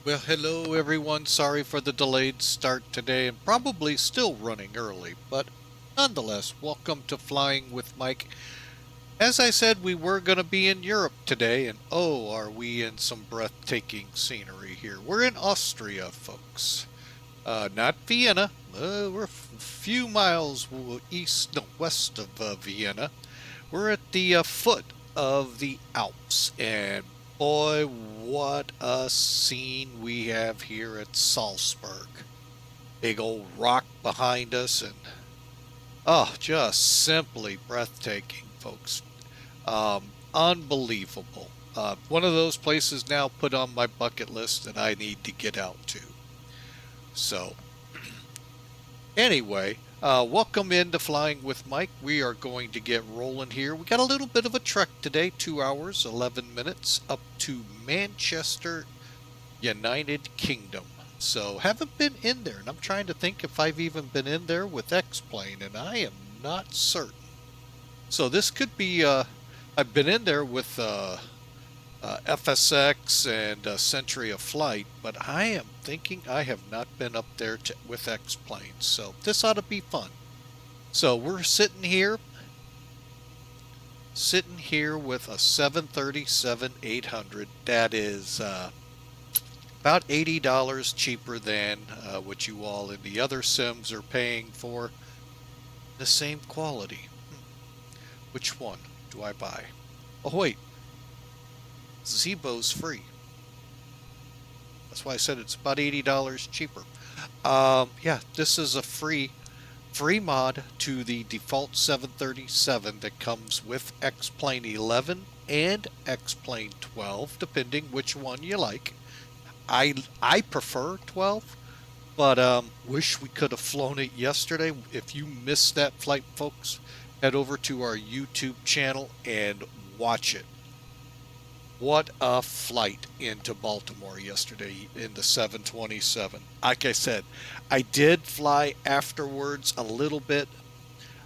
Well, hello everyone. Sorry for the delayed start today and probably still running early, but nonetheless, welcome to Flying with Mike. As I said, we were going to be in Europe today, and oh, are we in some breathtaking scenery here. We're in Austria, folks. Not Vienna. We're a few miles west of Vienna. We're at the foot of the Alps, and boy, what a scene we have here at Salzburg. Big old rock behind us, and oh, just simply breathtaking, folks. Unbelievable. One of those places now put on my bucket list that I need to get out to. So, anyway, welcome into Flying with Mike. We are going to get rolling here. We got a little bit of a trek today, 2 hours, 11 minutes, up to Manchester, United Kingdom. So, haven't been in there, and I'm trying to think if I've even been in there with X-Plane, and I am not certain. So, this could be, I've been in there with FSX and Century of Flight, but I am thinking I have not been up there with X-Planes, so this ought to be fun. So we're sitting here with a 737-800 that is about $80 cheaper than what you all in the other sims are paying for the same quality. Which one do I buy? Oh wait, ZIBO's free. That's why I said it's about $80 cheaper. Yeah, this is a free mod to the default 737 that comes with X-Plane 11 and X-Plane 12, depending which one you like. I prefer 12, but wish we could have flown it yesterday. If you missed that flight, folks, head over to our YouTube channel and watch it. What a flight into Baltimore yesterday in the 727. Like I said, I did fly afterwards a little bit.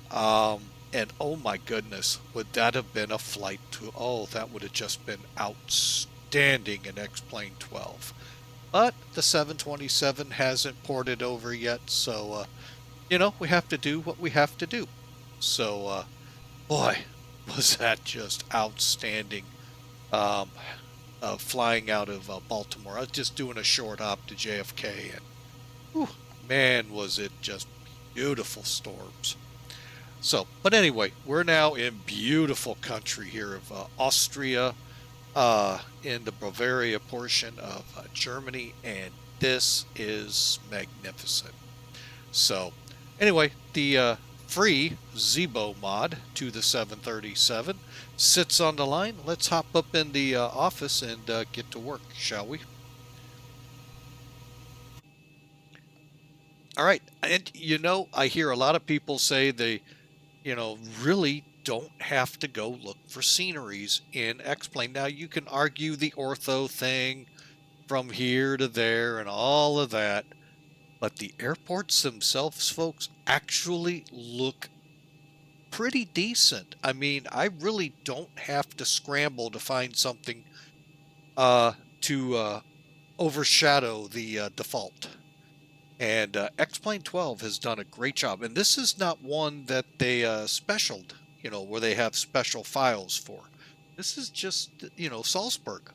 And oh my goodness, would that have been a flight to, oh, that would have just been outstanding in X-Plane 12. But the 727 hasn't ported over yet, so, we have to do what we have to do. So, boy, was that just outstanding. Flying out of Baltimore. I was just doing a short hop to JFK, and whew, man, was it just beautiful storms. So, but anyway, we're now in beautiful country here of Austria, in the Bavaria portion of Germany, and this is magnificent. So, anyway, the free ZIBO mod to the 737 sits on the line. Let's hop up in the office and get to work, shall we? All right. And I hear a lot of people say they, really don't have to go look for sceneries in X-Plane. Now, you can argue the ortho thing from here to there and all of that, but the airports themselves, folks, actually look pretty decent. I mean, I really don't have to scramble to find something to overshadow the default. And X-Plane 12 has done a great job. And this is not one that they specialed, where they have special files for. This is just, Salzburg.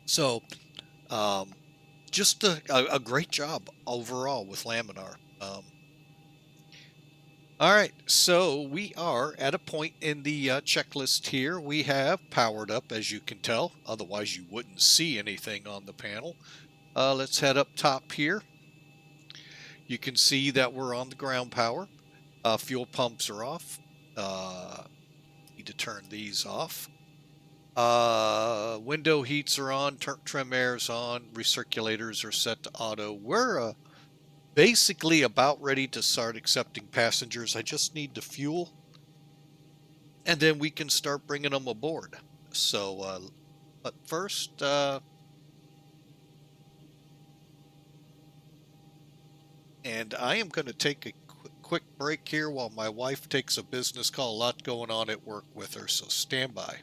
So, just a great job overall with Laminar. All right, so we are at a point in the checklist here. We have powered up, as you can tell. Otherwise, you wouldn't see anything on the panel. Let's head up top here. You can see that we're on the ground power. Fuel pumps are off. Need to turn these off. Window heats are on. Trim air's on. Recirculators are set to auto. We're basically about ready to start accepting passengers. I just need the fuel, and then we can start bringing them aboard. So, but first, and I am going to take a quick break here while my wife takes a business call. A lot going on at work with her, so stand by.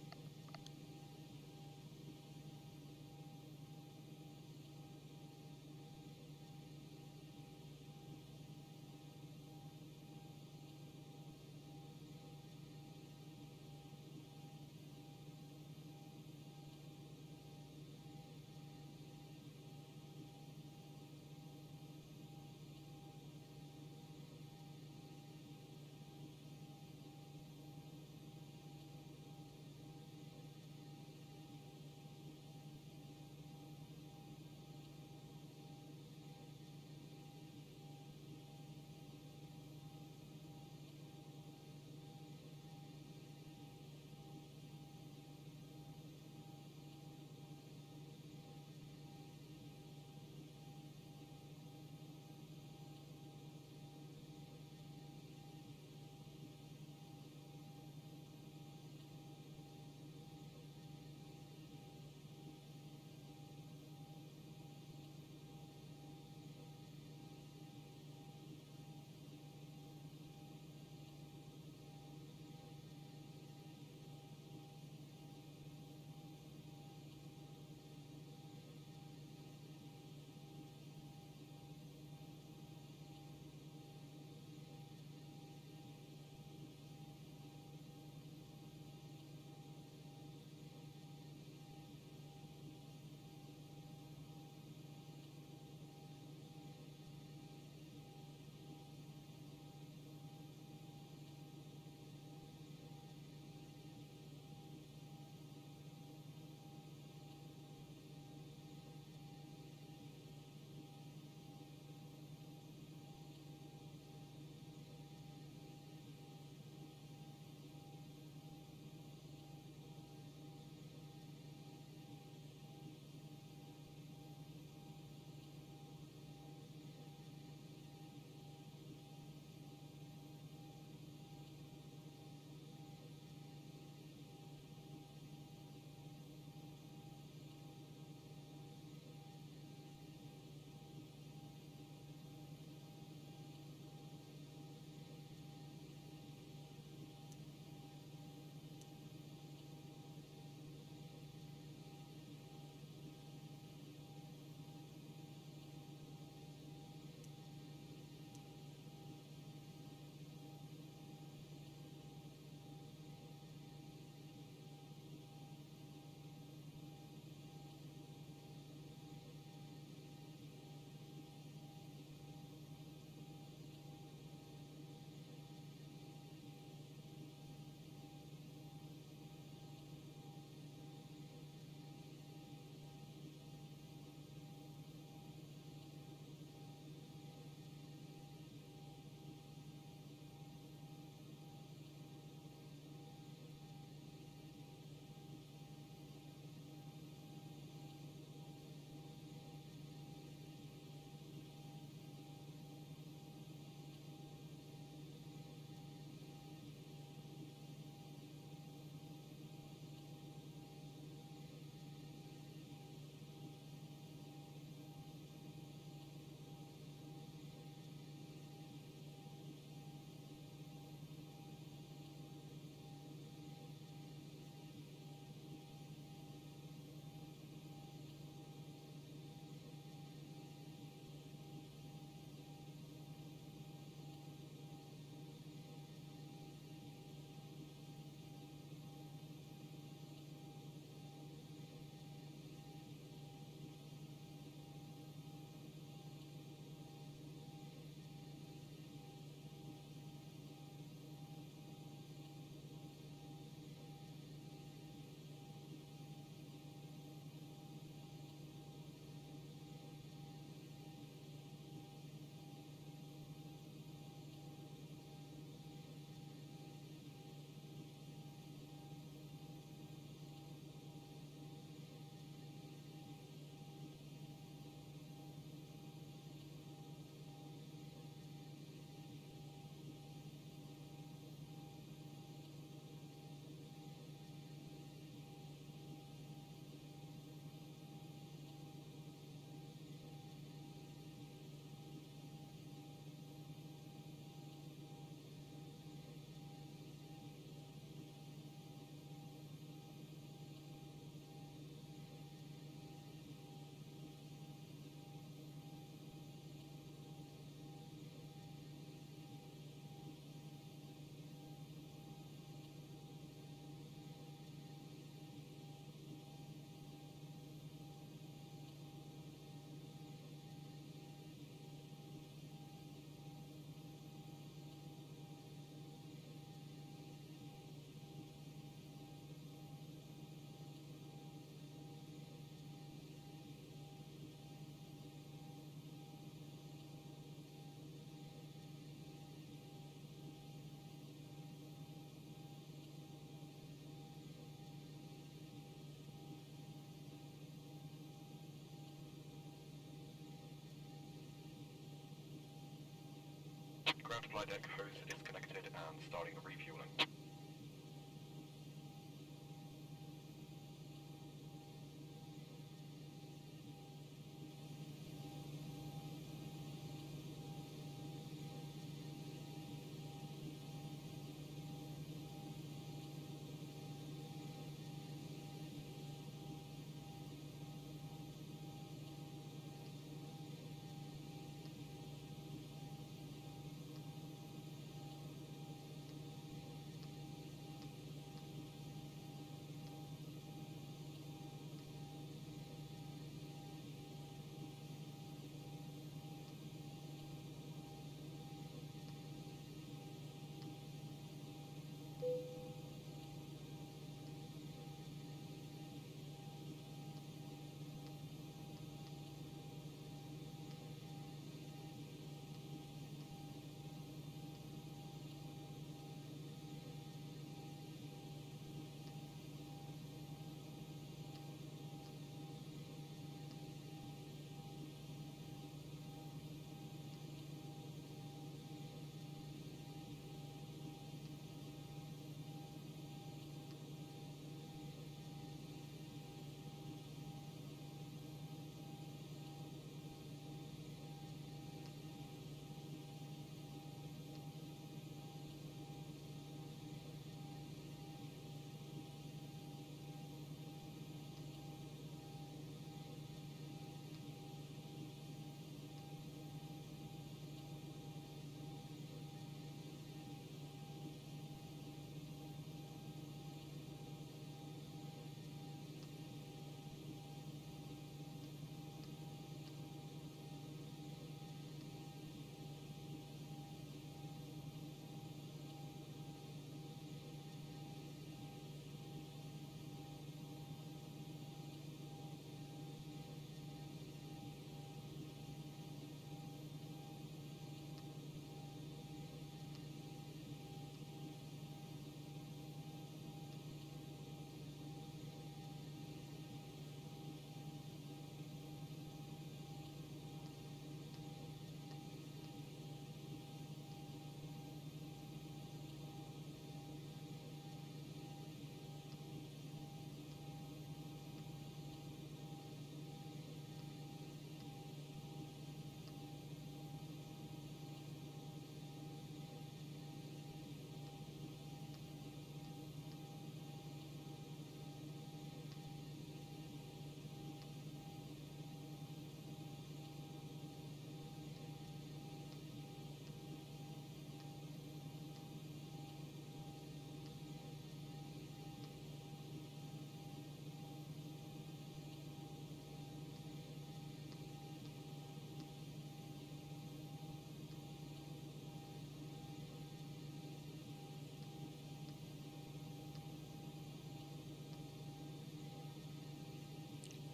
ground flight deck hose is connected and starting refueling.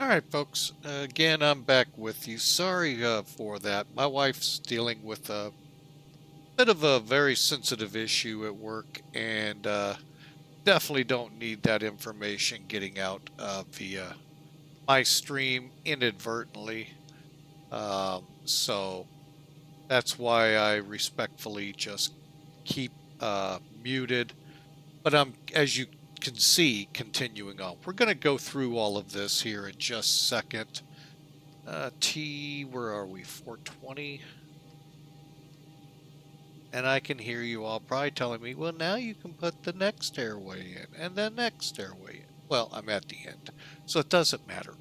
All right, folks. Again, I'm back with you. Sorry for that. My wife's dealing with a bit of a very sensitive issue at work, and definitely don't need that information getting out via my stream inadvertently. So that's why I respectfully just keep muted. But as you can see, continuing on. We're going to go through all of this here in just a second. Where are we? 420. And I can hear you all probably telling me, well, now you can put the next airway in and the next airway in. Well, I'm at the end, so it doesn't matter.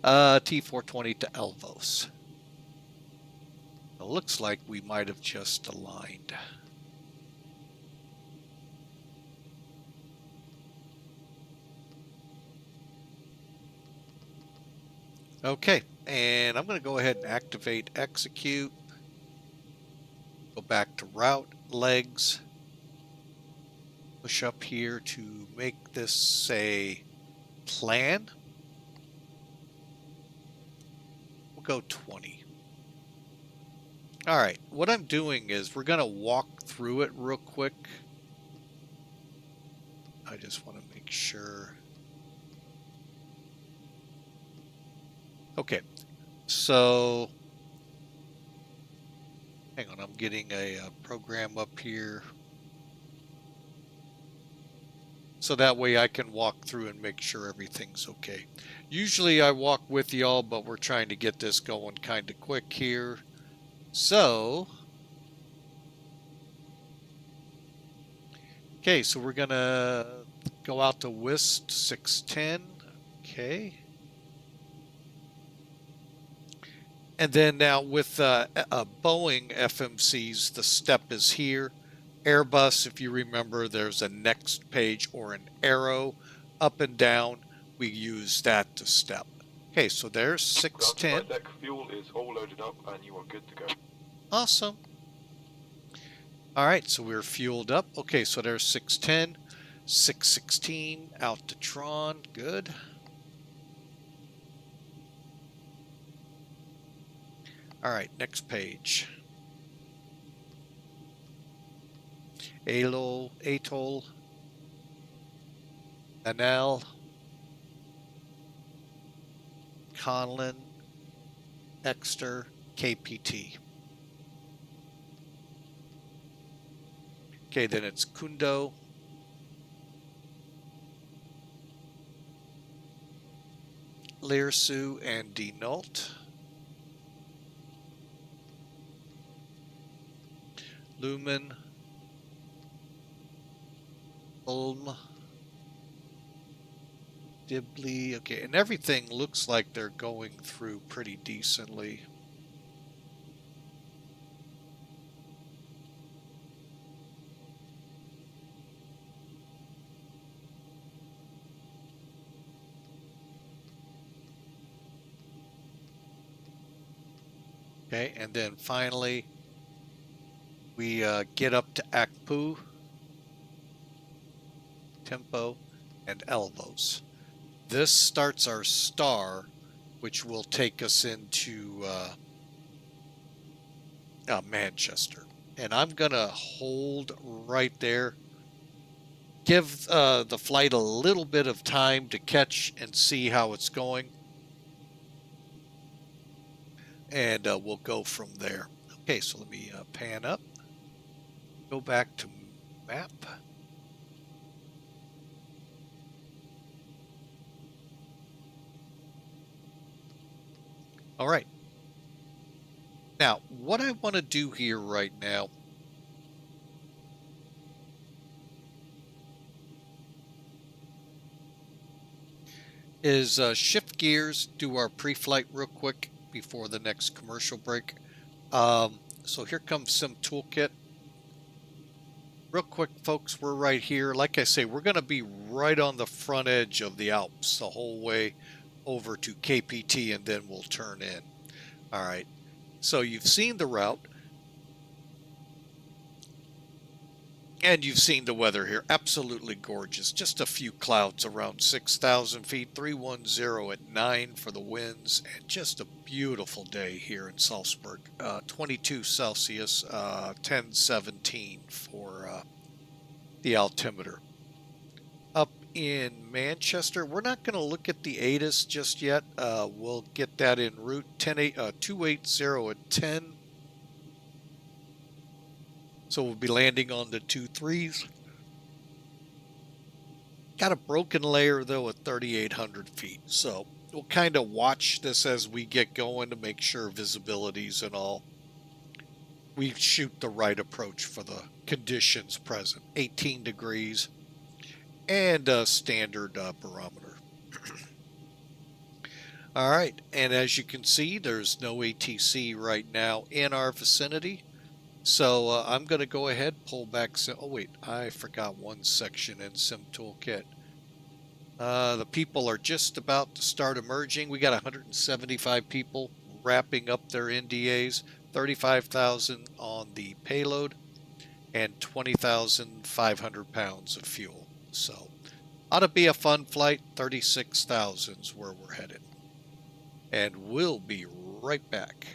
T420 to ELVOS. It looks like we might have just aligned. Okay, and I'm going to go ahead and activate execute. Go back to route legs. Push up here to make this say plan. We'll go 20. All right, what I'm doing is we're going to walk through it real quick. I just want to make sure. Okay, so Hang on, I'm getting a program up here. So that way I can walk through and make sure everything's okay. Usually I walk with y'all, but we're trying to get this going kind of quick here. So, okay, so we're going to go out to WIST 610. Okay. And then now with Boeing FMCs, the step is here. Airbus, if you remember, there's a next page or an arrow up and down. We use that to step. Okay, so there's 610. Flight deck fuel is all loaded up and you are good to go. Awesome. All right, so we're fueled up. Okay, so there's 610, 616 out to TRAUN. Good. All right, next page. Atoll, Anel, Conlin, Exeter, KPT. Okay, then it's KUNOD, LIRSU, and DENUT. Lumen, Ulm, Dibley. Okay, and everything looks like they're going through pretty decently. Okay, and then finally we get up to Akpu, Tempo, and ELVOS. This starts our star, which will take us into Manchester. And I'm going to hold right there. Give the flight a little bit of time to catch and see how it's going. And we'll go from there. Okay, so let me pan up. Go back to map. All right. Now, what I want to do here right now is shift gears, do our pre-flight real quick before the next commercial break. So here comes Sim Toolkit. Real quick, folks, we're right here. Like I say, we're going to be right on the front edge of the Alps the whole way over to KPT, and then we'll turn in. All right. So you've seen the route. And you've seen the weather here. Absolutely gorgeous. Just a few clouds around 6,000 feet. 310 at 9 for the winds. And just a beautiful day here in Salzburg. 22 Celsius, 1017 for the altimeter. Up in Manchester, we're not going to look at the ATIS just yet. We'll get that en route. 280 at 10. So we'll be landing on the 2-3s. Got a broken layer, though, at 3,800 feet. So we'll kind of watch this as we get going to make sure visibilities and all. We shoot the right approach for the conditions present. 18 degrees and a standard barometer. All right. And as you can see, there's no ATC right now in our vicinity. So I'm going to go ahead, pull back. Oh, wait, I forgot one section in Sim Toolkit. The people are just about to start emerging. We got 175 people wrapping up their NDAs, 35,000 on the payload, and 20,500 pounds of fuel. So ought to be a fun flight. 36,000 is where we're headed. And we'll be right back.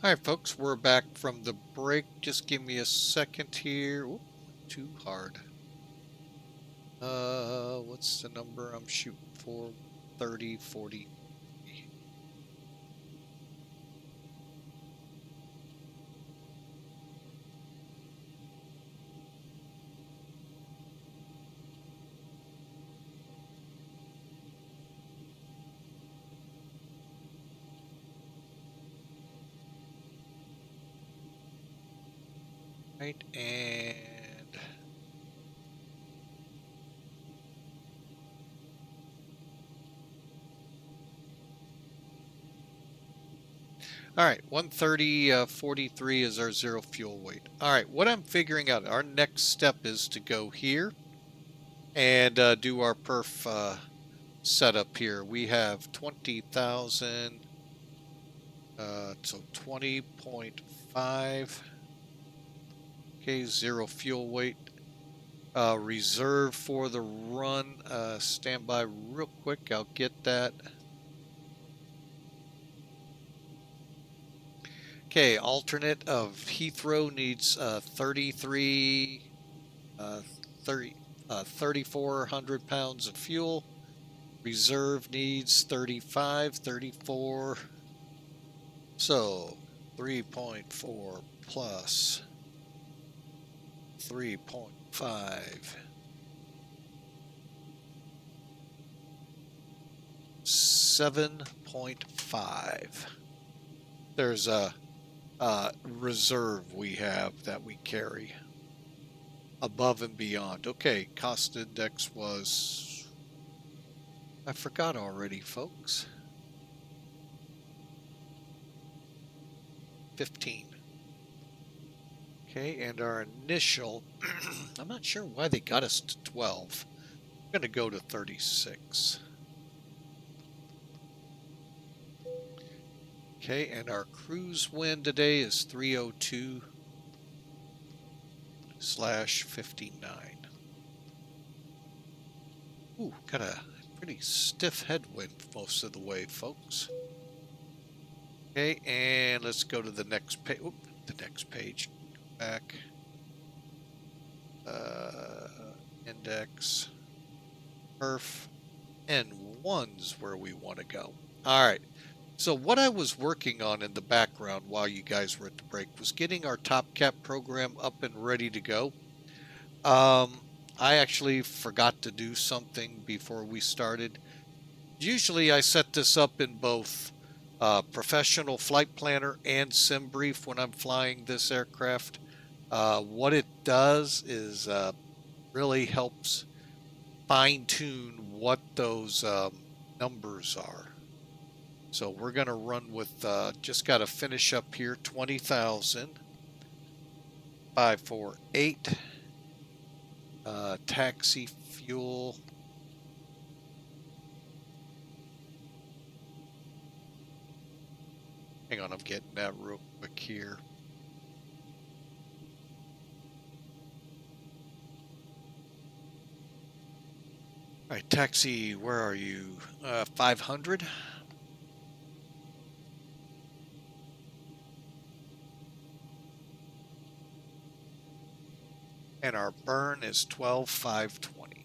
All right, folks, we're back from the break. Just give me a second here. Oop, too hard. What's the number I'm shooting for? 30, 40. Right, and all right, 130, 43 is our zero fuel weight. All right, what I'm figuring out, our next step is to go here and do our perf setup here. We have 20,000, so 20.5. Okay, zero fuel weight. Reserve for the run. Stand by real quick. I'll get that. Okay, alternate of Heathrow needs 33, 3,400 pounds of fuel. Reserve needs 35, 34. So 3.4 plus 3.5. 7.5. There's a reserve we have that we carry above and beyond. Okay, cost index was, I forgot already, folks. 15. Okay, and our initial, I'm not sure why they got us to 12. I'm going to go to 36. Okay, and our cruise wind today is 302/59. Ooh, got a pretty stiff headwind most of the way, folks. Okay, and let's go to the next page. The next page. Back. Index. Perf. N1's where we want to go. All right. So what I was working on in the background while you guys were at the break was getting our Top Cap program up and ready to go. I actually forgot to do something before we started. Usually I set this up in both Professional Flight Planner and SimBrief when I'm flying this aircraft. What it does is really helps fine-tune what those numbers are. So we're going to run with, just got to finish up here, 20,000, 548, taxi fuel. Hang on, I'm getting that real quick here. All right, taxi, where are you? 500. And our burn is 12,520.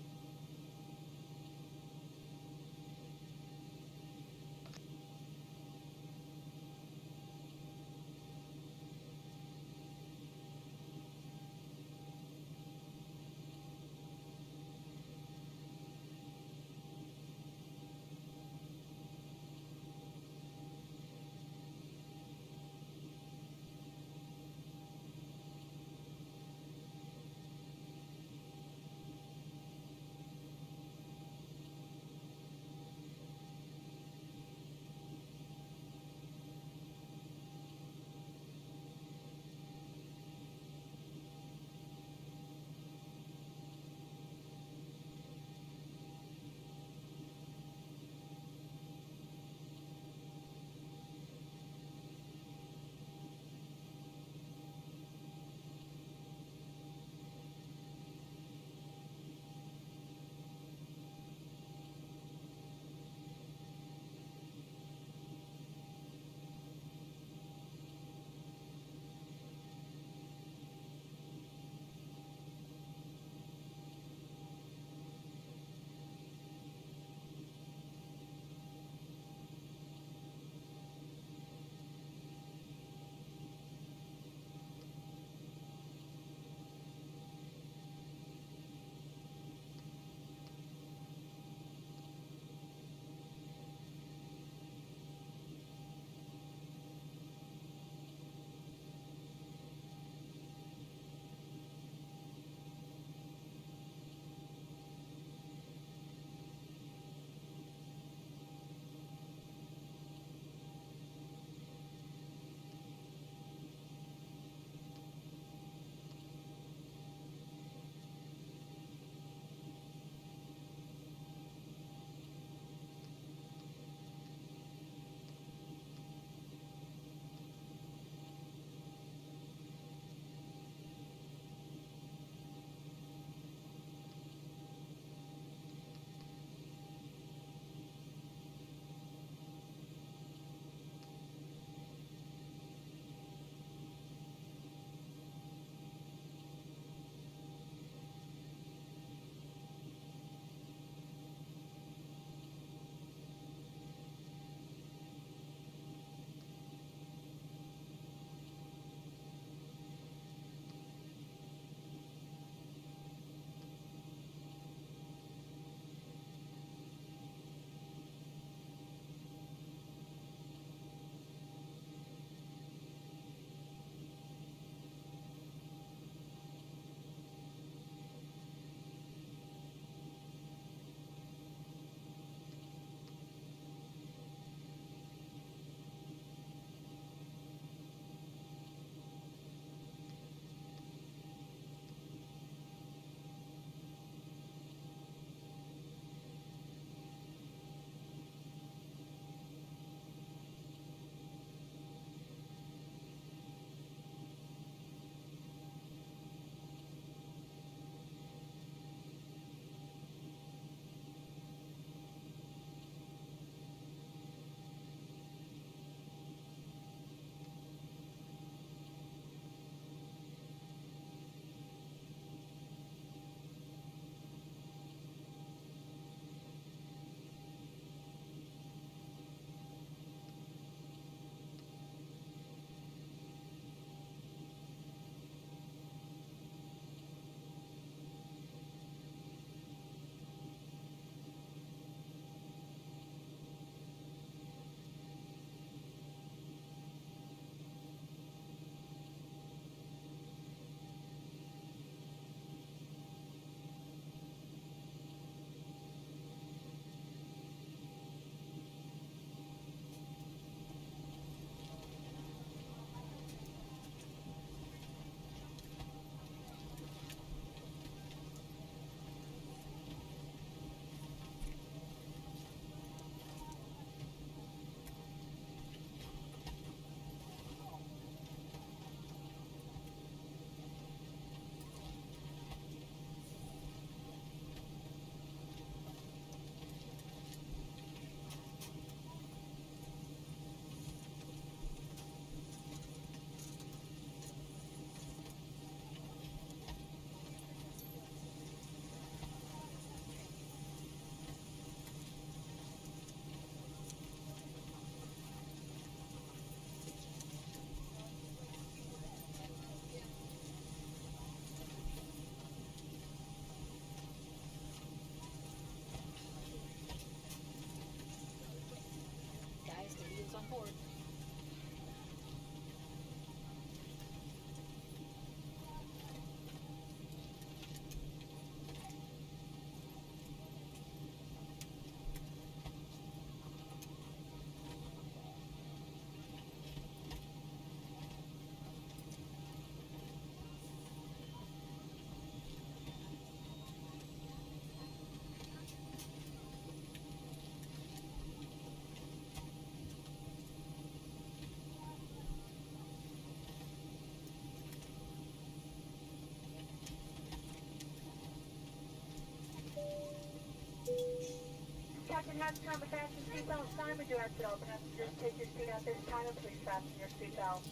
Captain has time to fasten your seatbelt sign. We direct that all passengers take your seat at this time and please fasten your seatbelt.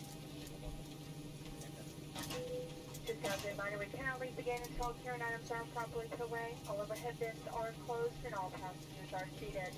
Just as a reminder, we cannot leave the gate until carrying items are properly put away. All overhead bins are closed and all passengers are seated.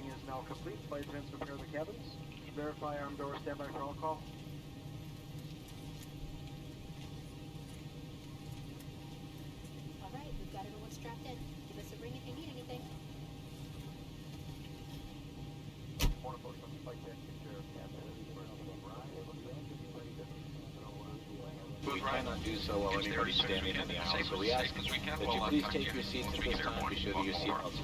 Boarding is now complete. Flight attendants prepare the cabins. Verify arm doors, standby for all call. All right, we've got everyone strapped in. Give us a ring if you need anything. We cannot do so while anybody's standing in the aisle, so we ask that you please take your seats at this time. Be sure that your seatbelts.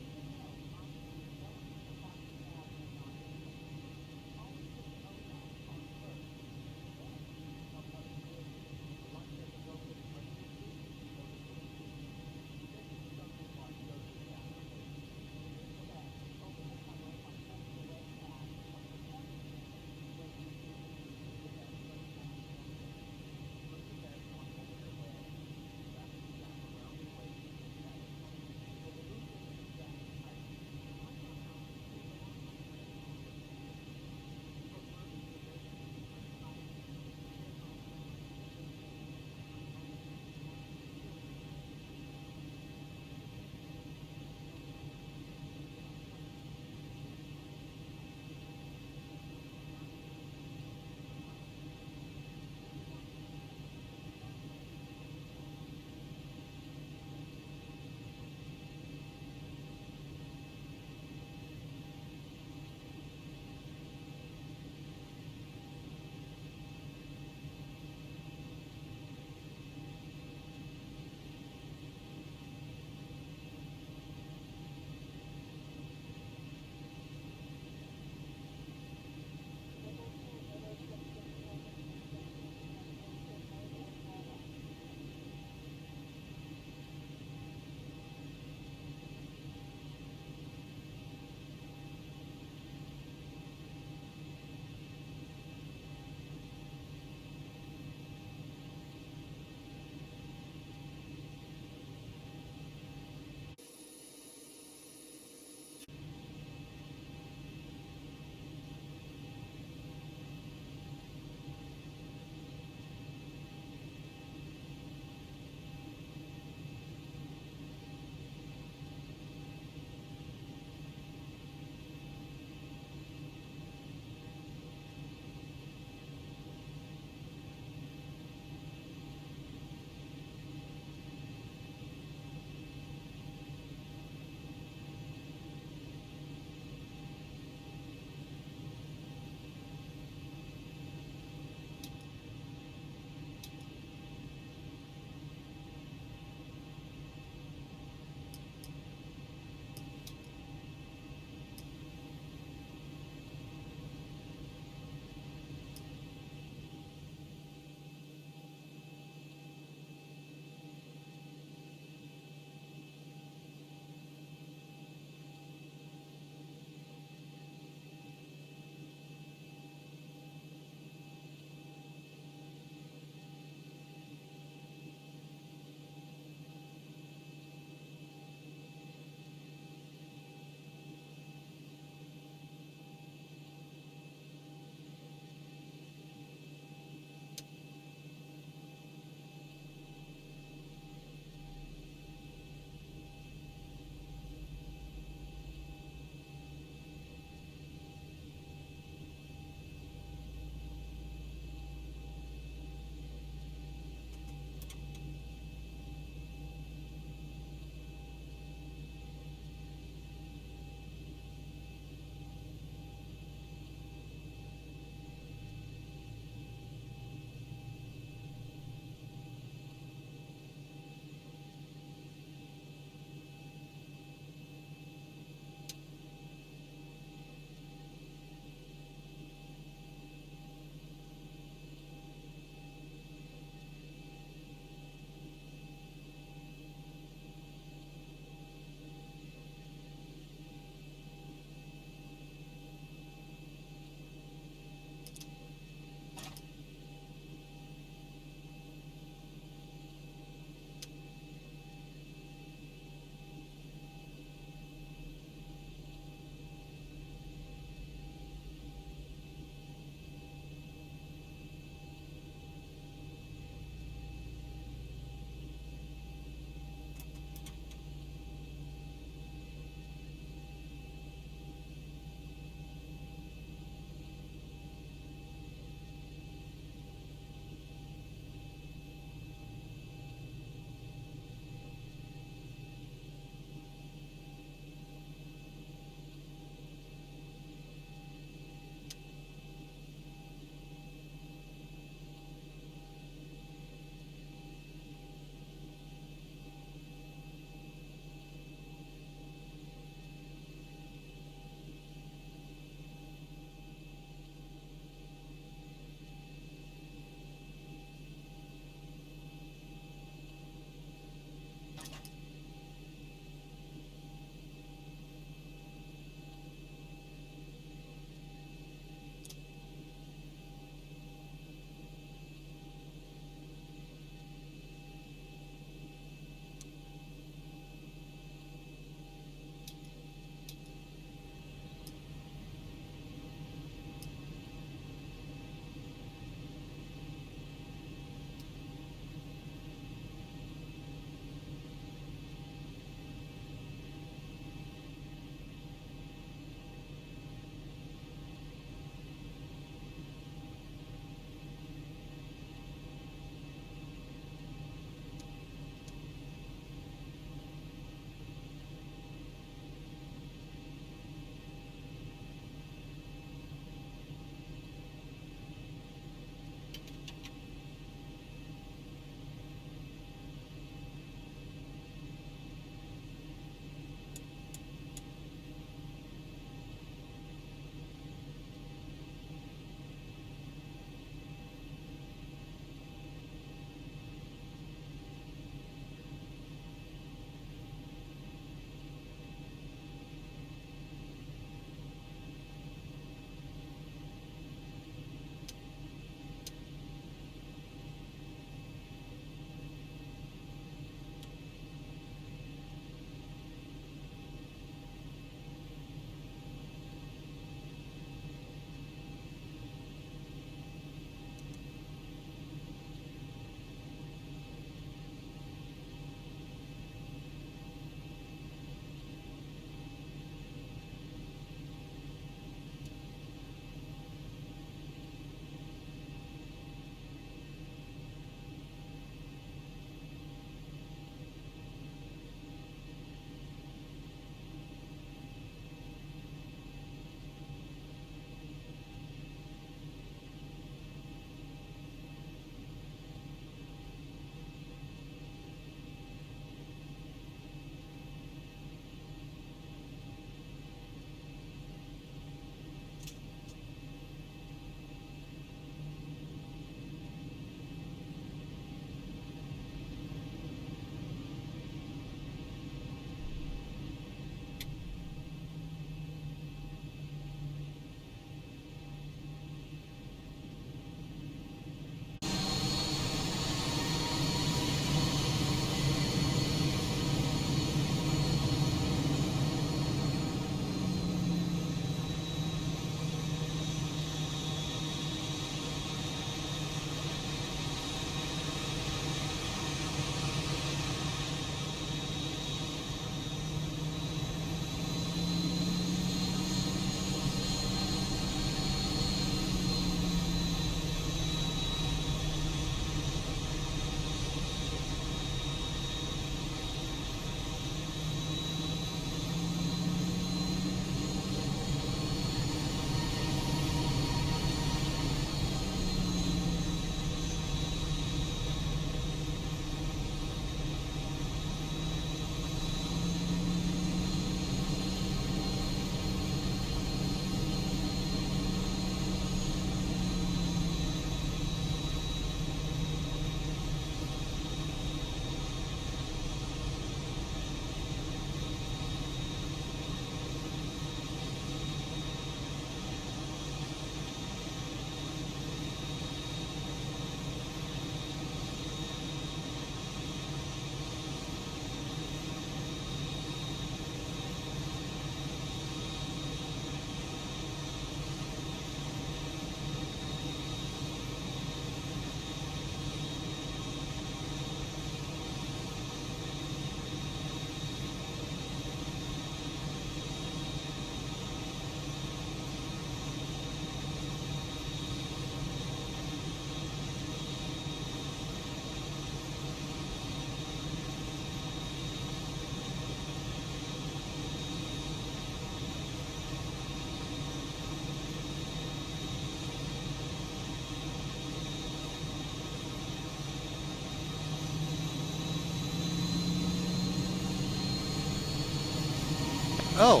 Oh,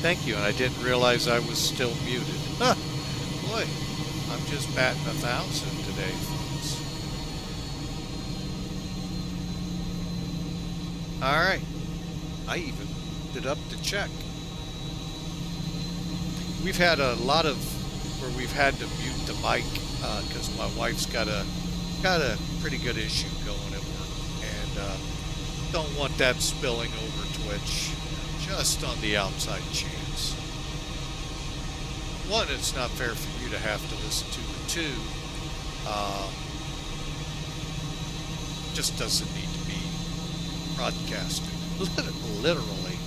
thank you. And I didn't realize I was still muted. Huh. Boy, I'm just batting 1,000 today, folks. All right. I even did up to check. We've had a lot of where we've had to mute the mic because my wife's got a pretty good issue going at work, and don't want that spilling over Twitch. Just on the outside chance. One, it's not fair for you to have to listen to, and two, just doesn't need to be broadcasted. Literally.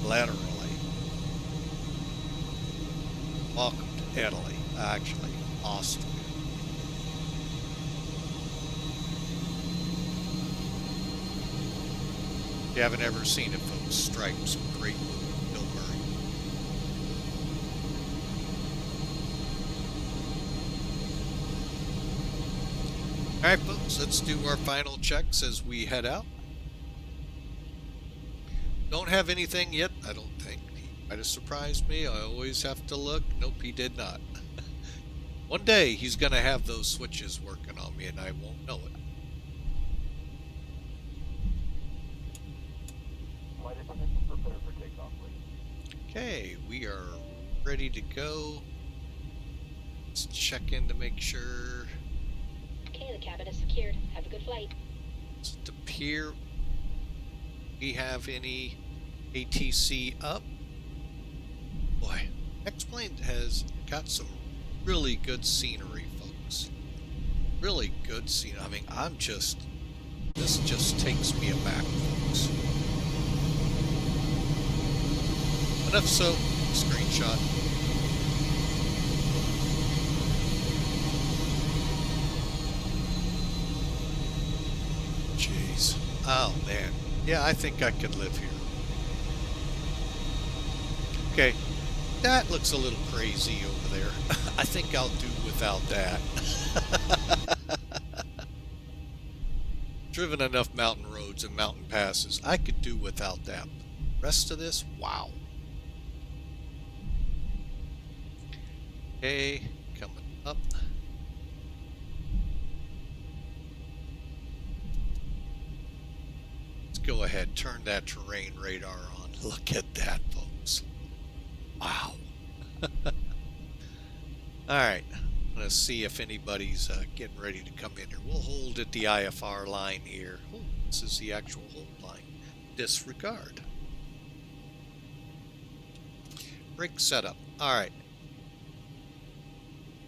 Literally. Welcome to Italy, actually, Austria. If you haven't ever seen it, folks, Stripes, great movie, Bill Murray. All right, folks, let's do our final checks as we head out. Don't have anything yet, I don't think. He might have surprised me. I always have to look. Nope, he did not. One day, he's going to have those switches working on me, and I won't know it. Prepare for takeoff, please. Okay, we are ready to go. Let's check in to make sure. Okay, the cabin is secured. Have a good flight. Does it appear we have any ATC up? Boy, X-Plane has got some really good scenery, folks. Really good scenery. I mean, this just takes me aback, folks. Enough so, screenshot. Jeez. Oh, man. Yeah, I think I could live here. Okay, that looks a little crazy over there. I think I'll do without that. Driven enough mountain roads and mountain passes. I could do without that. Rest of this, wow. Okay, coming up. Let's go ahead, turn that terrain radar on. Look at that, folks. Wow. Alright, I'm going to see if anybody's getting ready to come in here. We'll hold at the IFR line here. Oh, this is the actual hold line. Disregard. Brake setup. Alright.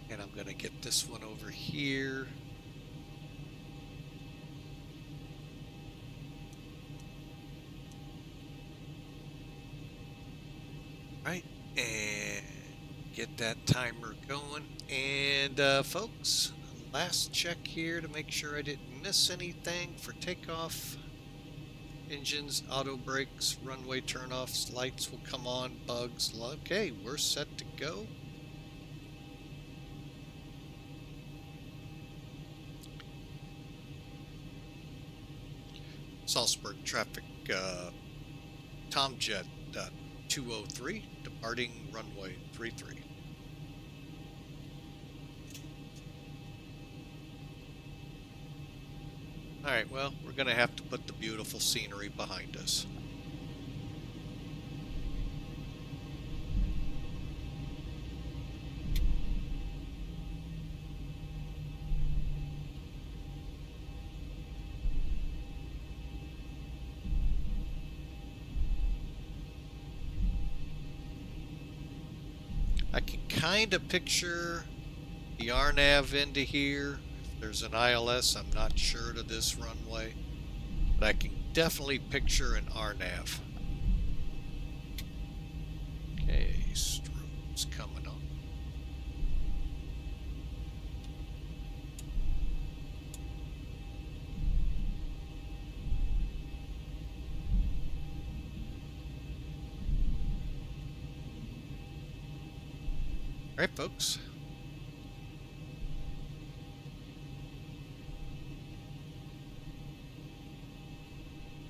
And I'm going to get this one over here. Right, and get that timer going. And folks, last check here to make sure I didn't miss anything for takeoff. Engines, auto brakes, runway turnoffs, lights will come on, bugs. Okay, we're set to go. Salzburg traffic, Tomjet 203, departing runway 33. Alright, well, we're going to have to put the beautiful scenery behind us. I can kind of picture the RNAV into here. If there's an ILS, I'm not sure to this runway, but I can definitely picture an RNAV. Okay, strobes coming on. All right, folks.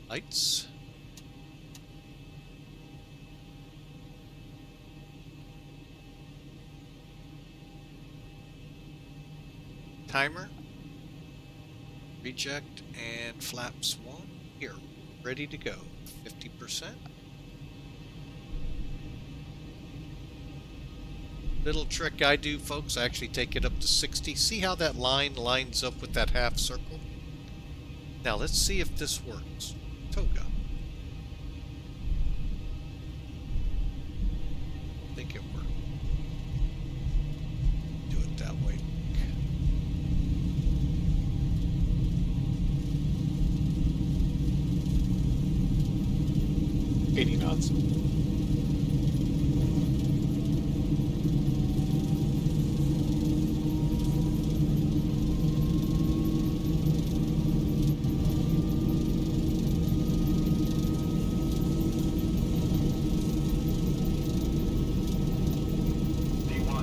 Lights. Timer. Reject and flaps 1. Here, ready to go. 50%. Little trick I do, folks, I actually take it up to 60. See how that line lines up with that half circle? Now let's see if this works. Toga. I think it worked. Do it that way. 80 knots.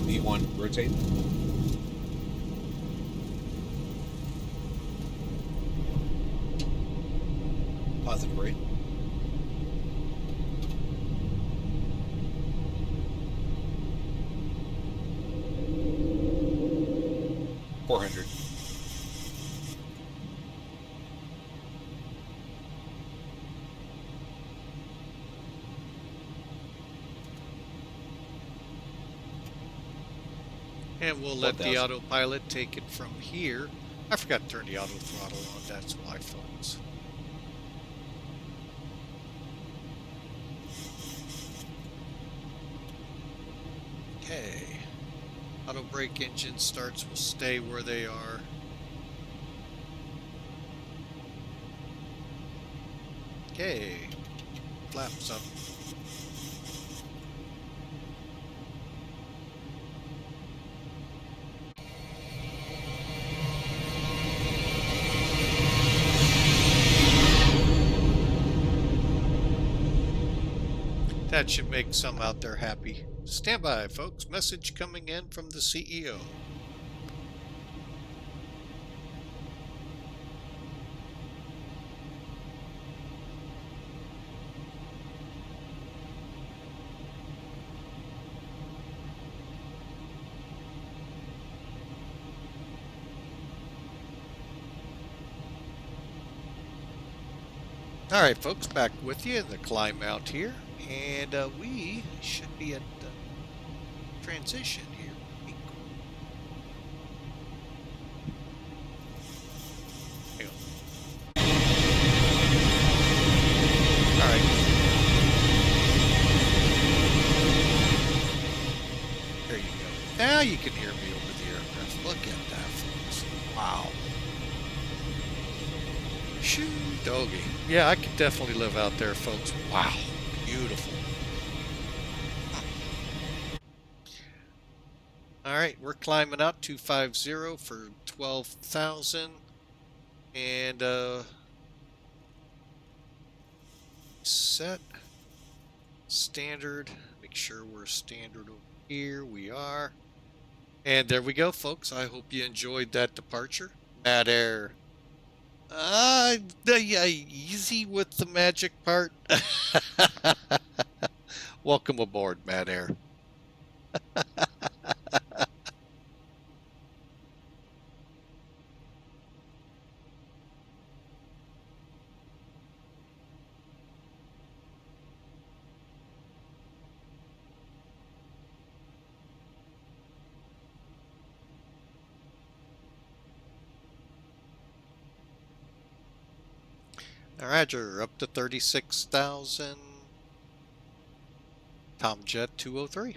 D1, rotate. Positive rate. $400. And we'll let the 1,000. autopilot take it from here. I forgot to turn the auto throttle on, that's why, folks. Okay. Auto brake engine starts will stay where they are. Okay. Flaps up. That should make some out there happy. Stand by, folks. Message coming in from the CEO. All right, folks, back with you in the climb out here. And we should be at transition here. Hang on. All right. There you go. Now you can hear me over the aircraft. Look at that, folks. Wow. Shoo, doggy. Yeah, I could definitely live out there, folks. Wow. Beautiful. All right, we're climbing out 250 for 12,000 and set standard. Make sure we're standard over here. We are. And there we go, folks. I hope you enjoyed that departure. Mad Air. Yeah, easy with the magic part. Welcome aboard, Mad Air. Roger, up to 36,000. Tomjet 203.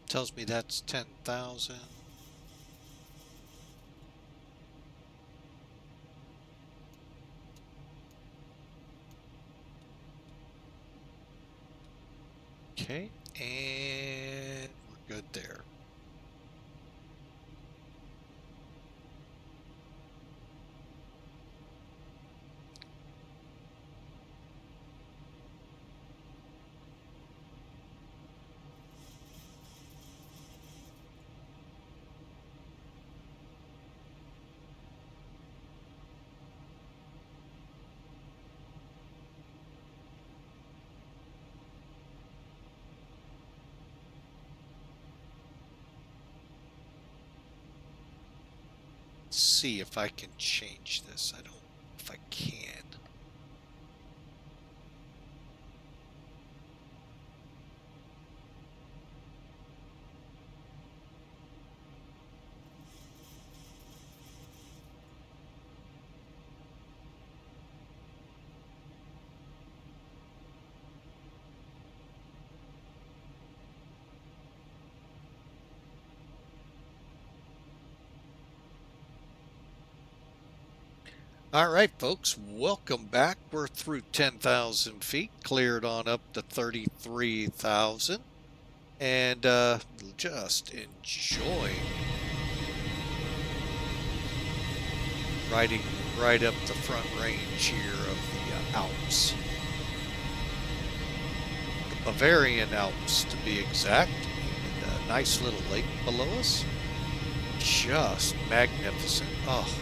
Tells me that's 10,000. Okay, and we're good there. See if I can change this. I don't know if I can. All right, folks, welcome back. We're through 10,000 feet, cleared on up to 33,000, and just enjoying riding right up the front range here of the Alps. The Bavarian Alps, to be exact, and a nice little lake below us. Just magnificent. Oh.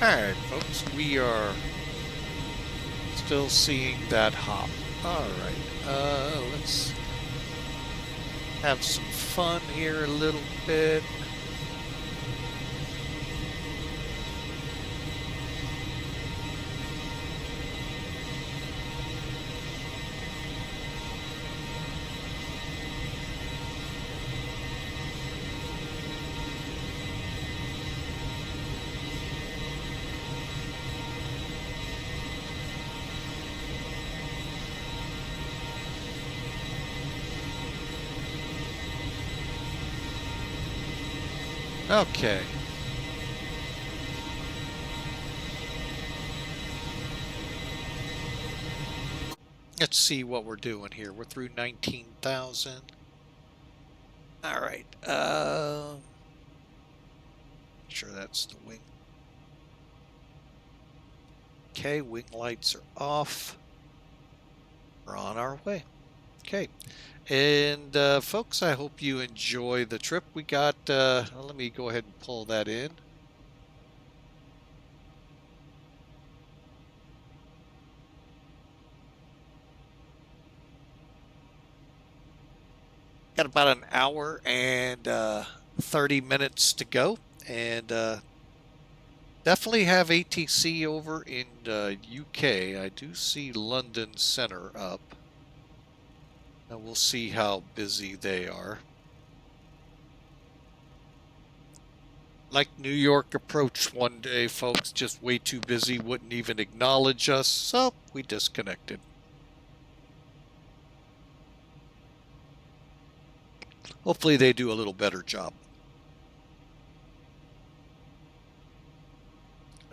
Alright, folks, we are still seeing that hop. Alright, let's have some fun here a little bit. Okay. Let's see what we're doing here. We're through 19,000. All right. Sure that's the wing. Okay, wing lights are off. We're on our way. Okay. And folks, I hope you enjoy the trip. We got, let me go ahead and pull that in. Got about an hour and 30 minutes to go. And definitely have ATC over in UK. I do see London Center up. And we'll see how busy they are. like New York approach one day, folks. Just way too busy, wouldn't even acknowledge us, so we disconnected. Hopefully they do a little better job.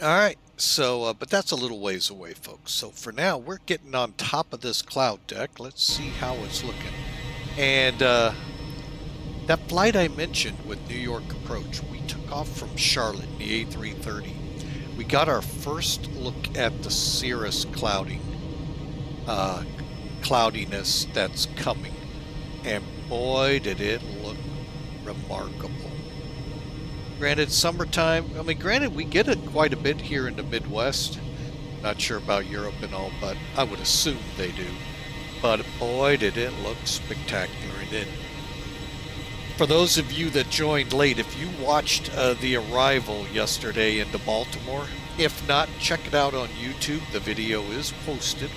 All right, so, but that's a little ways away, folks. So for now, we're getting on top of this cloud deck. Let's see how it's looking. And that flight I mentioned with New York approach, we took off from Charlotte in the A330. We got our first look at the cirrus cloudiness that's coming. And boy, did it look remarkable. Granted, summertime, I mean, granted, we get it quite a bit here in the Midwest. Not sure about Europe and all, but I would assume they do. But boy, did it look spectacular. And then, for those of you that joined late, if you watched the arrival yesterday into Baltimore, if not, check it out on YouTube. The video is posted.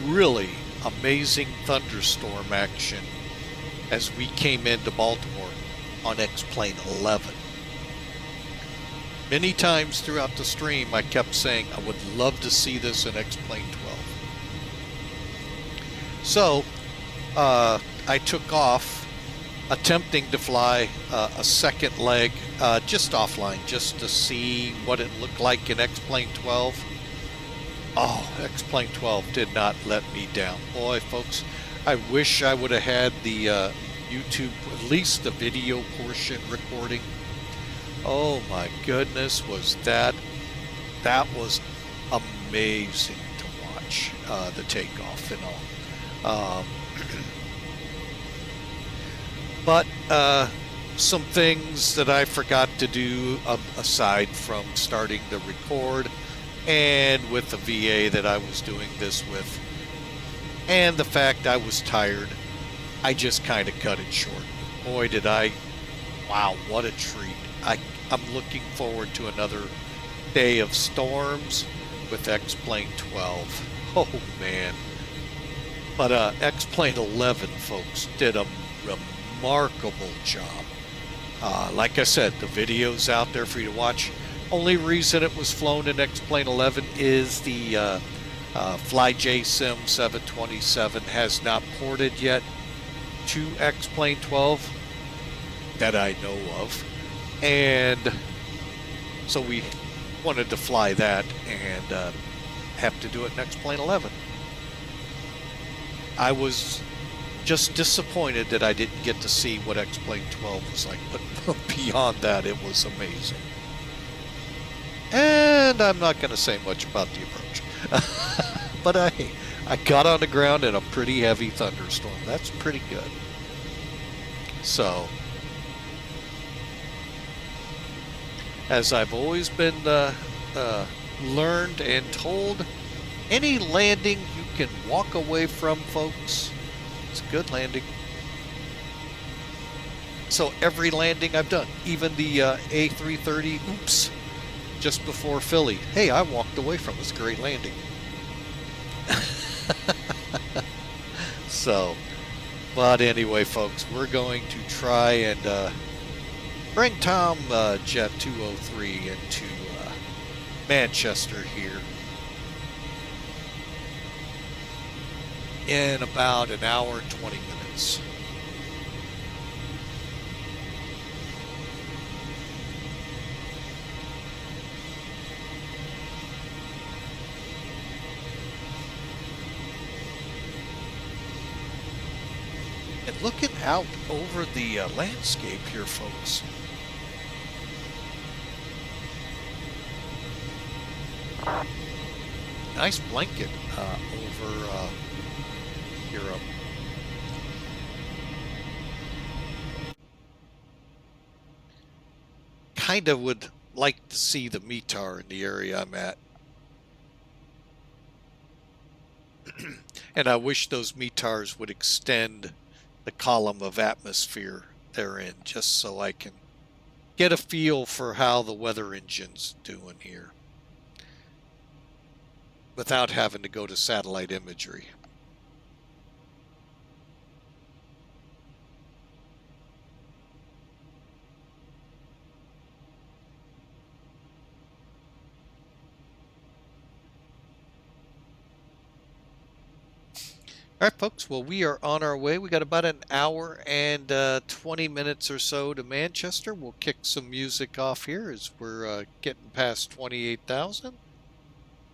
Really amazing thunderstorm action as we came into Baltimore on X-Plane 11. Many times throughout the stream, I kept saying I would love to see this in X-Plane 12. So, I took off, attempting to fly a second leg, just offline, just to see what it looked like in X-Plane 12. Oh, X-Plane 12 did not let me down. Boy, folks, I wish I would have had the YouTube, at least the video portion recording. Oh my goodness, was that was amazing to watch, the takeoff and all. But some things that I forgot to do aside from starting to record and with the VA that I was doing this with, and the fact I was tired, I just kind of cut it short. Boy, did I, wow, what a treat. I'm looking forward to another day of storms with X-Plane 12. Oh, man. But X-Plane 11, folks, did a remarkable job. Like I said, the video's out there for you to watch. Only reason it was flown in X-Plane 11 is the FlyJSim 727 has not ported yet to X-Plane 12 that I know of, and so we wanted to fly that and have to do it in X-Plane 11. I was just disappointed that I didn't get to see what X-Plane 12 was like, but beyond that, it was amazing. And I'm not going to say much about the approach. But I got on the ground in a pretty heavy thunderstorm. That's pretty good. So, as I've always been learned and told, any landing you can walk away from, folks, it's a good landing. So every landing I've done, even the A330, oops, just before Philly, hey, I walked away from it. It's a great landing. So, but anyway, folks, we're going to try and bring Tom Jet 203 into Manchester here in about an hour and 20 minutes. And looking out over the landscape here, folks. Nice blanket over Europe. Kind of would like to see the METAR in the area I'm at. And I wish those METARs would extend the column of atmosphere they're in, just so I can get a feel for how the weather engine's doing here without having to go to satellite imagery. All right, folks. Well, we are on our way. We got about an hour and 20 minutes or so to Manchester. We'll kick some music off here as we're getting past 28,000.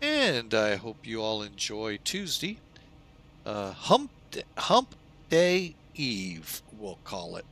And I hope you all enjoy Tuesday. Hump Day Eve, we'll call it.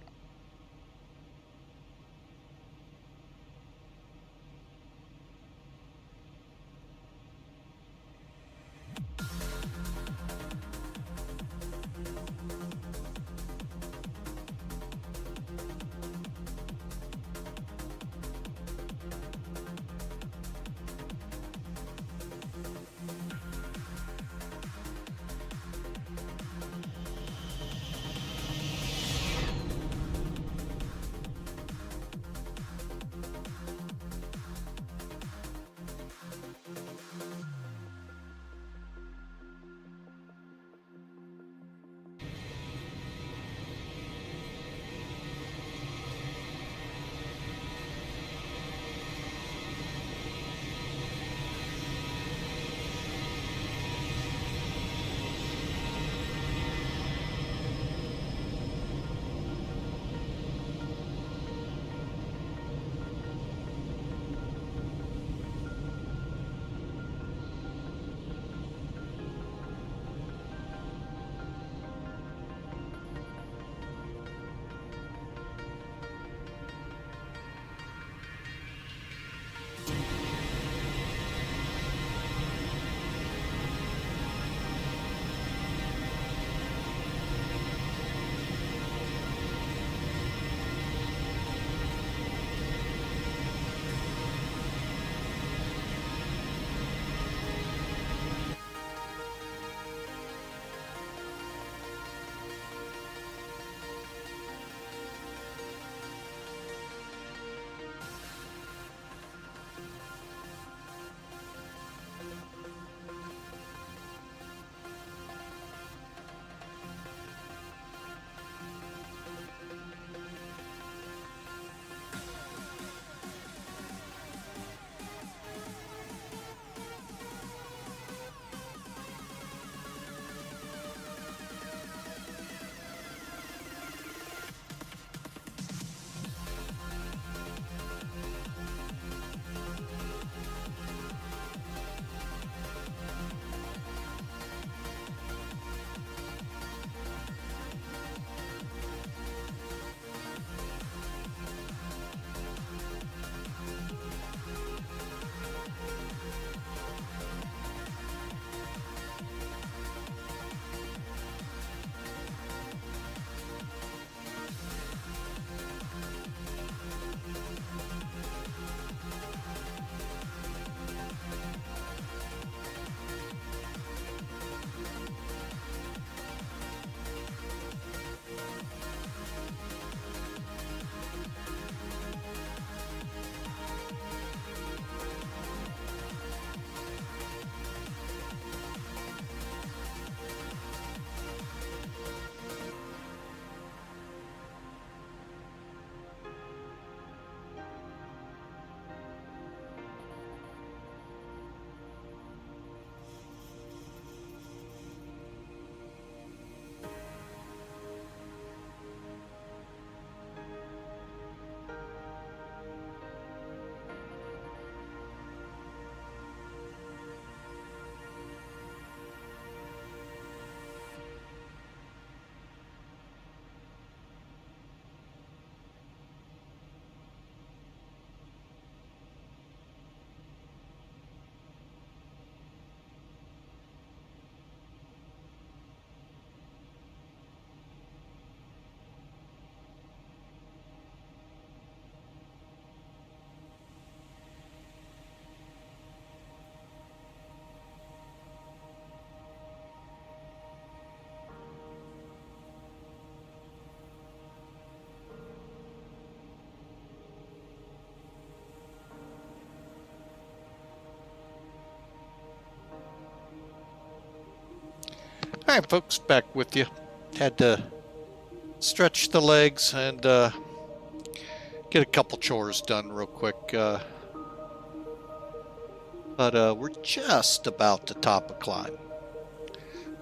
All right, folks, back with you. Had to stretch the legs and get a couple chores done real quick. But we're just about to top a climb.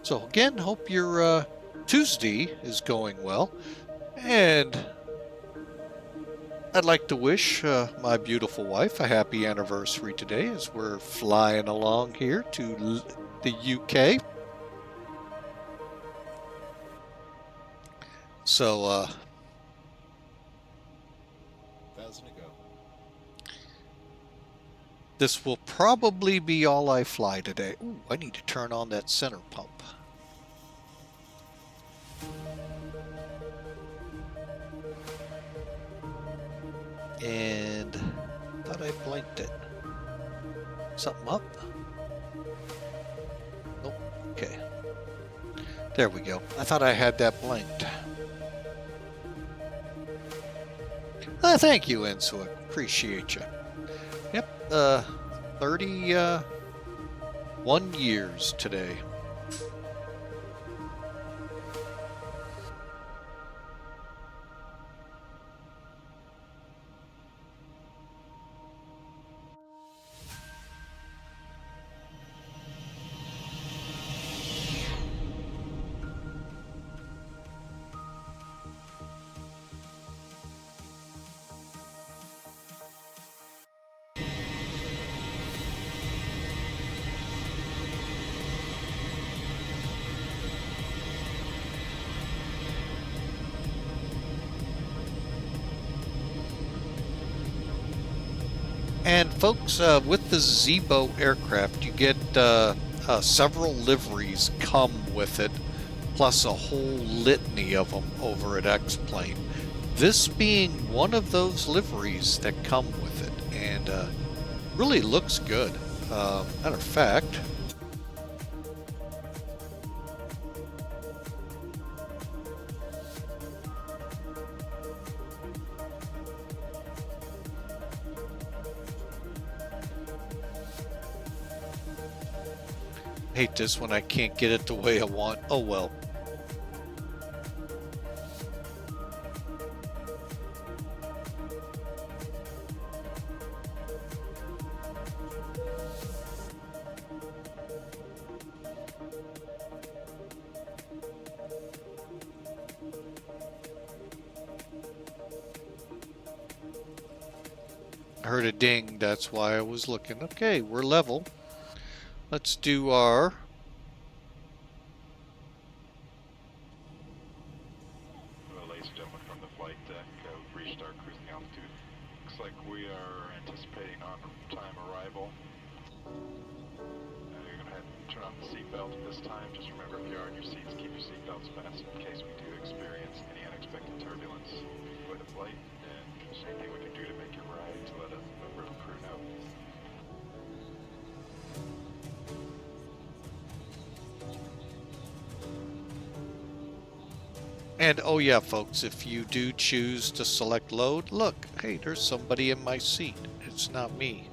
So again, hope your Tuesday is going well. And I'd like to wish my beautiful wife a happy anniversary today as we're flying along here to the UK. So, 1,000 to go. this will probably be all I fly today. Ooh, I need to turn on that center pump. And thought I blinked it. Something up? Nope. Okay. There we go. I thought I had that blinked. Thank you, Insuit. Appreciate you. Yep. 31 years today. And folks, with the ZIBO aircraft, you get several liveries come with it, plus a whole litany of them over at X-Plane. This being one of those liveries that come with it, and really looks good. Matter of fact, hate this when I can't get it the way I want. Oh well. I heard a ding, that's why I was looking. Okay, we're level. Let's do our Well, ladies and gentlemen, from the flight deck, we've reached our cruising altitude. Looks like we are anticipating on-time arrival. You're going to have to turn on the seatbelt at this time. Just remember, if you are in your seats, keep your seatbelts fastened in case we do experience any unexpected turbulence. Enjoy the flight, and if there's anything we can do to make it right, to let a member of the crew know. And oh yeah, folks, if you do choose to select load, look, hey, there's somebody in my seat. It's not me.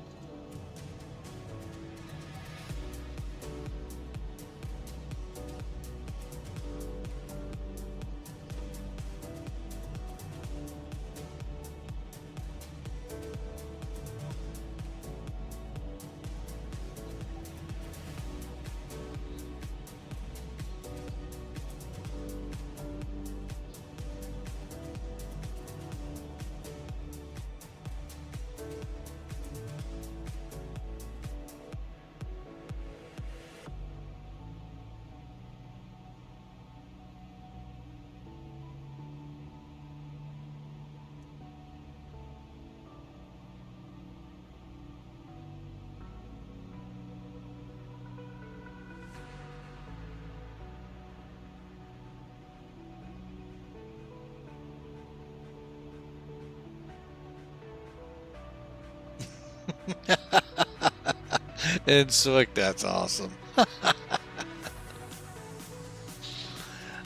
And so like that's awesome.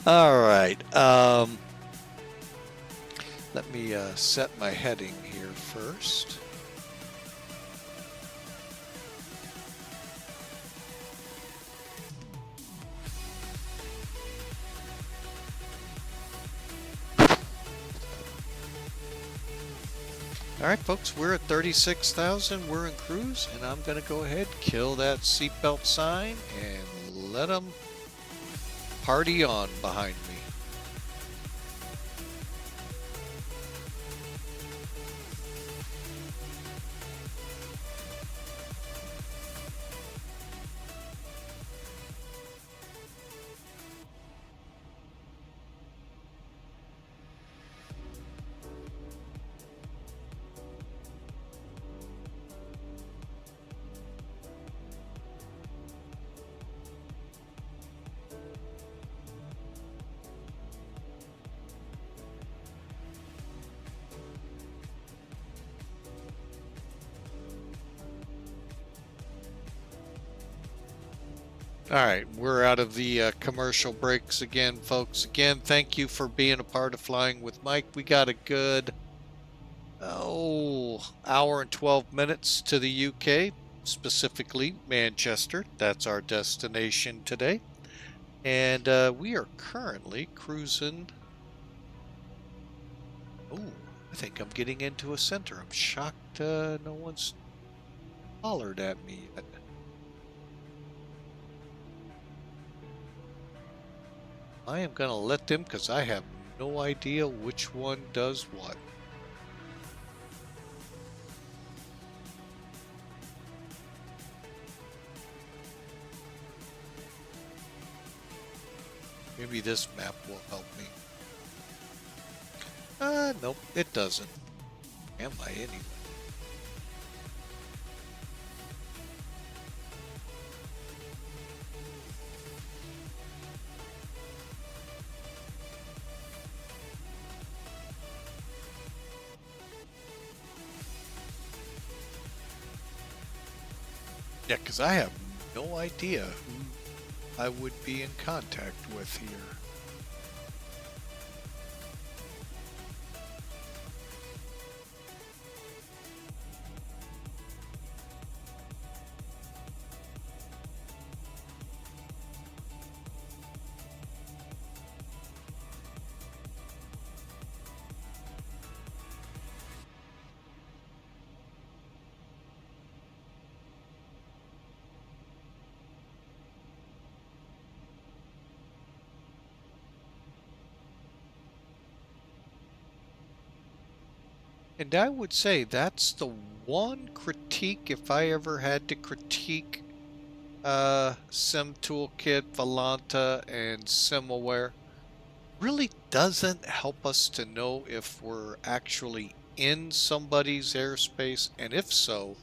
All right. Let me set my heading here first. All right, folks, we're at 36,000. We're in cruise, and I'm going to go ahead, kill that seatbelt sign, and let them party on behind me. All right, we're out of the commercial breaks again, folks. Again, thank you for being a part of Flying with Mike. We got a good, hour and 12 minutes to the UK, specifically Manchester. That's our destination today. And we are currently cruising. Oh, I think I'm getting into a center. I'm shocked no one's hollered at me yet. I am going to let them because I have no idea which one does what. Maybe this map will help me. Nope, it doesn't. Am I anyway? Yeah, because I have no idea who I would be in contact with here. And I would say that's the one critique, if I ever had to critique Sim Toolkit, Volanta, and SimAware, really doesn't help us to know if we're actually in somebody's airspace, and if so,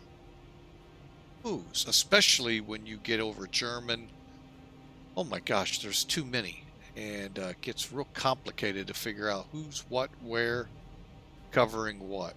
whose, especially when you get over German. Oh my gosh, there's too many, and it gets real complicated to figure out who's what, where, covering what.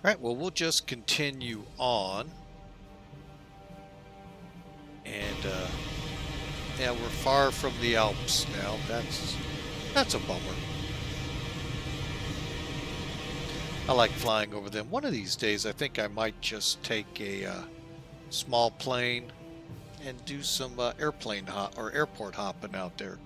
All right, well, we'll just continue on. And, yeah, we're far from the Alps now. That's a bummer. I like flying over them. One of these days, I think I might just take a small plane and do some airplane hop or airport hopping out there.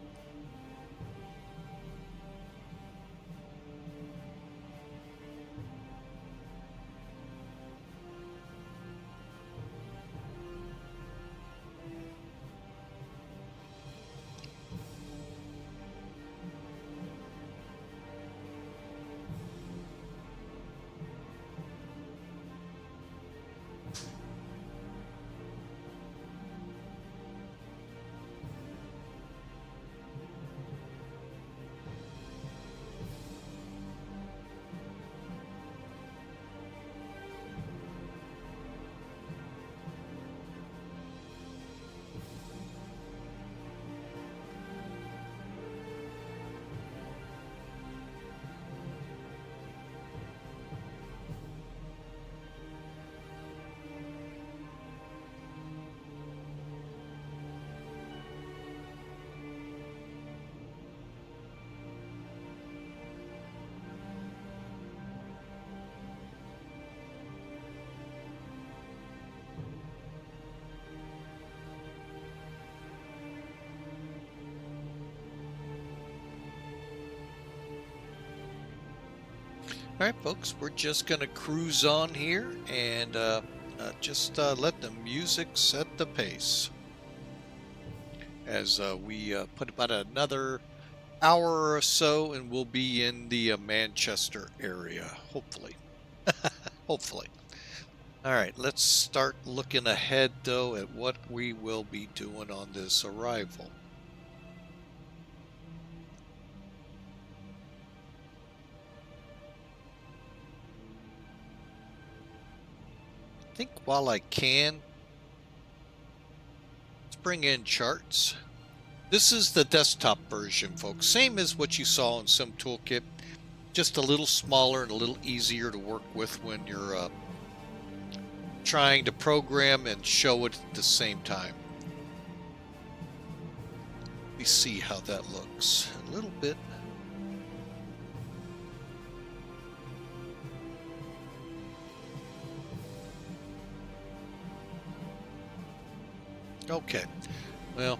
Alright folks, we're just gonna cruise on here and just let the music set the pace as we put about another hour or so and we'll be in the Manchester area, hopefully. Hopefully. Alright, let's start looking ahead though at what we will be doing on this arrival. I think while I can, let's bring in charts. This is the desktop version, folks. Same as what you saw in Sim Toolkit, just a little smaller and a little easier to work with when you're trying to program and show it at the same time. Let me see how that looks a little bit. Okay, well,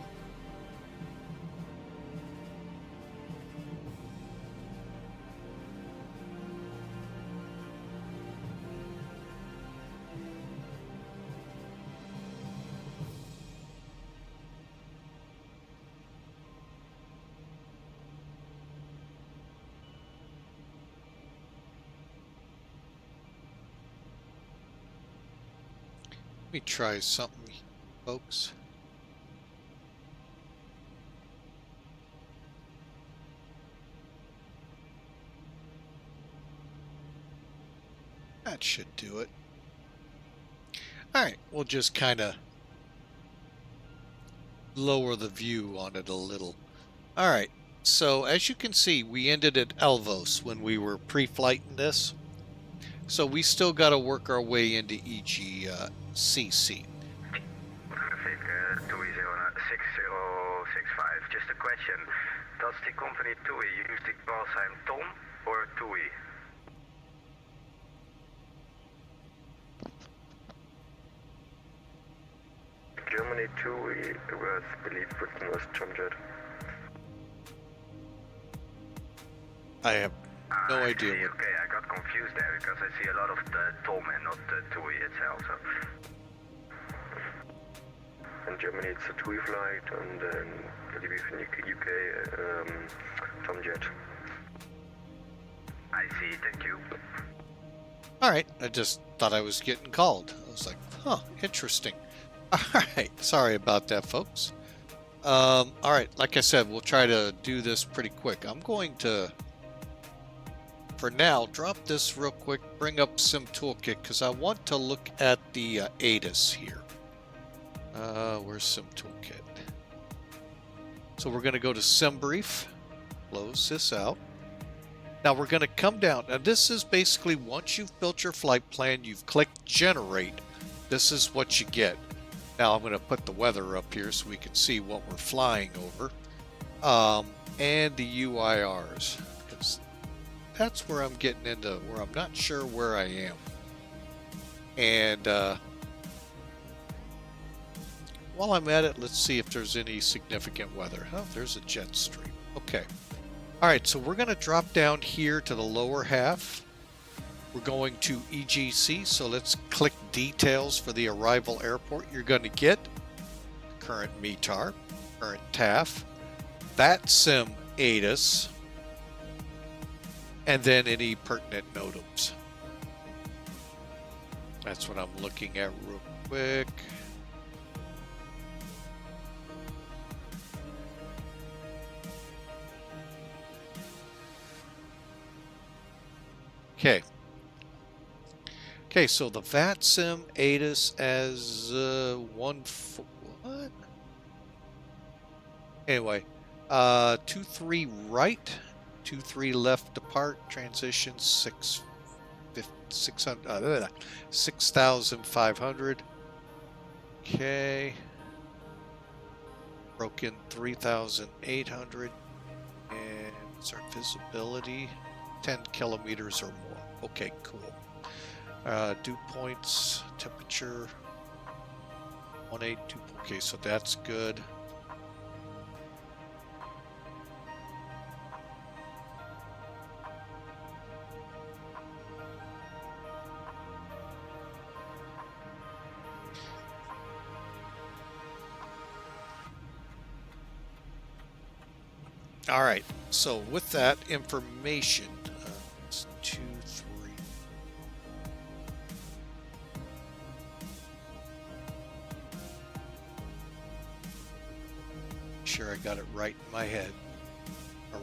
let me try something, folks. That should do it. Alright, we'll just kind of lower the view on it a little. Alright, so as you can see, we ended at ELVOS when we were pre-flighting this. So we still got to work our way into EGCC. Traffic 26065. Just a question. Does the company TUI use the call sign Tom or TUI? Germany TUI was believed Britain was Tomjet. I have no idea See, what... okay, I got confused there because I see a lot of the Tom and not the TUI itself. So. In Germany it's a TUI flight and then I believe in UK Tomjet. I see, thank you. Alright, I just thought I was getting called. I was like, huh, interesting. Alright, sorry about that, folks. Alright, like I said, we'll try to do this pretty quick. I'm going to, for now, drop this real quick, bring up Sim Toolkit, because I want to look at the ATIS here. Where's Sim Toolkit? So we're going to go to Sim Brief, close this out. Now we're going to come down. Now this is basically once you've built your flight plan, you've clicked Generate, this is what you get. Now I'm going to put the weather up here so we can see what we're flying over. And the UIRs. Because that's where I'm getting into where I'm not sure where I am. And while I'm at it, let's see if there's any significant weather. Oh, there's a jet stream. Okay. Alright, so we're going to drop down here to the lower half. We're going to EGC, so let's click details for the arrival airport. You're going to get current METAR, current TAF, VATSIM ATIS, and then any pertinent NOTAMs. That's what I'm looking at real quick. Okay. Okay, so the VATSIM ATIS as what? Anyway, 23 right, 23 left depart, transition 6,500. Okay. Broke in 3,800. And what's our visibility? 10 kilometers or more. Okay, cool. Dew points, temperature 182. Okay, so that's good. All right, so with that information, it's 2, 3. Sure, I got it right in my head.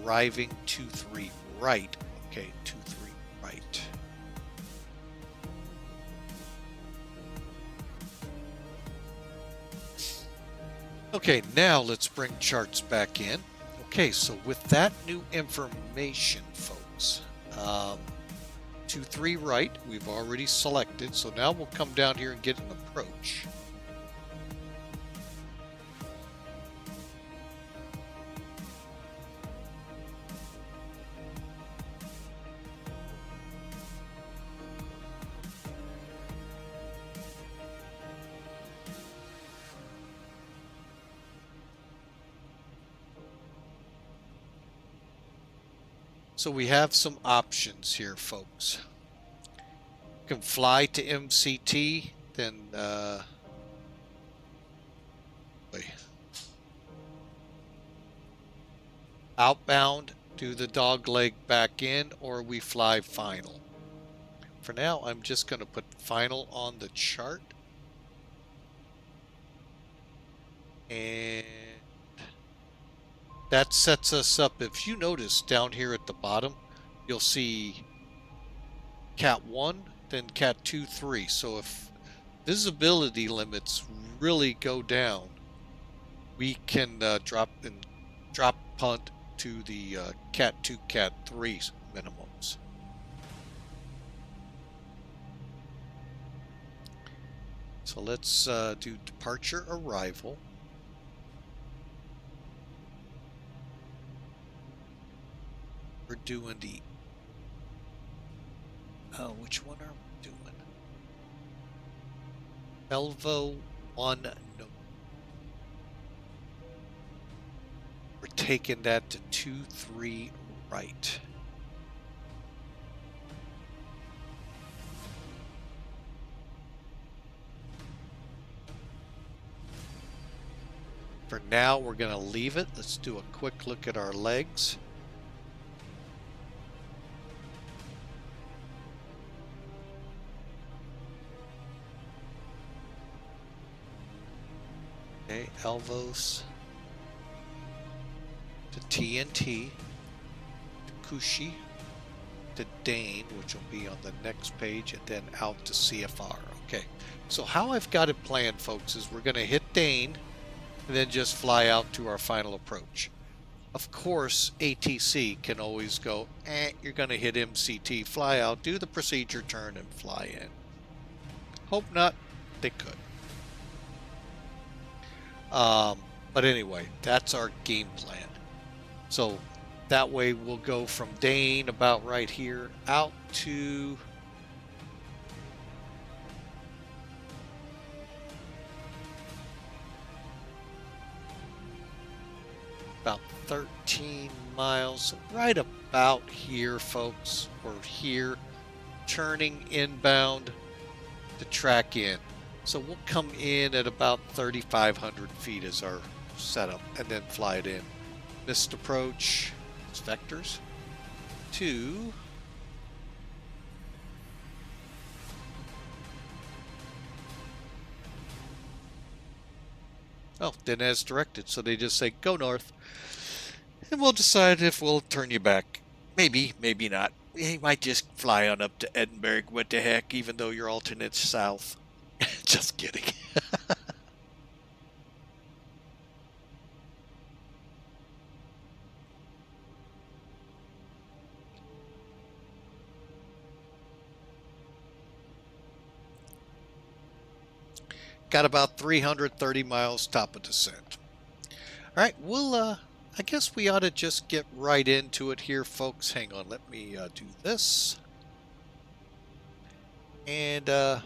Arriving 2, 3 right. Okay, 2, 3 right. Okay, now let's bring charts back in. Okay, so with that new information, folks, 2, 3 right, we've already selected. So now we'll come down here and get an approach. So we have some options here, folks. You can fly to MCT, then outbound, do the dog leg back in, or we fly final. For now, I'm just going to put final on the chart. And that sets us up. If you notice down here at the bottom, you'll see Cat 1, then Cat 2, 3. So if visibility limits really go down, we can drop punt to the Cat 2, Cat 3 minimums. So let's do departure arrival. We're doing the which one are we doing? ELVO 1. No. We're taking that to 2, 3 right. For now, we're going to leave it. Let's do a quick look at our legs. Okay, ELVOS to TNT, to Kushi, to Dane, which will be on the next page, and then out to CFR. Okay, so how I've got it planned, folks, is we're going to hit Dane and then just fly out to our final approach. Of course, ATC can always go, you're going to hit MCT, fly out, do the procedure turn, and fly in. Hope not, they could. But anyway, that's our game plan. So that way we'll go from Dane about right here out to about 13 miles, right about here, folks, or here, turning inbound to track in. So we'll come in at about 3,500 feet as our setup, and then fly it in. Missed approach, it's vectors, to then as directed. So they just say go north, and we'll decide if we'll turn you back. Maybe, maybe not. You might just fly on up to Edinburgh. What the heck? Even though your alternate's south. Just kidding. Got about 330 miles top of descent. All right, we'll I guess we ought to just get right into it here, folks. Hang on, let me do this. And you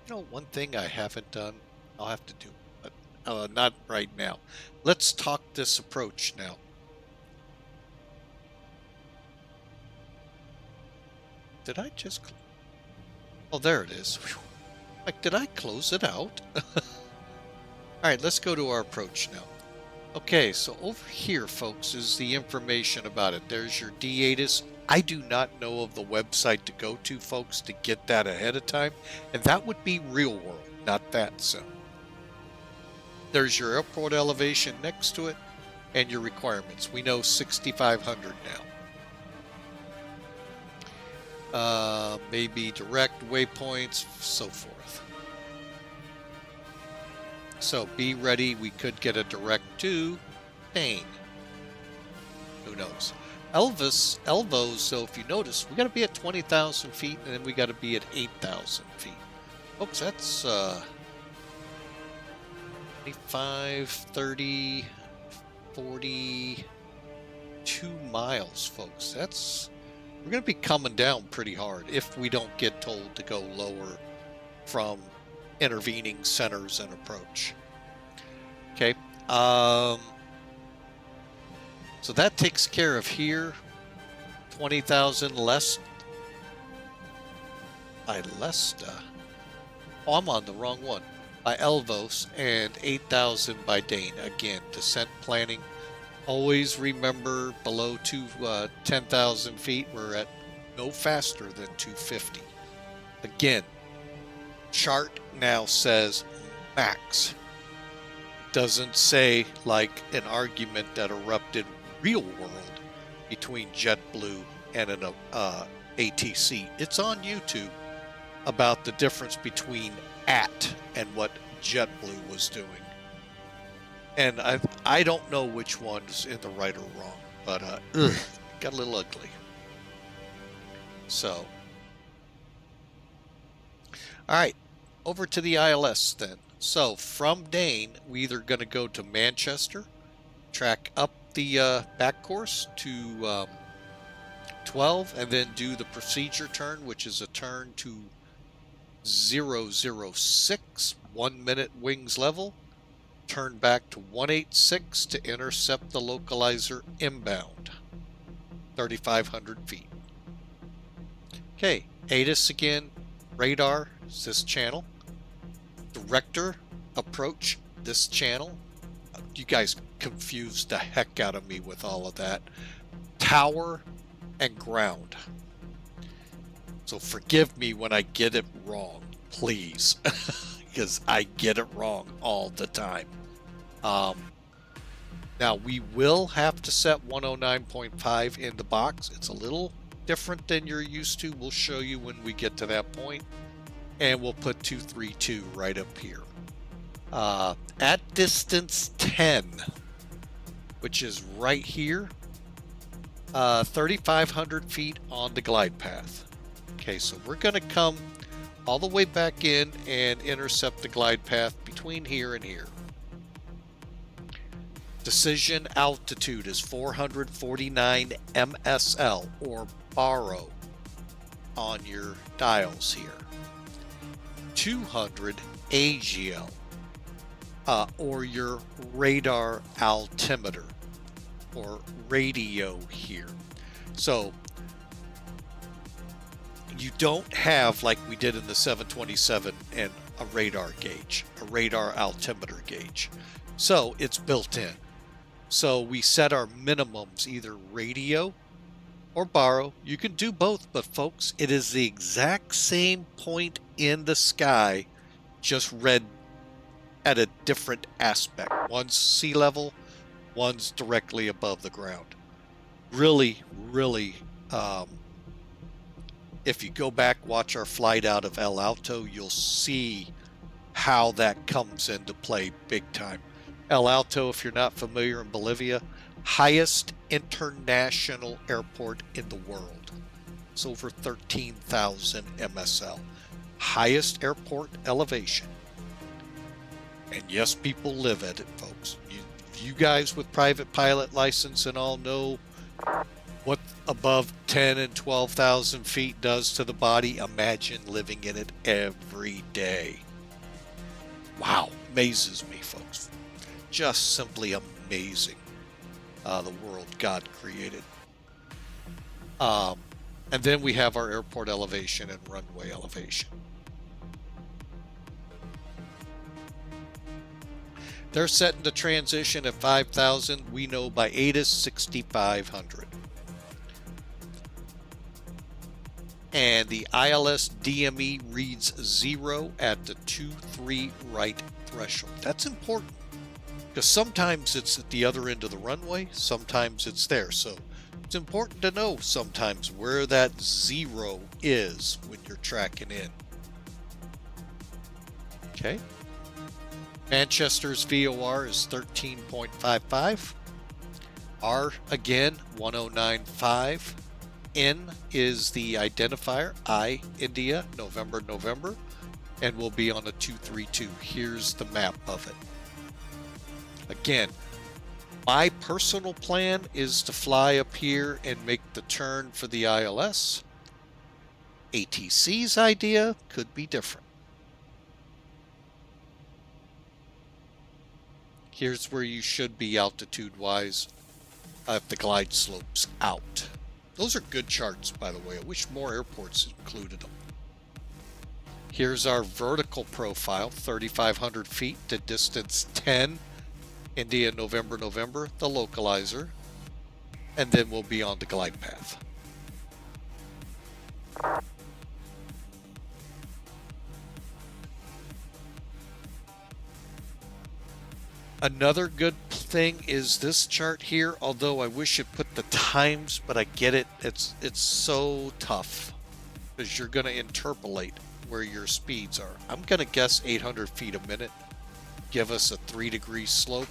know, one thing I haven't done, I'll have to do, but not right now. Let's talk this approach now. Did I just... Oh, there it is. Like, did I close it out? All right, let's go to our approach now. Okay, so over here, folks, is the information about it. There's your DATIS. I do not know of the website to go to, folks, to get that ahead of time, and that would be real world, not that sim. There's your airport elevation next to it, and your requirements. We know 6,500 now. Maybe direct waypoints, so forth. So be ready, we could get a direct to Spain. Who knows? ELVOS, so if you notice, we got to be at 20,000 feet, and then we got to be at 8,000 feet. Folks, that's 25, 30, 42 miles, folks. We're going to be coming down pretty hard if we don't get told to go lower from intervening centers and approach. Okay, so that takes care of here. 20,000 less by Lesta. Oh, I'm on the wrong one. By ELVOS, and 8,000 by Dane. Again, descent planning. Always remember below 10,000 feet, we're at no faster than 250. Again, chart now says max. Doesn't say like an argument that erupted real world between JetBlue and an ATC. It's on YouTube about the difference between AT and what JetBlue was doing. And I don't know which one's in the right or wrong, but got a little ugly. So, all right, over to the ILS then. So from Dane, we either going to go to Manchester, track up the back course to 12, and then do the procedure turn, which is a turn to 006, 1 minute wings level, turn back to 186 to intercept the localizer inbound, 3,500 feet. Okay, ATIS again, radar is this channel. Director approach this channel. You guys confused the heck out of me with all of that. Tower and ground. So forgive me when I get it wrong, please, because I get it wrong all the time. Now we will have to set 109.5 in the box. It's a little different than you're used to. We'll show you when we get to that point. And we'll put 232 right up here. At distance 10, which is right here, 3,500 feet on the glide path. Okay, so we're going to come all the way back in and intercept the glide path between here and here. Decision altitude is 449 MSL, or baro, on your dials here. 200 AGL, or your radar altimeter, or radio here. So you don't have, like we did in the 727, and a radar gauge, a radar altimeter gauge. So it's built in. So we set our minimums either radio or baro. You can do both, but folks, it is the exact same point in the sky, just read at a different aspect. One's sea level, one's directly above the ground. Really, if you go back, watch our flight out of El Alto, you'll see how that comes into play big time. El Alto, if you're not familiar, in Bolivia, highest international airport in the world. It's over 13,000 MSL. Highest airport elevation. And yes, people live at it, folks. You guys with private pilot license and all know what above 10 and 12,000 feet does to the body. Imagine living in it every day. Wow, amazes me, folks. Just simply amazing. The world God created. And then we have our airport elevation and runway elevation. They're setting the transition at 5,000. We know by ATIS 6,500. And the ILS DME reads 0 at the 2-3 right threshold. That's important because sometimes it's at the other end of the runway, sometimes it's there. So it's important to know sometimes where that 0 is when you're tracking in. Okay. Manchester's VOR is 13.55. R again 1095. N is the identifier, I, India, November, November, and we'll be on a 232. Here's the map of it. Again, my personal plan is to fly up here and make the turn for the ILS. ATC's idea could be different. Here's where you should be altitude-wise if the glide slope's out. Those are good charts, by the way. I wish more airports included them. Here's our vertical profile, 3,500 feet to distance 10. India, November, November, the localizer. And then we'll be on the glide path. Another good thing is this chart here, although I wish it put the times, but I get it. It's so tough because you're going to interpolate where your speeds are. I'm going to guess 800 feet a minute. Give us a 3-degree slope.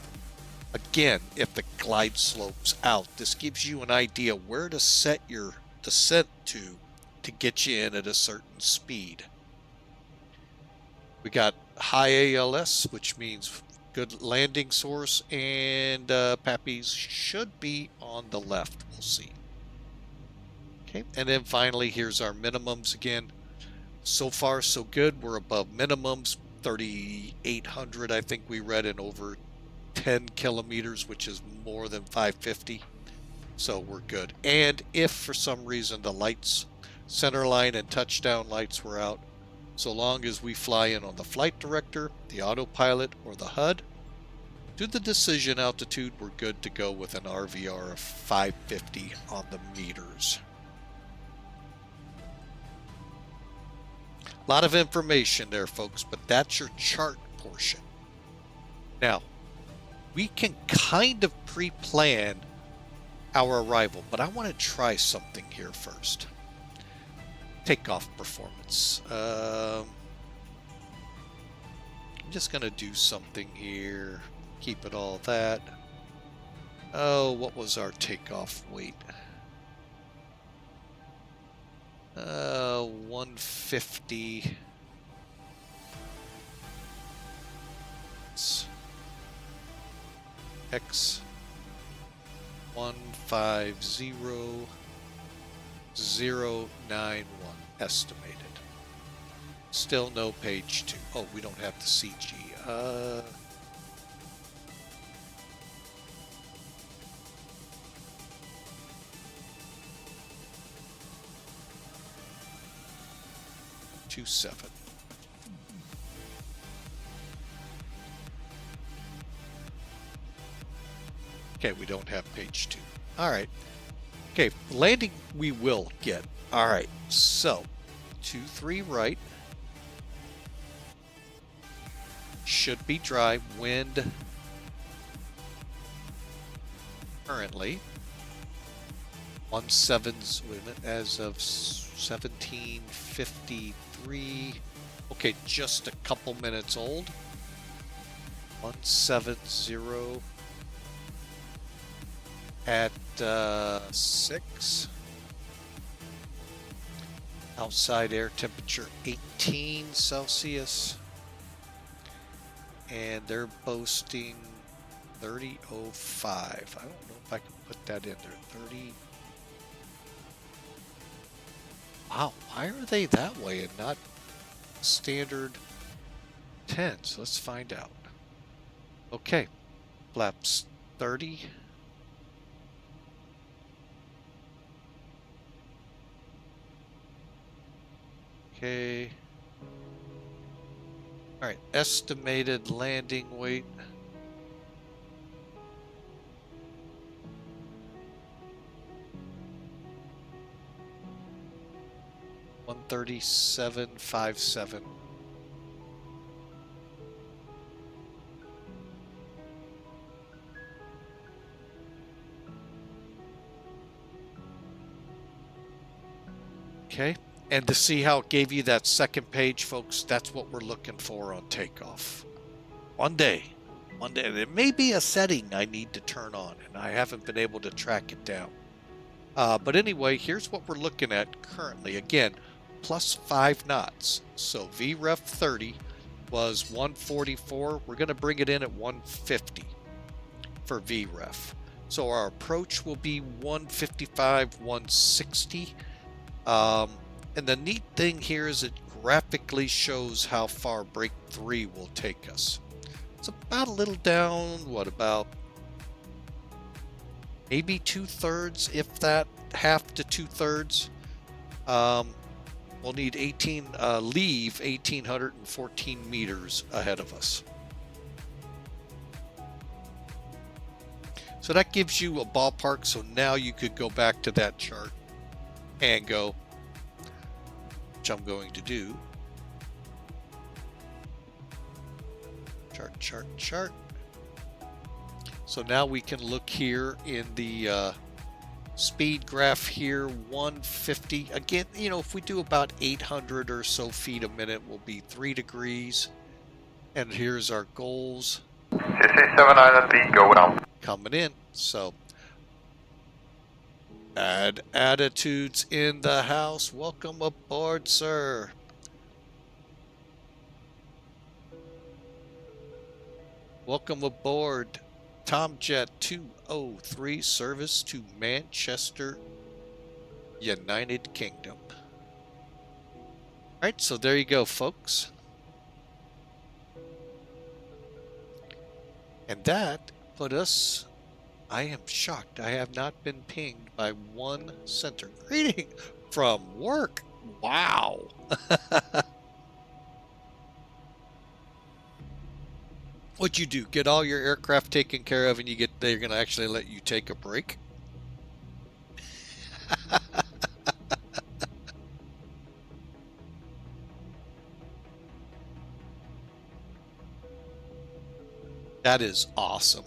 Again, if the glide slope's out, this gives you an idea where to set your descent to get you in at a certain speed. We got high ALS, which means good landing source, and Pappies should be on the left. We'll see. Okay, and then finally, here's our minimums again. So far, so good. We're above minimums, 3,800, I think we read, in over 10 kilometers, which is more than 550. So we're good. And if for some reason the lights, center line and touchdown lights were out, so long as we fly in on the flight director, the autopilot, or the HUD, to the decision altitude, we're good to go with an RVR of 550 on the meters. A lot of information there, folks, but that's your chart portion. Now, we can kind of pre-plan our arrival, but I want to try something here first. Takeoff performance. I'm just going to do something here. Keep it all that. Oh, what was our takeoff weight? 150. X150091 estimated. Still no page 2. Oh, we don't have the CG. 27. Okay, we don't have page 2. All right. Okay, landing we will get. All right, so 2-3 right. Should be dry. Wind currently 17's, wait a minute, as of 17:53. Okay, just a couple minutes old. 170 at 6. Outside air temperature 18 Celsius. And they're boasting 3005. I don't know if I can put that in there. 30. Wow, why are they that way and not standard 10s? Let's find out. Okay, flaps 30. Okay. All right, estimated landing weight 137.57. Okay, and to see how it gave you that second page, folks, that's what we're looking for on takeoff. One day, there may be a setting I need to turn on, and I haven't been able to track it down. But anyway, here's what we're looking at currently. Again, plus 5 knots. So VREF 30 was 144. We're going to bring it in at 150 for VREF. So our approach will be 155, 160. And the neat thing here is it graphically shows how far break 3 will take us. It's about a little down, what about maybe 2/3, if that, half to 2/3. We'll need leave 1,814 meters ahead of us. So that gives you a ballpark. So now you could go back to that chart and go, which I'm going to do. Chart. So now we can look here in the speed graph here, 150. Again, you know, if we do about 800 or so feet a minute, will be 3 degrees. And here's our goals. CC 7 Island B, go well. Coming in. So add attitudes in the house. Welcome aboard, sir. Welcome aboard, Tomjet 203, service to Manchester, United Kingdom. Alright, so there you go, folks. And that put us, I am shocked, I have not been pinged by one center. Greeting from work. Wow. What'd you do? Get all your aircraft taken care of and they're going to actually let you take a break? That is awesome.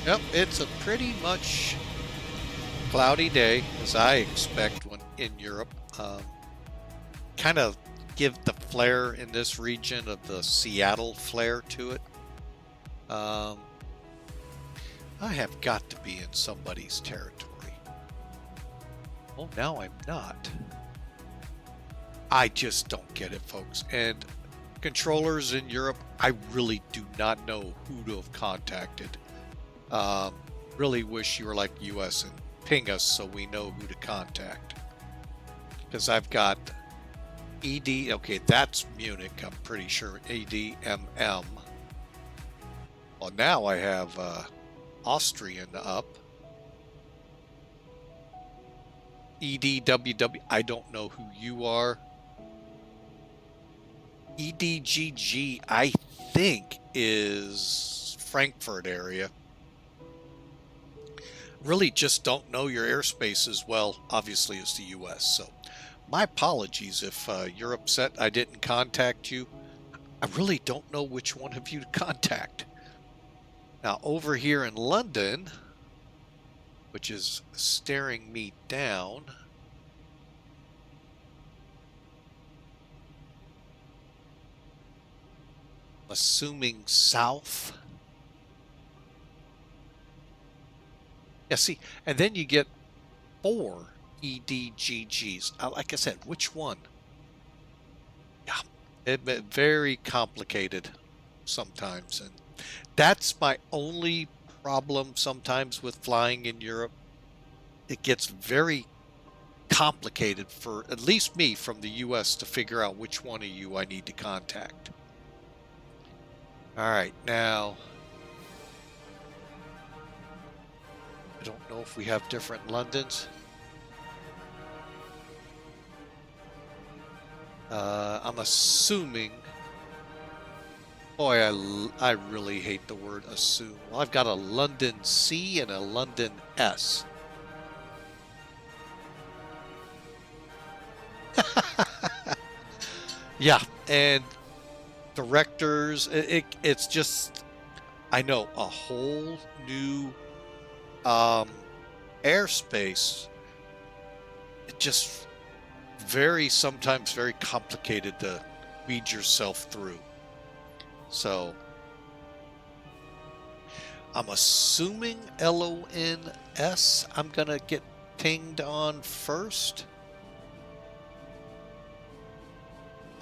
Yep, it's a pretty much cloudy day, as I expect when in Europe. Kind of give the flair in this region of the Seattle flair to it. I have got to be in somebody's territory. Oh, now I'm not. I just don't get it, folks. And controllers in Europe, I really do not know who to have contacted. Really wish you were like US and ping us so we know who to contact. Because I've got ED, okay, that's Munich, I'm pretty sure, ADMM. Well, now I have Austrian up. EDWW, I don't know who you are. EDGG, I think, is Frankfurt area. Really just don't know your airspace as well, obviously, as the US. So my apologies if you're upset I didn't contact you. I really don't know which one of you to contact. Now over here in London, which is staring me down, assuming south. Yeah, see, and then you get 4 EDGGs. Like I said, which one? Yeah, it's very complicated sometimes. And that's my only problem sometimes with flying in Europe. It gets very complicated for at least me from the US to figure out which one of you I need to contact. All right, now I don't know if we have different Londons. I'm assuming. Boy, I really hate the word assume. Well, I've got a London C and a London S. Yeah, and directors, it's just, I know, a whole new airspace. It just sometimes very complicated to weed yourself through. So I'm assuming LONS I'm gonna get pinged on first.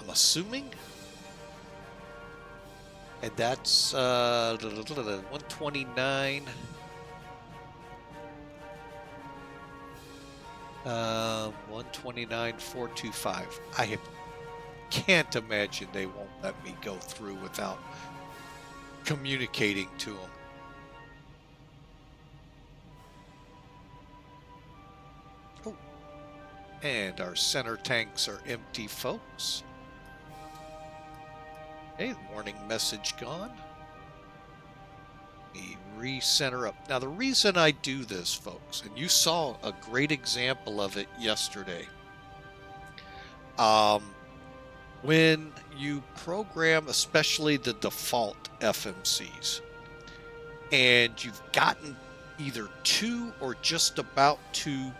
I'm assuming, and that's 129. 129,425. I can't imagine they won't let me go through without communicating to them. Oh, and our center tanks are empty, folks. Okay, warning message gone. Me recenter up. Now, the reason I do this, folks, and you saw a great example of it yesterday. When you program, especially the default FMCs, and you've gotten either to or just about to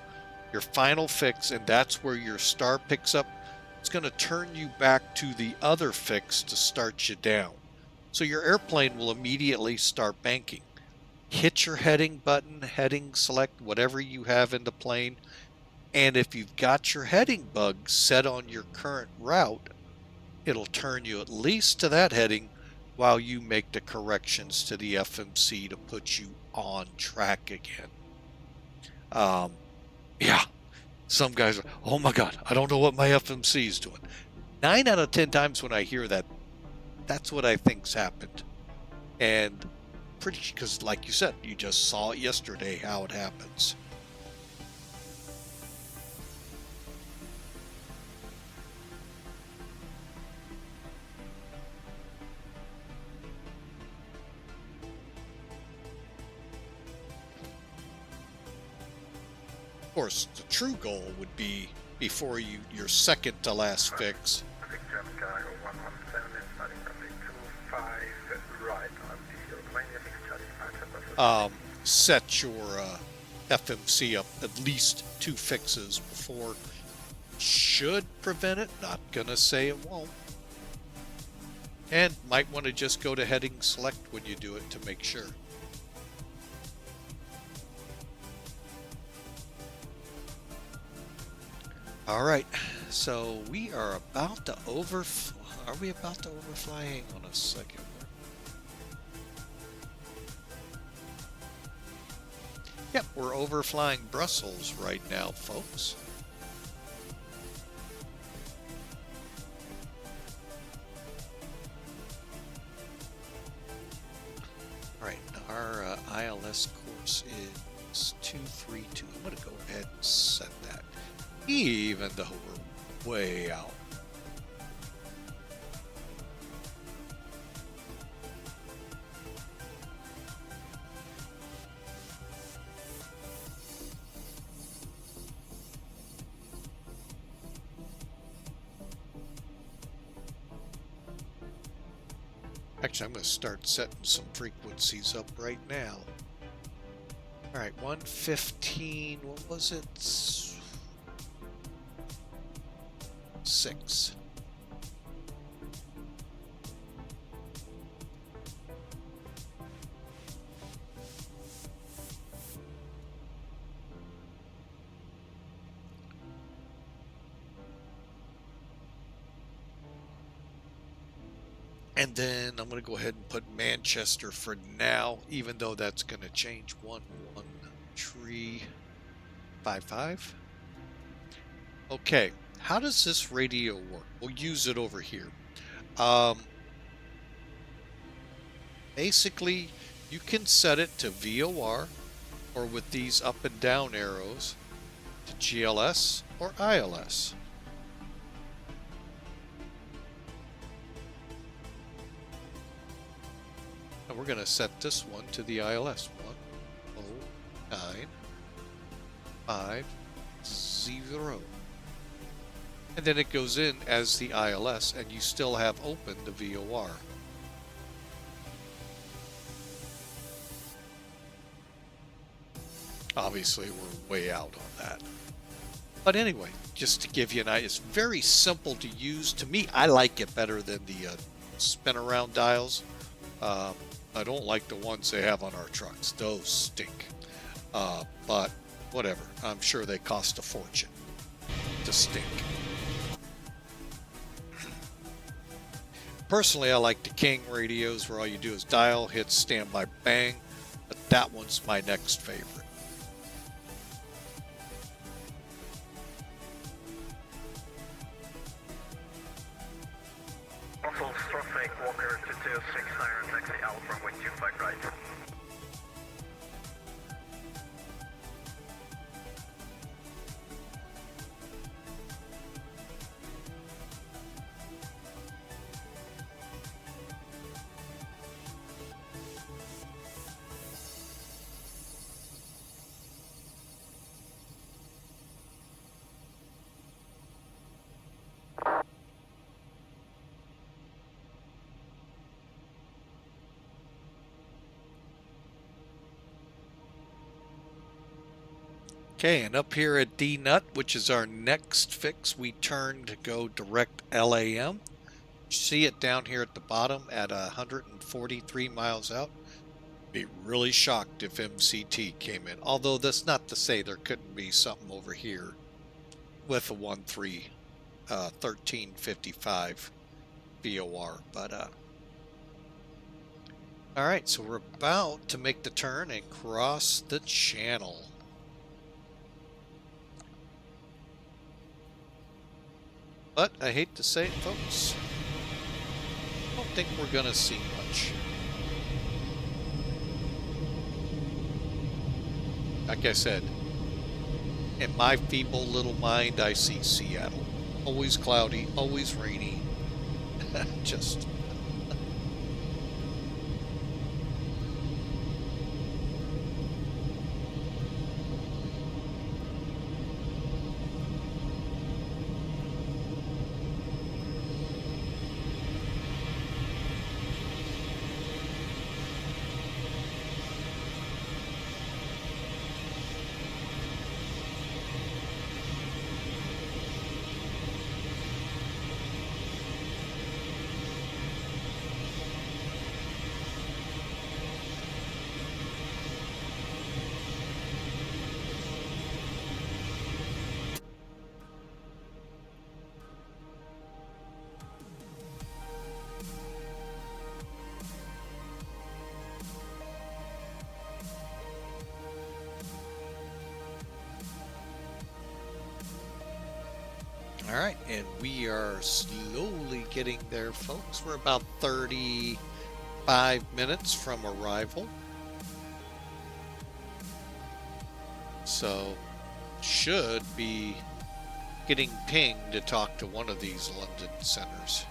your final fix, and that's where your star picks up, it's going to turn you back to the other fix to start you down. So your airplane will immediately start banking. Hit your heading button, heading select, whatever you have in the plane. And if you've got your heading bug set on your current route, it'll turn you at least to that heading while you make the corrections to the FMC to put you on track again. Yeah, some guys are, oh my God, I don't know what my FMC is doing. 9 out of 10 times when I hear that, that's what I think's happened. And pretty, because like you said, you just saw it yesterday how it happens. Of course, the true goal would be before your second to last fix. German cargo 117 is starting runway 25 right on the Romania 635. Set your FMC up at least 2 fixes before. Should prevent it, not gonna say it won't. And might want to just go to heading select when you do it to make sure. All right, so we are about to are we about to overfly? Hang on a second. Yep, we're overflying Brussels right now, folks. All right, our ILS course is 232. I'm going to go ahead and set that. Even though we're way out. Actually, I'm going to start setting some frequencies up right now. All right, 115, what was it? 6. And then I'm going to go ahead and put Manchester for now, even though that's going to change 11355. Okay, how does this radio work? We'll use it over here. Basically, you can set it to VOR, or with these up and down arrows, to GLS or ILS. And we're going to set this one to the ILS. 10950. And then it goes in as the ILS, and you still have open the VOR. Obviously, we're way out on that. But anyway, just to give you an idea, it's very simple to use. To me, I like it better than the spin around dials. I don't like the ones they have on our trucks. Those stink. But whatever. I'm sure they cost a fortune to stink. Personally, I like the King radios where all you do is dial, hit standby, bang. But that one's my next favorite. Full traffic, Walker 226, iron taxi out from wind 25 right. Okay, and up here at DENUT, which is our next fix, we turn to go direct LAM. See it down here at the bottom at 143 miles out. Be really shocked if MCT came in. Although that's not to say there couldn't be something over here with a 1355 VOR. But all right, so we're about to make the turn and cross the channel. But I hate to say it, folks, I don't think we're going to see much. Like I said, in my feeble little mind, I see Seattle. Always cloudy, always rainy. Just... All right, and we are slowly getting there, folks. We're about 35 minutes from arrival. So, should be getting pinged to talk to one of these London centers.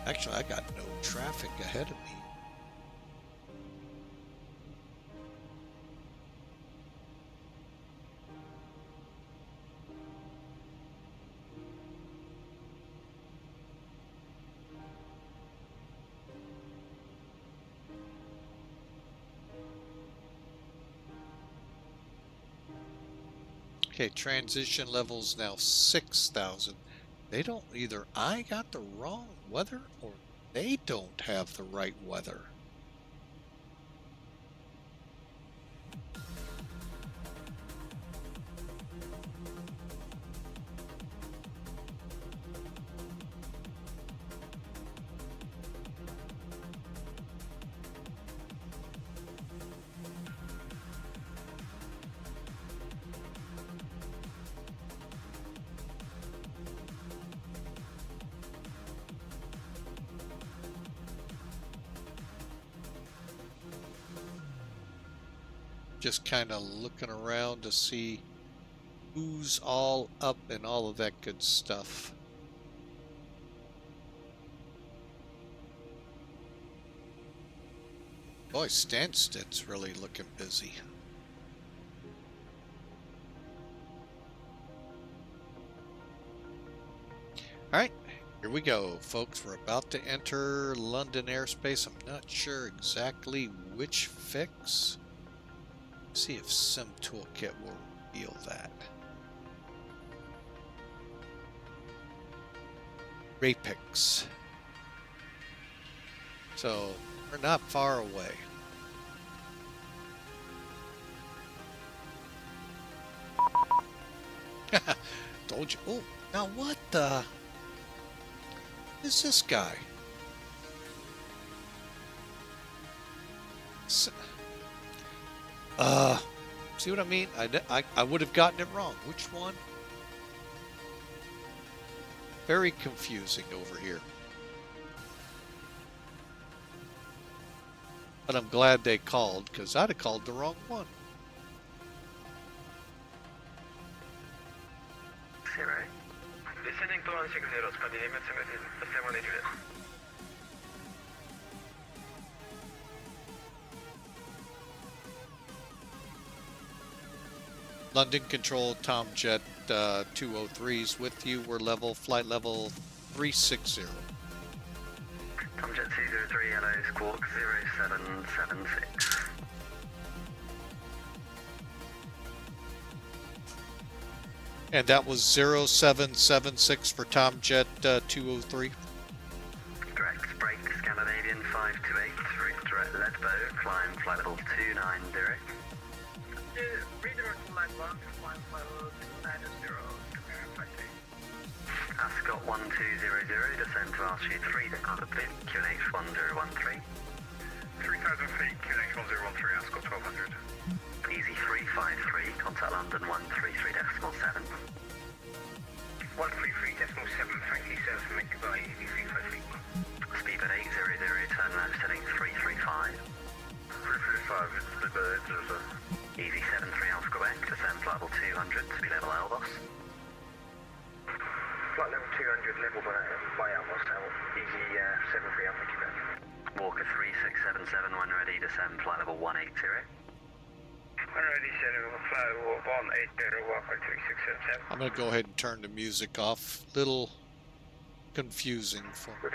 Actually, I got no traffic ahead of me. Okay, transition level's now 6,000. They don't, either I got the wrong weather or they don't have the right weather. just kind of looking around to see who's all up and all of that good stuff. Boy, Stansted's really looking busy. Alright, here we go, folks. We're about to enter London airspace. I'm not sure exactly which fix. See if Sim Toolkit will reveal that. Rapix. So, we're not far away. Told you. Oh, now what the... is this guy? See what I mean? I would have gotten it wrong. Which one? Very confusing over here. But I'm glad they called, because I'd have called the wrong one. Descending to 160, Scandinavian 17, Juliet. London Control, Tomjet 203's with you. We're flight level 360. Tomjet 203, hello, squawk 0776. And that was 0776 for Tomjet 203. Correct, break Scandinavian 528, route direct Ledbow, climb flight level 290. Redirect flight 1, climb flight level 290, Ascot 1200, descend to altitude 3000 feet, QNH 1013. 3000 feet, QNH 1013, Ascot 1200. Easy 353, contact London 133.7. 133.7, thank you sir, for making goodbye, Easy 353. Speed at 800, turn left, heading 335. 335, it's speed at 800. Easy 73 Alpha Quebec, descend flight level 200, to be level ELVOS. Flight level 200, level by ELVOS, Easy 73 Alpha Quebec. Walker 3677, when ready, descend flight level 180. I'm going to go ahead and turn the music off. Little confusing for me.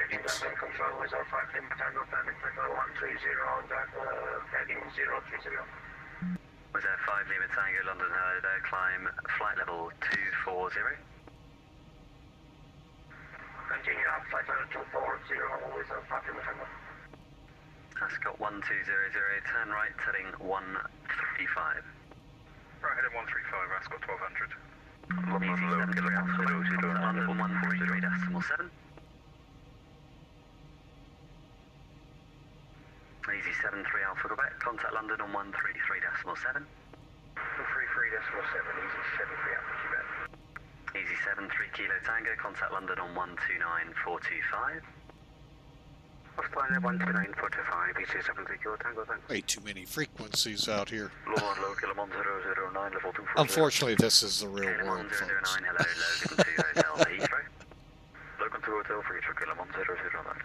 Was that 5 Lima Tango, London, hello there, climb flight level 240. Continue up, flight level 240, always on 5 Lima Tango. Ascot 1200, turn right, heading 135. Right, heading 135, Ascot 1200. Easy 73 Alpha, London 143.7. Easy 73 Alpha Quebec, contact London on 133.7. 133.7, easy 73 Alpha Quebec. Easy 73 Kilo Tango, contact London on 129425. Way too many frequencies out here. Unfortunately, this is the real world, folks. Logan to Hotel for Kilo 1009.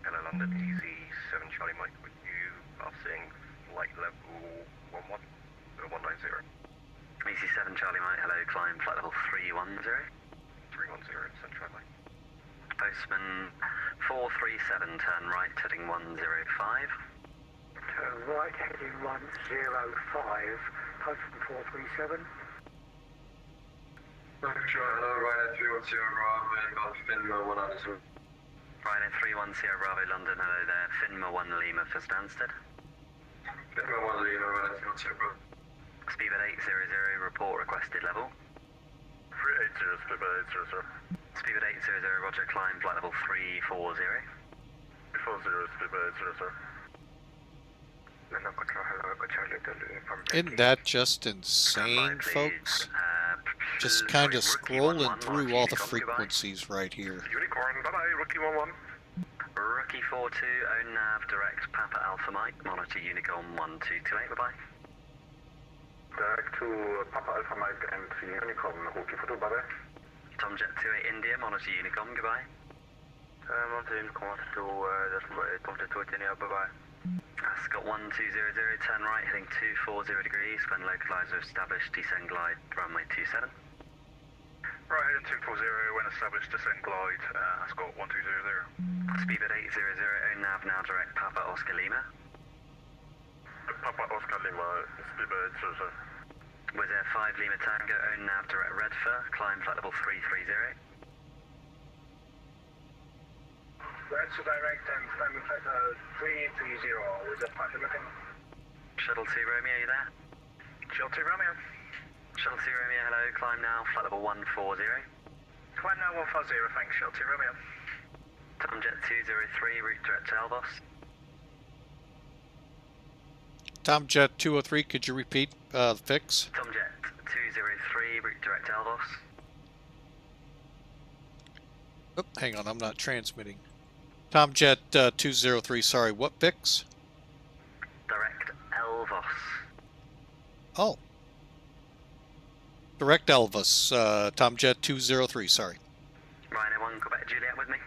Hello London, Easy 7 Charlie Mike with you, passing flight level 11, 190. Easy 7 Charlie Mike, hello, climb flight level 310. 310, Central Mike. Postman 437, turn right, heading 105. Turn right, heading 105, Postman 437. Hello, Ryanair 310 Bravo, inbound Finma 190. Ryanair 310 Bravo, London, hello there, Finma 1 Lima for Stansted. Finma 1 Lima, Ryanair 310 Bravo. Speed at 800, report requested level. 380, speed at 800. Speed at 800, roger, climb flight level 340. 340, speed at 800. Isn't that just insane, folks? Just kind of scrolling through all the frequencies right here. Unicorn, bye-bye, Rookie 11. Rookie 42, own nav, direct Papa Alpha Mike, monitor Unicorn 1228, bye-bye. Direct to Papa Alpha Mike and Unicorn, Rookie Photo, bye-bye. Tomjet 28 India, monitor Unicorn, goodbye. Monitor Unicorn to Tomjet 28 India, bye-bye. Scott 1200, turn right, heading 240 degrees, when localizer established, descend glide, runway 27. Right, heading 240, when established, descend glide, Scott 1200. Speedbird 800, own nav, now direct Papa Oscar Lima. Papa Oscar Lima, Speedbird 800. Wizz Air 5 Lima Tango, own nav, direct Redfur, climb flight level 330. That's direct and climbing flight 330, Wizz Air 5 Lima Tango. Shuttle 2 Romeo, you there? Shuttle 2 Romeo. Shuttle 2 Romeo, hello, climb now, flight level 140. Climb now 140, thanks, Shuttle 2 Romeo. Tomjet 203, route direct to ELVOS. Tomjet 203, could you repeat the fix? Tomjet 203, route direct to ELVOS. Oh, hang on, I'm not transmitting. Tomjet 203, sorry, what fix? Direct ELVOS. Oh. Direct Elvis, Tomjet 203, sorry. Rhino 1, Quebec Juliet with me.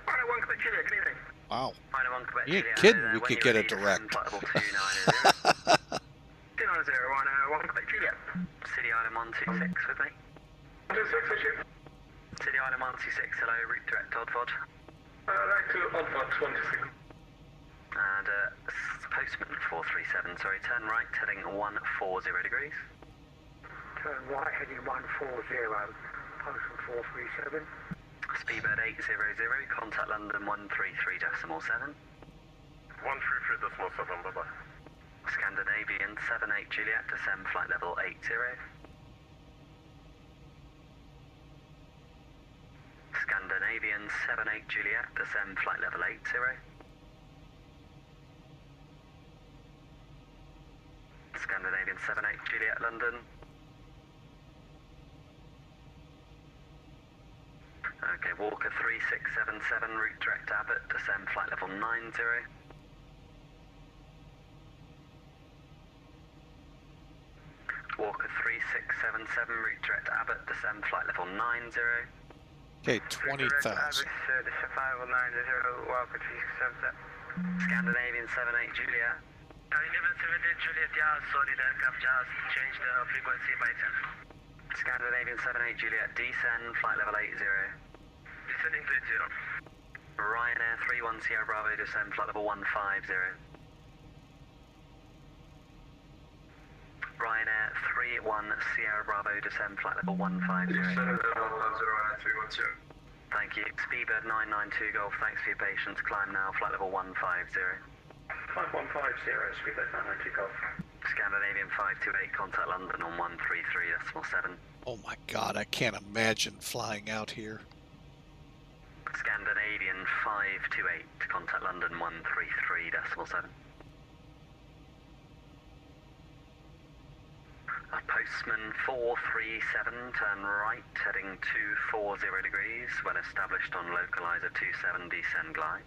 Rhino 1, Quebec Juliet, good evening. Wow. Rhino 1, Quebec You ain't Juliet. kidding, hello we there. could When get you're it ready, direct. descend flight level 290. 290, Rhino 1, Quebec Juliet. City Island 126 with me. 26, issue. City Island 126, hello, route direct Oddford. Right to Oddford 26. And postman 437, sorry, turn right, heading 140 degrees. Turn right, heading 140, postman 437. Speedbird 800, contact London 133.7. 133.7, bye-bye. Scandinavian 78 Juliet, descend flight level 80. Scandinavian 78 Juliet, descend flight level 80. Scandinavian 78 Juliet, London. Okay, Walker 3677, route direct Abbott, descend flight level 90. Walker 3677, route direct Abbott, descend flight level 90. Okay, 20,000. Descend 590, Walker 3677. Scandinavian 78 Juliet. 1178 Juliet, yeah, sorry, the aircraft just changed the frequency by 10. Scandinavian 78 Juliet, descend flight level 80. Descending to 80. Ryanair 31 Sierra Bravo, descend flight level 150. Ryanair 31 Sierra Bravo, descend flight level 150. Thank you. Speedbird 992 Golf, thanks for your patience. Climb now, flight level 150. 5150, Speedbird 992 Golf. Scandinavian 528, contact London on 133.7. Oh my god, I can't imagine flying out here. Scandinavian 528, contact London 133.7. Postman 437, turn right, heading 240 degrees, when established on localizer 27, descend glide.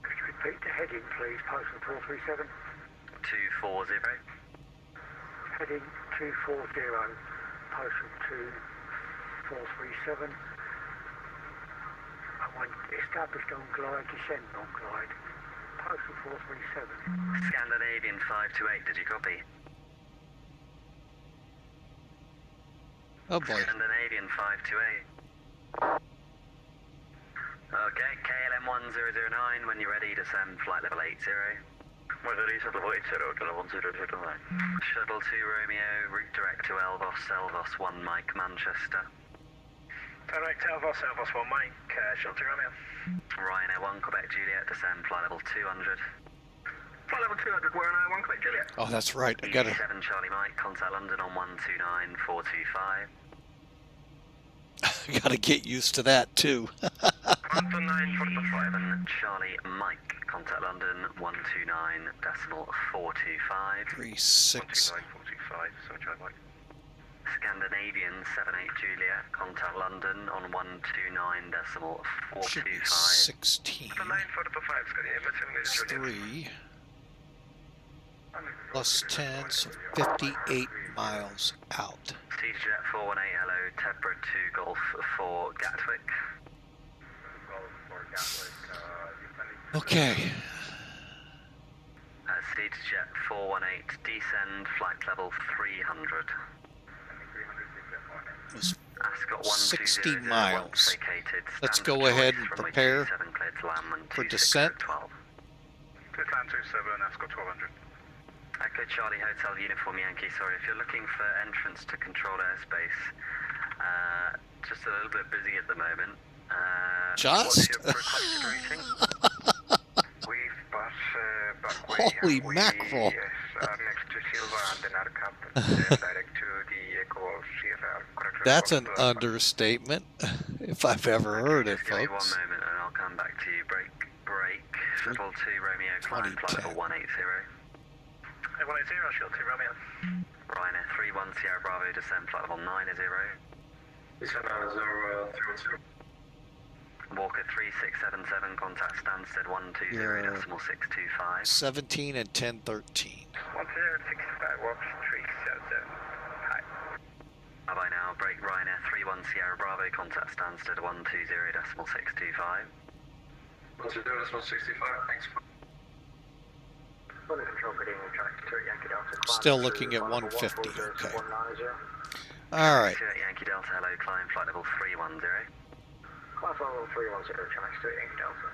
Could you repeat the heading, please, postman 437? 240. Heading 240, postman 2437. I want established on glide, descend on glide. Postman 437. Scandinavian 528, did you copy? Oh boy. Scandinavian 528. Okay, KLM 1009, when you're ready, descend flight level 80. Shuttle 80, Shuttle 1009. Shuttle 2 Romeo, route direct to ELVOS, ELVOS 1 Mike, Manchester. Direct ELVOS, ELVOS 1 Mike, Shuttle 2 Romeo. Ryanair 1 Quebec Juliet, descend flight level 200. Flight level 200, Ryanair 1 Quebec Juliet. Oh, that's right, I got it. 7 Charlie Mike, contact London on 129425. I gotta get used to that too. 7 Charlie Mike, contact London 129.425. 36. 129.425, 7 Charlie Mike. Scandinavian 78 Juliet, contact London on 129.425. Should be 16. 3 plus 10, so 58 miles out. CJet 418, hello, Tebra 2 Golf 4 Gatwick. Okay. CJet 418, descend, flight level 300. It's Ascot 60 120 miles. vacated. Let's Standard go ahead choice, and runway prepare 27 cleared to land and for 26 descent. 12. Clear land 27, Ascot 1200. Echo Charlie Hotel Uniform Yankee, sorry, if you're looking for entrance to controlled airspace, just a little bit busy at the moment. What's your requested routing? We've passed Holy mackerel. Yes, next to Silva and then our captain, direct to the Echo CFR. That's an understatement, if I've ever heard it, Give me 1 folks. moment and I'll come back to you. Break. Triple 2 Romeo, climb flight level 180. 180, Shield 2 Romeo. Ryanair 31 Sierra Bravo, descend flight level 90. Descend 032. Walker 3677, contact Stansted 120.625. 17 and 1013. 1065, walk 377. Hi. Bye now, break Ryanair 31 Sierra Bravo, contact Stansted 120.625. 120.65, thanks. Still looking at 150, okay. Alright. Yankee Delta, hello, climb flight level 310. Class level 310, tracks to Yankee Delta.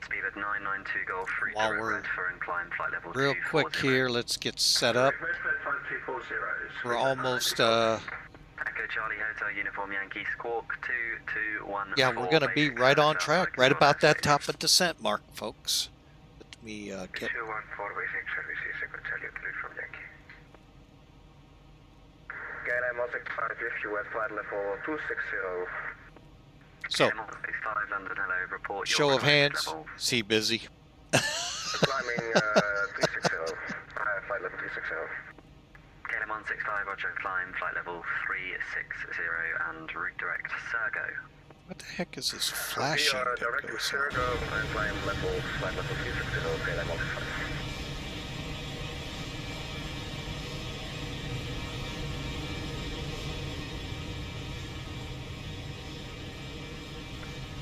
Speed at 992 Golf, free While direct we're Redfern and climb flight level real 240. quick here, let's get set up. We're almost, Echo Charlie Hotel Uniform Yankee Squawk 2214. yeah, we're going to be right on track, right about that top of descent mark, folks. Let me get... 214 basic services, Secretariat from Yankee. Skyline Mozart 5, US flight level 260. So, London, hello, report your show of hands, level. is he busy? Climbing 360, flight level 360. KLM 165, roger, climb flight level 360 and route direct Sergo. What the heck is this flashing that direct to goes Sergo, and flight level 360, KLM 165.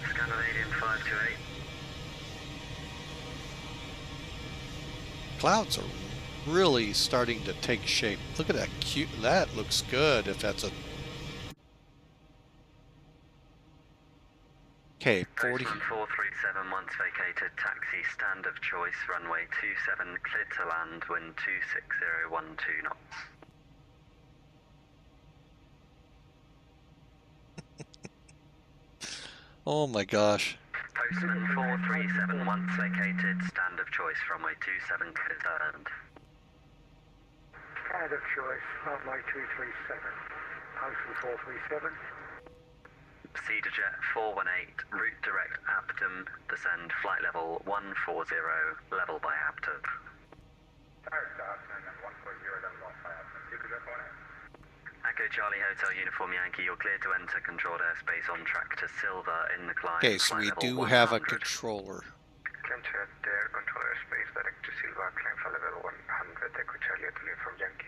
Scandinavian 528. Clouds are really starting to take shape. Look at that cute, that looks good if that's a... Okay, 40. 437 once vacated, taxi stand of choice, runway 27, clear to land, wind 26012 knots. Oh my gosh. Postman 437 once vacated, stand of choice, runway 27, clear to land. Stand of choice, runway 237. Postman 437. CEDARJET 418, route direct Abdom, descend flight level 140, level by Abdom. Echo Charlie Hotel Uniform Yankee, you're cleared to enter controlled airspace on track to Silver in the climb. Okay, so we do have a controller. Climb to their control airspace, direct to Silva, climb flight level 100, Echo Charlie Hotel from Yankee.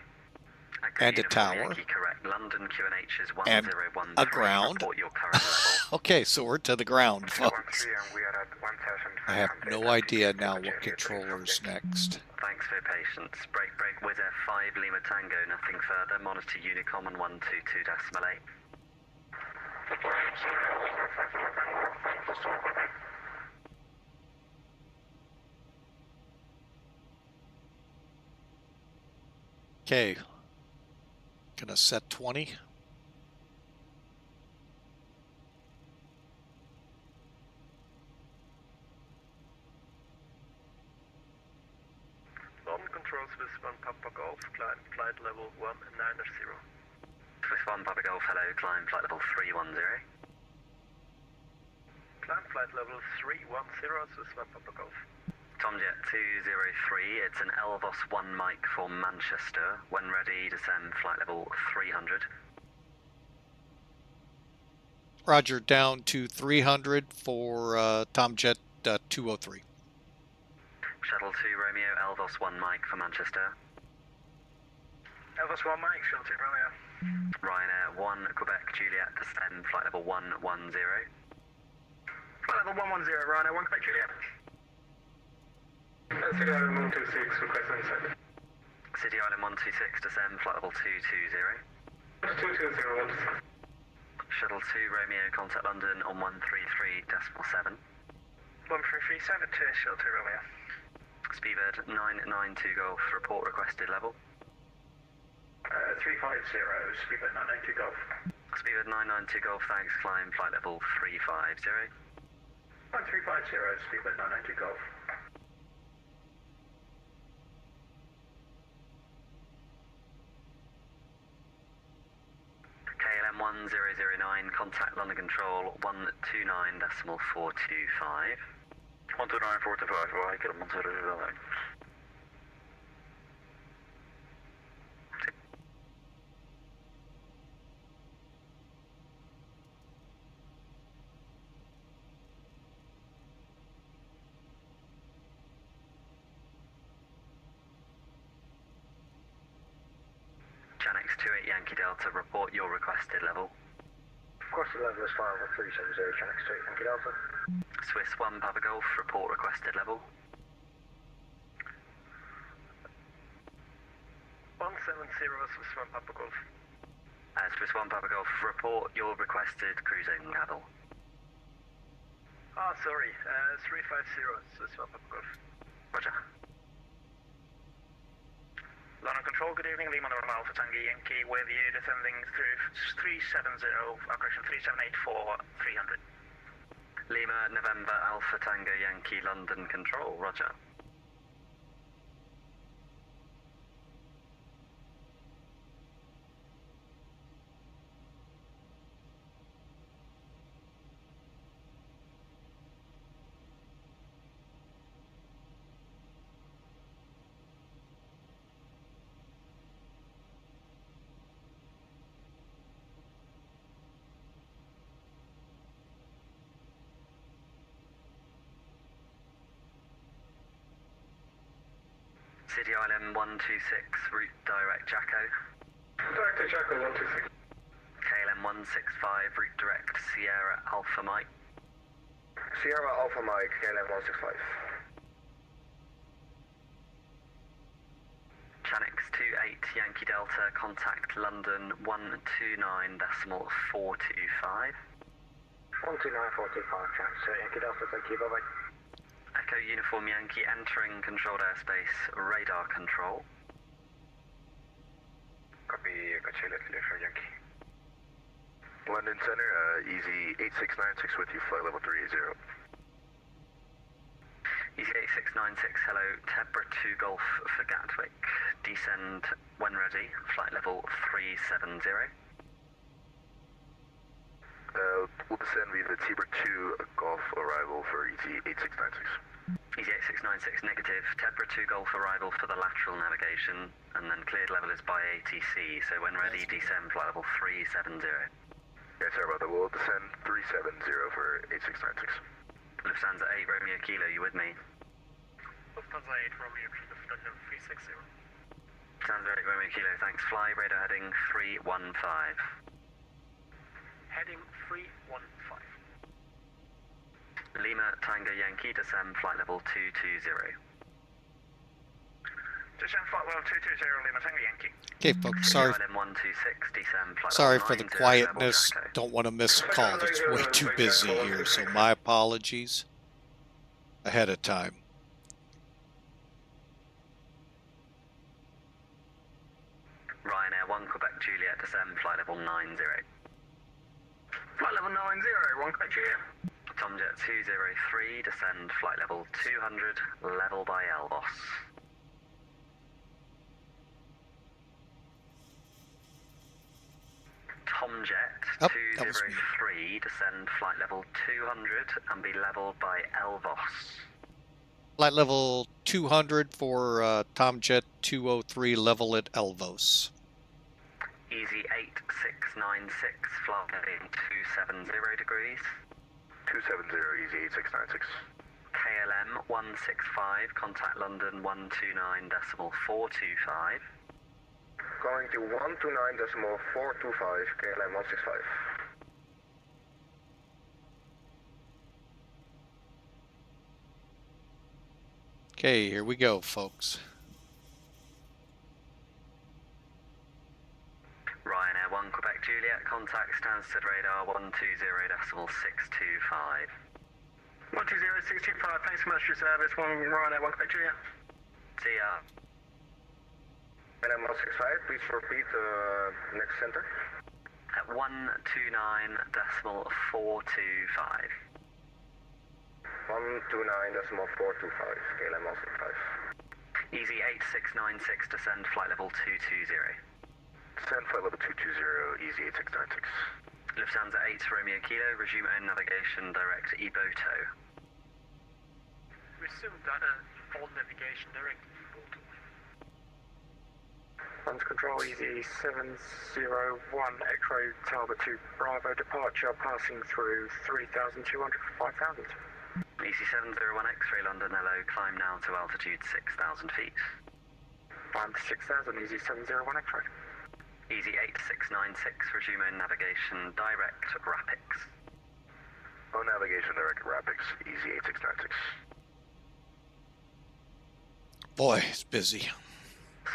Echo And a Uniform tower. Yankee, correct. London QNH is And 1013. a ground. Report your current level. Okay, so we're to the ground, folks. 13, and we are at 1,500. I have no idea now what controller's next. Thanks for your patience. Break, Wizz Air 5 Lima Tango, nothing further. Monitor Unicom on 122.8. Okay. Gonna set 20. London controls with 1 Papa Golf, climb flight level 190. Swiss 1 Papa Golf, hello, climb flight level 310. Climb flight level 310, Swiss 1 Papa Golf. Tomjet 203, it's an ELVOS 1 mic for Manchester. When ready, descend flight level 300. Roger, down to 300 for Tomjet 203. Shuttle 2 Romeo, Elvos 1 Mike for Manchester. Elvos 1 Mike, Shuttle 2 Romeo. Ryanair 1 Quebec Juliet, descend flight level 110. Flight level 110, Ryanair 1 Quebec Juliet. City Island 126, request descent. City Island 126, descend flight level 220. 220, Shuttle 2 Romeo, contact London on 133.7. 1337 to Shuttle 2 Romeo. Speedbird 992 Golf, report requested level. 350, Speedbird 992 Golf. Speedbird 992 Golf, thanks, climb flight level 350. 350, Speedbird 992 Golf. KLM 1009, contact London Control 129.425. 129.425, right, get a 1009. Janex 28 Yankee Delta, report your requested level. Requested level is 5370, Janex 28 Yankee Delta. Swiss 1 Papa Golf, report requested level. 170, Swiss 1 Papa Golf. Swiss 1 Papa Golf, report your requested cruising level. Ah, sorry, 350, Swiss 1 Papa Golf. Roger. London Control, good evening, Lima November Alpha Tango Yankee with you descending through 370, operation 3784, 300. Lima November Alpha Tango Yankee London Control, roger. City Island 126, route direct Jacko. Direct to Jacko 126. KLM 165, route direct Sierra Alpha Mike. Sierra Alpha Mike, KLM 165. Janex 28 Yankee Delta, contact London 129.425. 129.425, Janex Yankee Delta, thank you, bye-bye. Echo Uniform Yankee entering controlled airspace, radar control. Copy, Echo Juliet, clear Yankee. London Center, Easy 8696 with you, flight level 380. Easy 8696, hello, Tebra 2 Golf for Gatwick. Descend when ready, flight level 370. We'll descend via the Tebra 2 Golf arrival for Easy 8696. Easy 8696, negative. Tebra 2 Golf arrival for the lateral navigation, and then cleared level is by ATC, so when ready, descend flight level 370. Yeah, sorry about that. We'll descend 370 for 8696. Lufthansa 8 Romeo Kilo, you with me? Lufthansa 8 Romeo Kilo, flight level 360. Lufthansa 8 Romeo Kilo, thanks. Fly, radar heading 315. Heading 315. Lima Tango Yankee, descend flight level 220. Descend flight level 220, Lima Tango Yankee. Okay, folks, sorry. Island 126, descend flight Sorry level for the 90, quietness. Jacko. Don't want to miss a call. It's way too busy here, so my apologies ahead of time. Ryanair 1 Quebec Juliet, descend flight level 90. Flight level 90, 1 Quebec Juliet. Tomjet 203, descend flight level 200, level by ELVOS. Tomjet Oh, that was me. 203, descend flight level 200 and be leveled by ELVOS. Flight level 200 for Tomjet 203, level at ELVOS. Easy 8696, flight heading 270 degrees. 270, easy 8696. KLM 165, contact London 129.425. Going to 129.425, KLM 165. Okay, here we go, folks. Ryanair 1 Quebec Juliet, contact Stansted radar 120.625. 120.625, thanks so much for your service. Ryanair 1 Quebec Juliet. See ya. KLM 165, please repeat next center. At 129.425. 129.425, KLM 165. Easy 8696, descend flight level 220. Descend flight level 220, easy 8696. Lufthansa 8 Romeo Kilo, resume own navigation direct EBO tow. Resume data on navigation direct. Funds control easy 701 X-ray Talbot 2 Bravo departure passing through 3,200 for 5,000. Easy 701 X-ray London LO, climb now to altitude 6,000 feet. Climb to 6,000, easy 701 X-ray. Easy 8696, resume own navigation direct RAPIX. On navigation direct RAPIX, easy 8696. Boy, it's busy.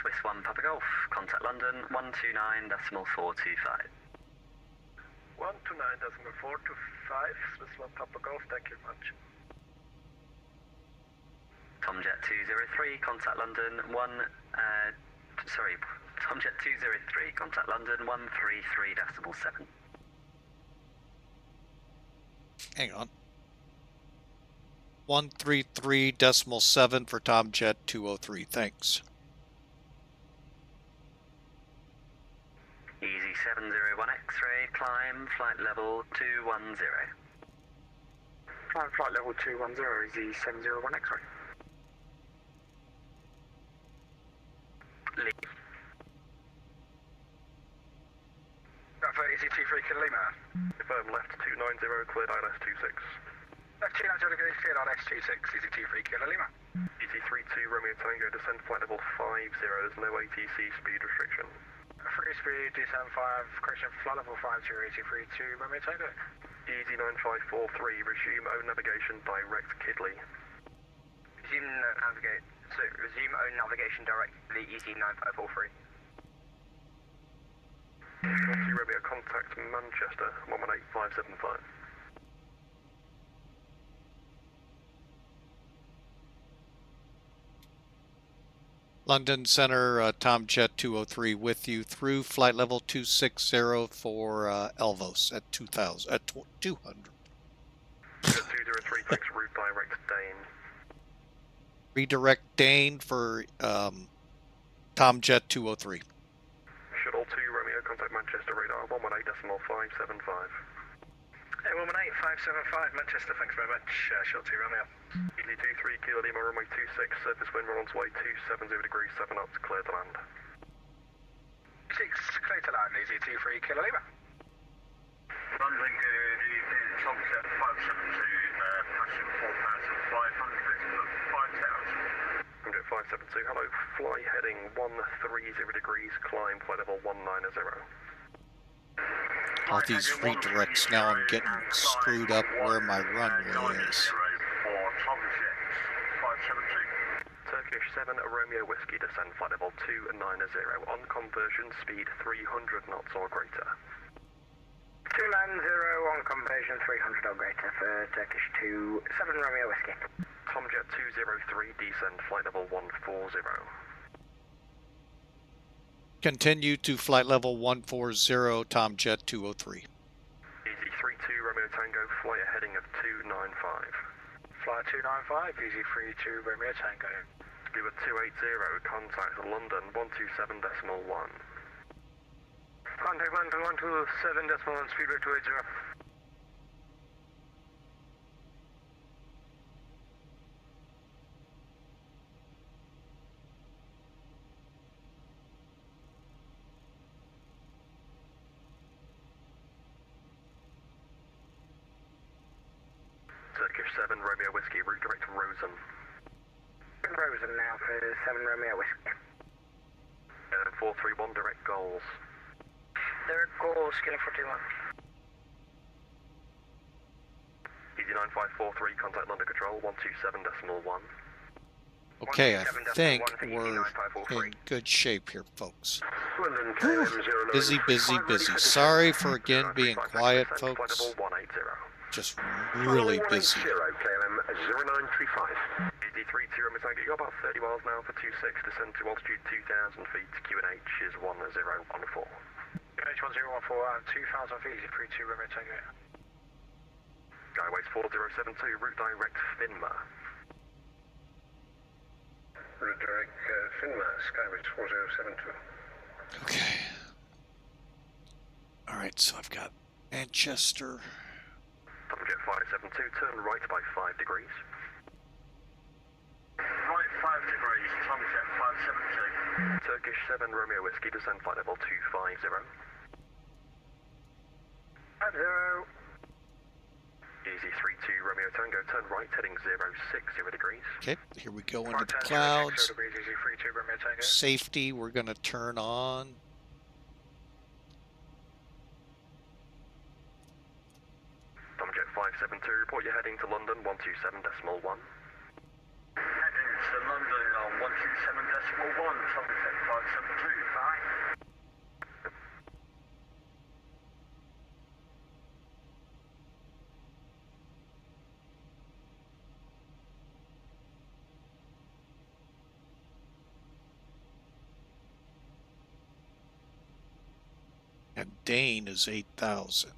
Swiss 1 Papa Golf, contact London 129.425. 129.425, Swiss 1 Papa Golf, thank you very much. Tomjet 203, contact London Tomjet 203, contact London 133.7. Hang on. 133.7 for Tomjet 203. Thanks. Easy 701 X-ray, climb flight level 210. Climb flight level 210, easy 701 X-ray. Leave. Bravo, easy 23 Kilo Lima. Confirm left 290, cleared ILS 26. Left 290 degrees, cleared ILS 26, easy 23 Kilo Lima. Easy 32 Romeo Tango, descend flight level 50, there's no ATC speed restriction. Free speed 275, correction flight level 50, easy 32 Romeo Tango. Easy 9543, resume own navigation direct Kidley. Resume own navigation directly, easy 9543. 40 Romeo, contact Manchester 118575. London Center, Tomjet 203 with you through flight level 260 for ELVOS at 200. 203, thanks, route direct Dane. Redirect Dane for Tomjet 203. Shuttle 2 Romeo, contact Manchester radar 118.575. 118.575, Manchester, thanks very much. Shuttle 2 Romeo. Easy 23 Kilo Lima, runway 26, surface wind Ron's way 270 degrees, 7 knots, clear to land. 6, clear to land, easy 23 Kilo Lima. London good, easy Tomjet 572, passing 4,500 for 5,000. 572, hello, fly heading 130 degrees, climb flight level 190. All these redirects now, I'm getting screwed up where my runway is. Turkish 7 Romeo Whiskey, descend flight level 290, on conversion speed 300 knots or greater. 290 on conversion 300 or greater for Turkish 2, 7 Romeo Whiskey. Tomjet 203, descend flight level 140. Continue to flight level 140, Tomjet 203. Easy 32 Romeo Tango, fly a heading of 295. Fly 295, easy 32 Romeo Tango. Speedbird 280, contact London 127.1. Contact London 127.1, Speedbird 280. Turkish 7 Romeo Whiskey, route direct to Rosen. Rosen now for 7 Romeo Whiskey. 431 direct goals. Direct goals, Skinner 41. Easy 9543, contact London Control 127.1. Okay, I think we're in good shape here, folks. Busy, busy, busy. Sorry for again being quiet, folks. Just really busy. KLM 0935. Easy 32 Romeo Tango, you're about 30 miles now for 26, descend to altitude 2,000 feet, QNH is 1014. QNH 1014 and 2,000 feet, easy 32 Romeo Tango. Skyways 4072, route direct Finma. Route direct Finma, Skyways 4072. Okay. Alright, so I've got Manchester. Tomjet 572, turn right by 5 degrees. Right 5 degrees, Tomjet 572. Turkish 7 Romeo Whiskey, descend flight level 250. 50. Easy 32 Romeo Tango, turn right heading 060 degrees. Okay, here we go into the clouds. Degrees, easy 32 Romeo Tango. Safety, we're going to turn on. Tomjet 572, report you're heading to London 127.1. Heading to London on 127.1, Tomjet 572, bye. And Dane is 8,000.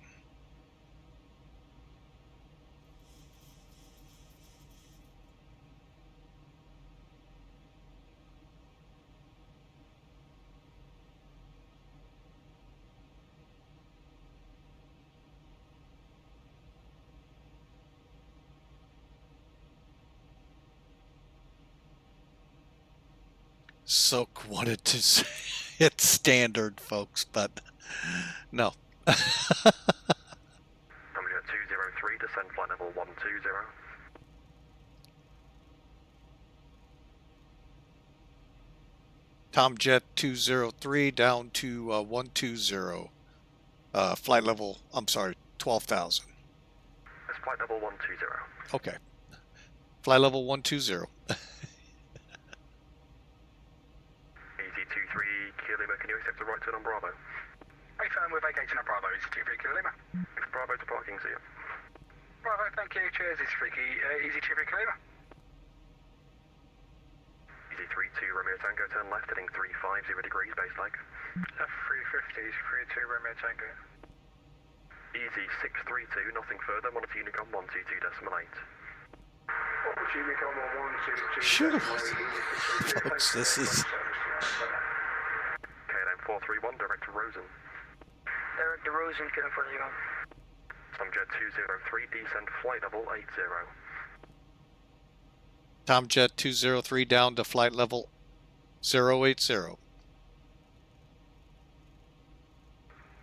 Silk wanted to say it's standard, folks, but no. Tomjet 203, descend flight level 120. Tomjet 203 down to 120. Flight level, I'm sorry, 12,000. It's flight level 120. Okay. Flight level 120. Easy 23 Kilo Lima, can you accept the right turn on Bravo? Confirm we're vacating on Bravo, easy 23 Kilo Lima. Bravo to parking, see you. Bravo, thank you, cheers, easy 23 Kilo Lima. Easy 32 Romeo Tango, turn left heading 350 degrees, base leg. F350, easy 32 Romeo Tango. Easy 632, nothing further, monitor Unicom 122.8. Sure. Folks, this is... KLM 431, direct to Rosen. Direct to Rosen, Skinner 41. Tomjet 203, descend flight level 80. Tomjet 203 down to flight level 080.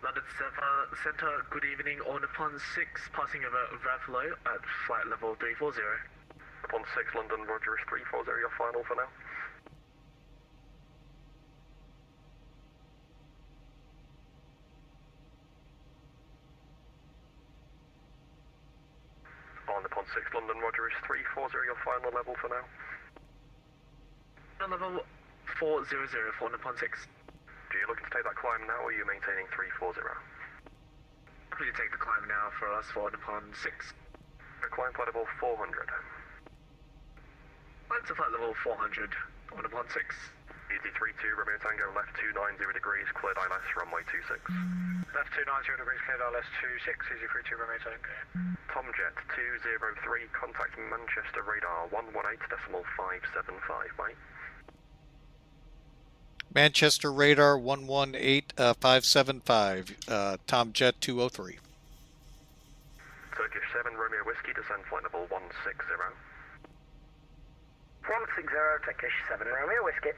London Centre, good evening. On upon 6, passing over Rathlow at flight level 340. Upon 6, London, Roger is 340, your final for now. On upon 6, London, Roger is 340, your final level for now. Level 400 for upon 6. Do you looking to take that climb now, or are you maintaining 340? Happy to take the climb now for us for upon 6. The climb flight level 400. Let's flight level 400 on upon 6. Easy 32, Romeo Tango, left 290 degrees, cleared ILS, runway 26. Left 290 degrees, cleared ILS 26, easy 32 Romeo Tango. Tomjet 203, contact Manchester radar 118.575, mate. Manchester radar 118.575. Tomjet 203. Turkish 7 Romeo Whiskey, descend flight level 160. 160, Turkish 7 Romeo Whiskey.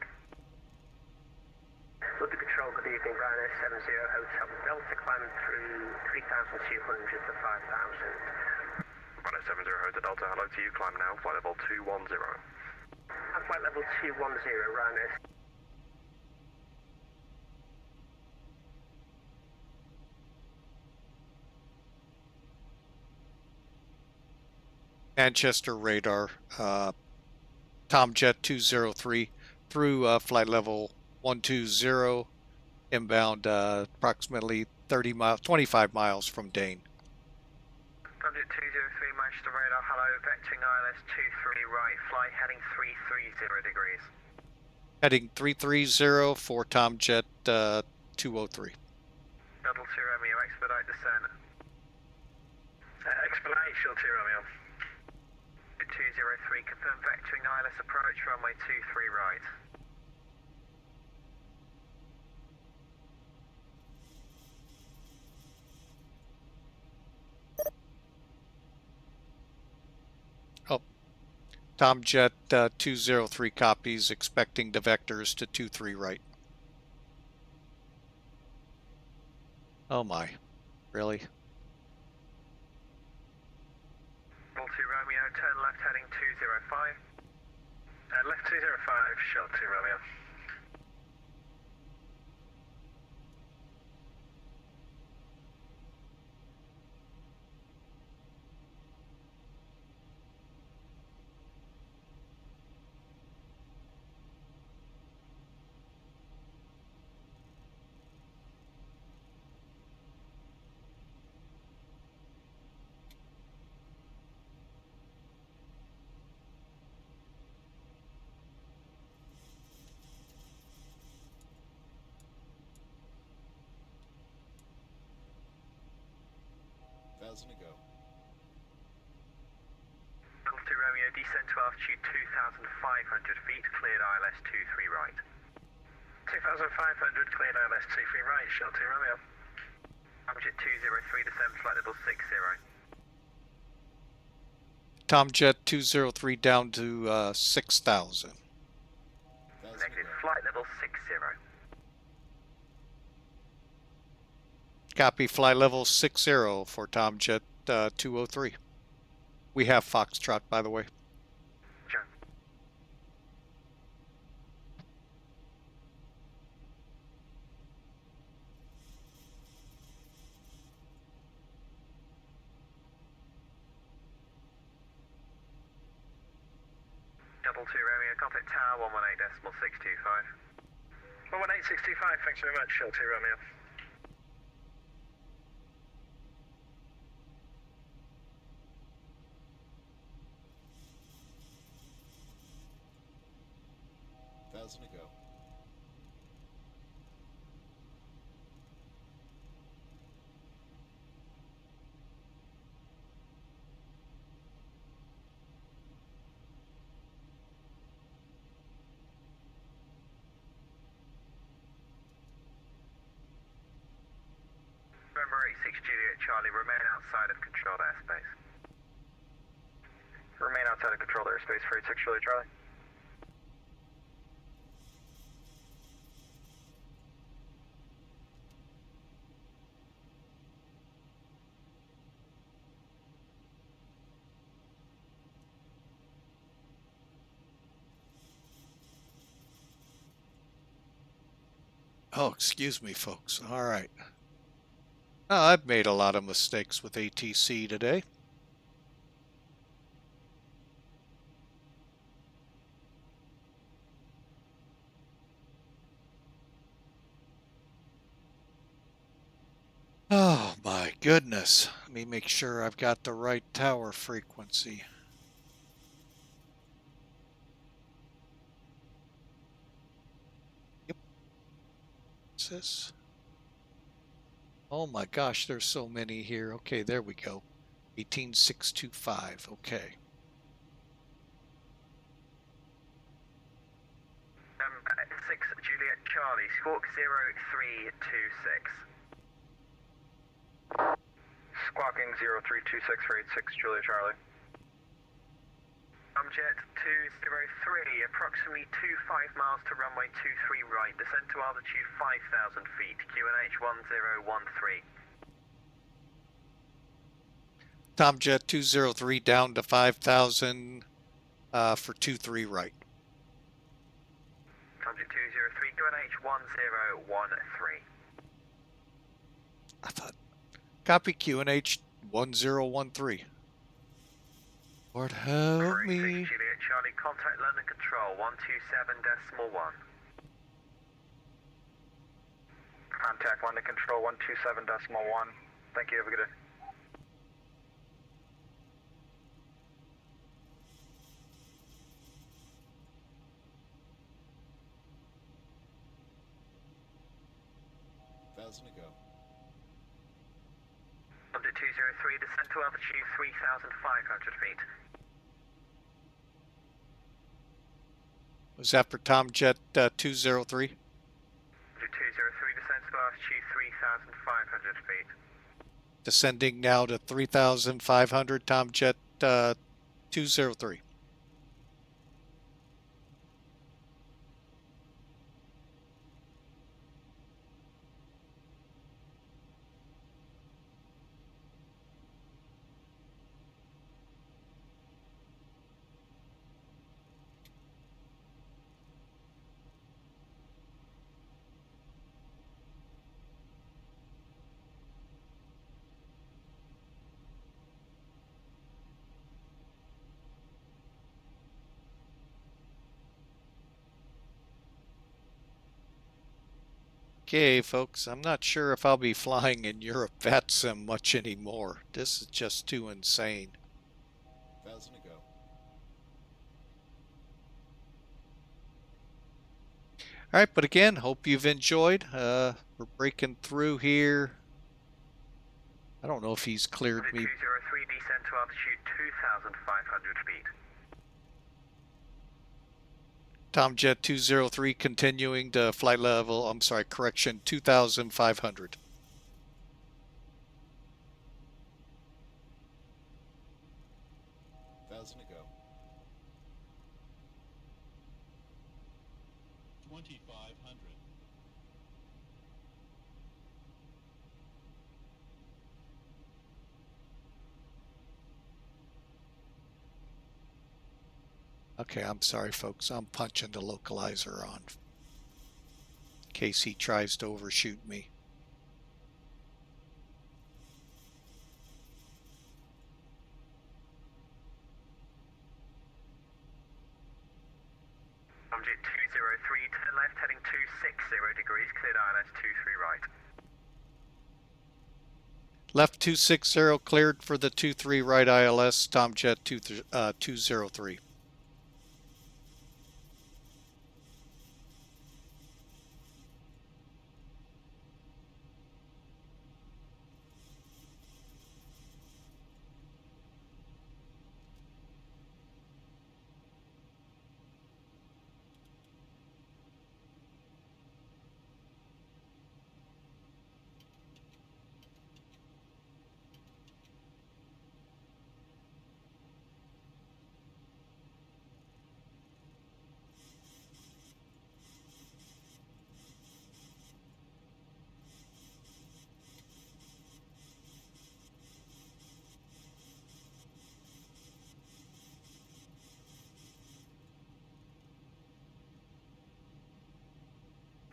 London Control, good evening, Ryanair 70 Hotel Delta, climbing through 3,200 to 5,000. Runway 70 to Delta, hello to you, climb now, flight level 210. Flight level 210, Ryanair. Manchester radar, Tomjet 203 through flight level 120, inbound approximately 25 miles from Dane. Tomjet 203, Manchester radar, hello, vectoring ILS 23 right, flight heading 330 degrees. Heading 330 for Tomjet 203. Shuttle 2 Romeo, expedite descent. Expedite, Shuttle 2 Romeo. 203, confirm vectoring ILS approach, runway 23 right. Oh, Tomjet 203 copies, expecting the vectors to 23 right. Oh my, really? Shuttle 2 Romeo, turn left heading 205. Left 205, Shuttle 2 Romeo. To go. Shuttle 2 Romeo, descend to altitude 2,500 feet, cleared ILS 23 right. 2,500, cleared ILS 23 right, Shuttle 2 Romeo. Tomjet 203, descend flight level 60. Tomjet 203 down to 6,000. Negative, flight level 60. Copy, flight level 60 for Tomjet 203. We have Foxtrot, by the way. Sure. Shuttle 2 Romeo, contact tower 118.625. 118.625, thanks very much, Shuttle 2 Romeo. To go. November 86 Juliet Charlie, remain outside of controlled airspace. Remain outside of controlled airspace for 86 Juliet Charlie. Oh, excuse me, folks. All right. I've made a lot of mistakes with ATC today. Oh my goodness. Let me make sure I've got the right tower frequency. Yep. What's this? Oh my gosh, there's so many here. Okay, there we go. 18625. Okay. 6 Juliet Charlie, squawk 0326. Squawking 0326 for 86 Juliet Charlie. Tomjet 203, approximately 25 miles to runway 23 right, descend to altitude 5,000 feet, QNH 1013. Tomjet 203 down to 5,000 for 23 right. Tomjet 203, QNH 1013. I thought, copy QNH 1013. Lord help me. Juliet Charlie, contact London Control 127.1. Contact London Control 127.1. Thank you, have a good day. Tomjet 203, descend to altitude 3,500 feet. Was that for Tomjet 203? Tomjet 203, descend to altitude 3,500 feet. Descending now to 3,500, Tomjet 203. Okay, folks, I'm not sure if I'll be flying in Europe VATSIM much anymore. This is just too insane. 1,000 to go. All right, but again, hope you've enjoyed. We're breaking through here. I don't know if he's cleared me. 203, descend to altitude 2,500 feet. Tomjet 203 continuing to flight level, I'm sorry, correction, 2,500. To go. 2,500. Okay, I'm sorry, folks. I'm punching the localizer on in case he tries to overshoot me. Tomjet 203, turn left heading 260 degrees, cleared ILS 23 right. Left 260 cleared for the 23 right ILS, Tomjet 203.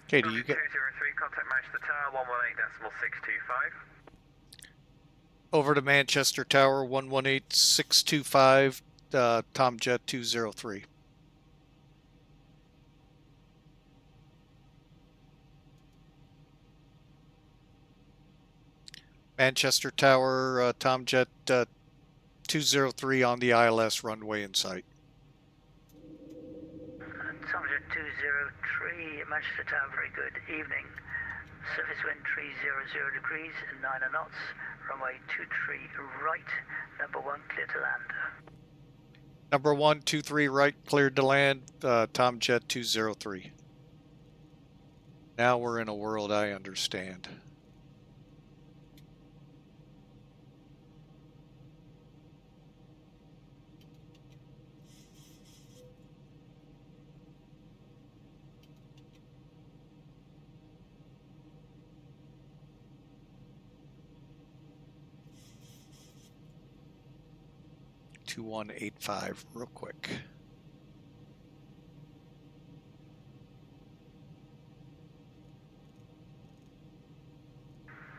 Okay, do you get 203, contact Manchester Tower 118.625. over to Manchester Tower 118.625, Tomjet 203. Manchester Tower, Tomjet 203 on the ILS runway in sight. Tomjet 203, Manchester Tower, very good evening. Surface wind 300 degrees, 9 knots, runway 23 right, number 1 clear to land. Number 123 right, cleared to land, Tomjet 203. Now we're in a world I understand. 2185 real quick.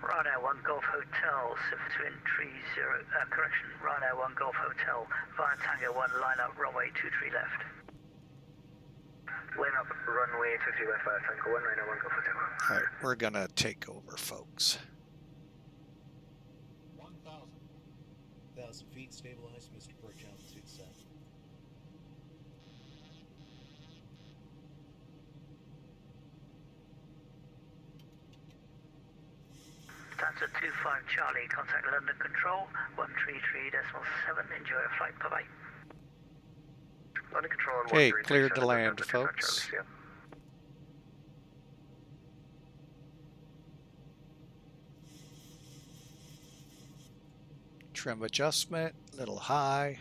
Ryanair 1 Golf Hotel, surface wind 30, correction, Ryanair 1 Golf Hotel, via Tango 1, line up, runway 23 left. Line up, runway 23 left, via Tango 1, Ryanair 1 Golf Hotel. All right, we're gonna take over, folks. 1,000 feet, stabilized, Mr. Perch, altitude set. Stanza 25 Charlie, contact London Control, 133.7, enjoy your flight, bye-bye. London Control on Okay, 133.7, cleared to land, London 25 folks. Charlie, Trim adjustment, little high.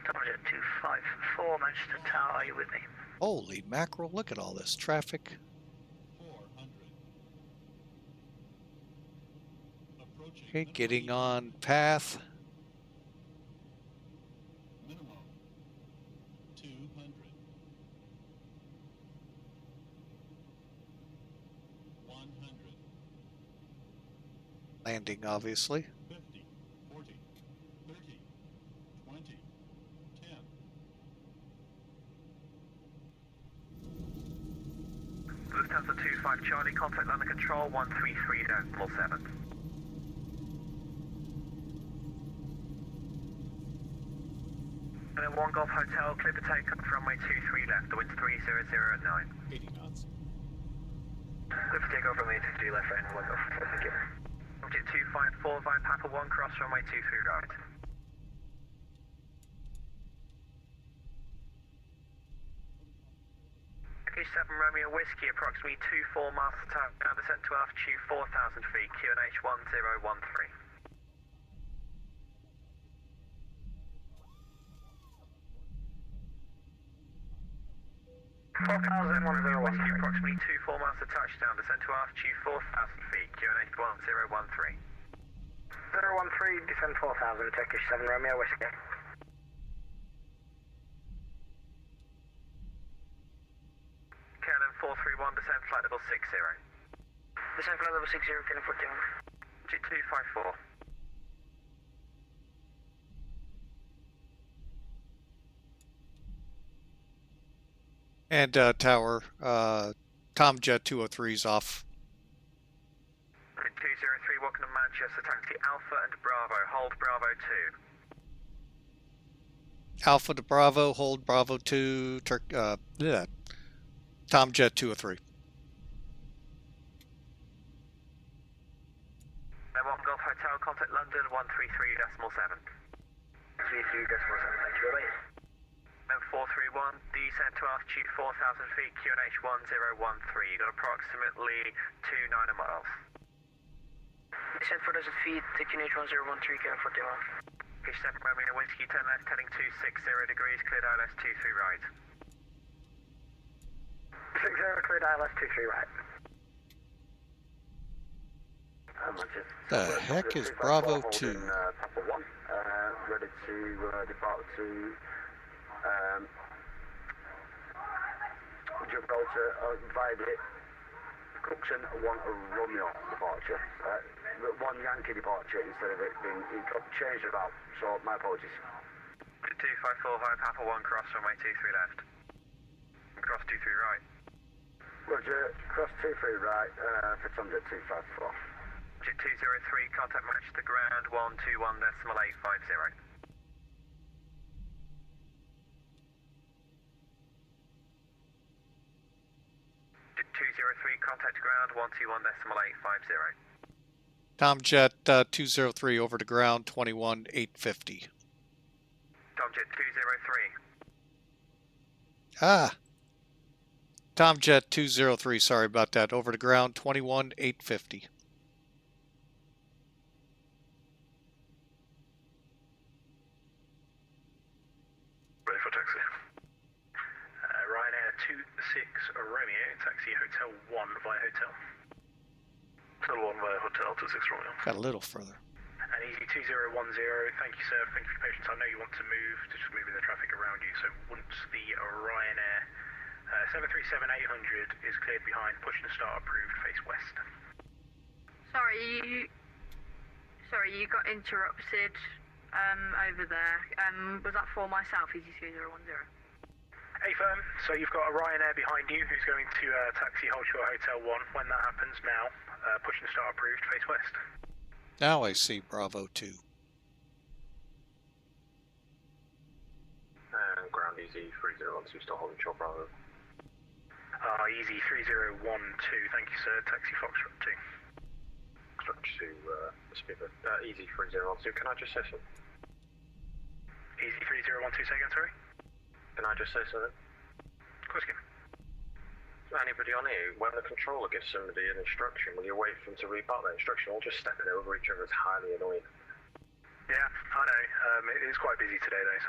Target 254, Manchester Tower, are you with me? Holy mackerel, look at all this traffic. 400. Approaching. Okay, getting on path. Minimum. 200. 100. Landing, obviously. 50. 40. 30. 20. 10. Lufthansa 25 Charlie, contact London Control 133.7. And then 1 Golf Hotel, clear for takeoff, runway 23 left, the wind's 300 at 9. 80 knots. Clear for takeoff, runway 23 left, Ryanair 1 Golf Hotel, thank you. Object 254 via Papa 1, cross runway 23 right. UK7 Romeo Whiskey, approximately 24 miles to town, now descent to altitude 4,000 feet, QNH 1013. 4,101. Whiskey, approximately 24 miles to touchdown, descent to altitude 4,000 feet, QNH 1013. 013, descend 4,000, Turkish 7 Romeo Whiskey. KLM 431, descend flight level 60. Descend flight level 60, KLM 41. Object 254. And tower, Tomjet 203's off. 203, welcome to Manchester, taxi Alpha and Bravo, hold Bravo 2. Alpha to Bravo, hold Bravo 2, Tomjet 203. Then 1 Golf Hotel, contact London 133.7. 33.7, thank you, bye. Then 431, descent to altitude 4,000 feet, QNH 1013. You got approximately 29 miles. Descent 4,000 feet, QNH 1013, KLM 41. Pitch 7 Romeo Whiskey, turn left, heading 260 degrees, cleared ILS 23 right. 60, cleared ILS 23 right. The heck is Bravo 2? Papa 1, ready to depart to Gibraltar via the Cookson 1 Romeo departure. 1 Yankee departure instead of it being changed about, so my apologies. 254 via Papa 1, cross runway 23 left. Cross 23 right. Roger, cross 23 right for Tomjet 254. Jet 203, contact Manchester ground 121.850. Jet 203, contact ground 121.850. Tomjet 203 over to ground 21850. Tomjet 203. Ah. Tomjet 203, sorry about that. Over to ground 21850. Ready for taxi. Ryanair 26 Romeo, taxi Hotel 1 via Hotel. Hotel 1 via Hotel 26 Romeo. Got a little further. Easy 2010, thank you sir, thank you for your patience. I know you want to move, just moving the traffic around you, so once the Ryanair 737-800 is cleared behind, push and start approved, face west. Sorry, you got interrupted over there. Was that for myself, Easy 2010? Hey firm, so you've got a Ryanair behind you who's going to taxi Holshore Hotel 1. When that happens now, push and start approved, face west. Now I see Bravo 2. And ground easy 3012, still holding short Bravo. Easy 3012, thank you sir, taxi Foxtrot 2. Foxtrot 2, speaker. Easy 3012, can I just say something? Easy 3012, say again, sorry? Can I just say something? Of course you can. Anybody on here, when the controller gives somebody an instruction, will you wait for them to read out that instruction or just stepping over each other is highly annoying? Yeah, I know. It is quite busy today though,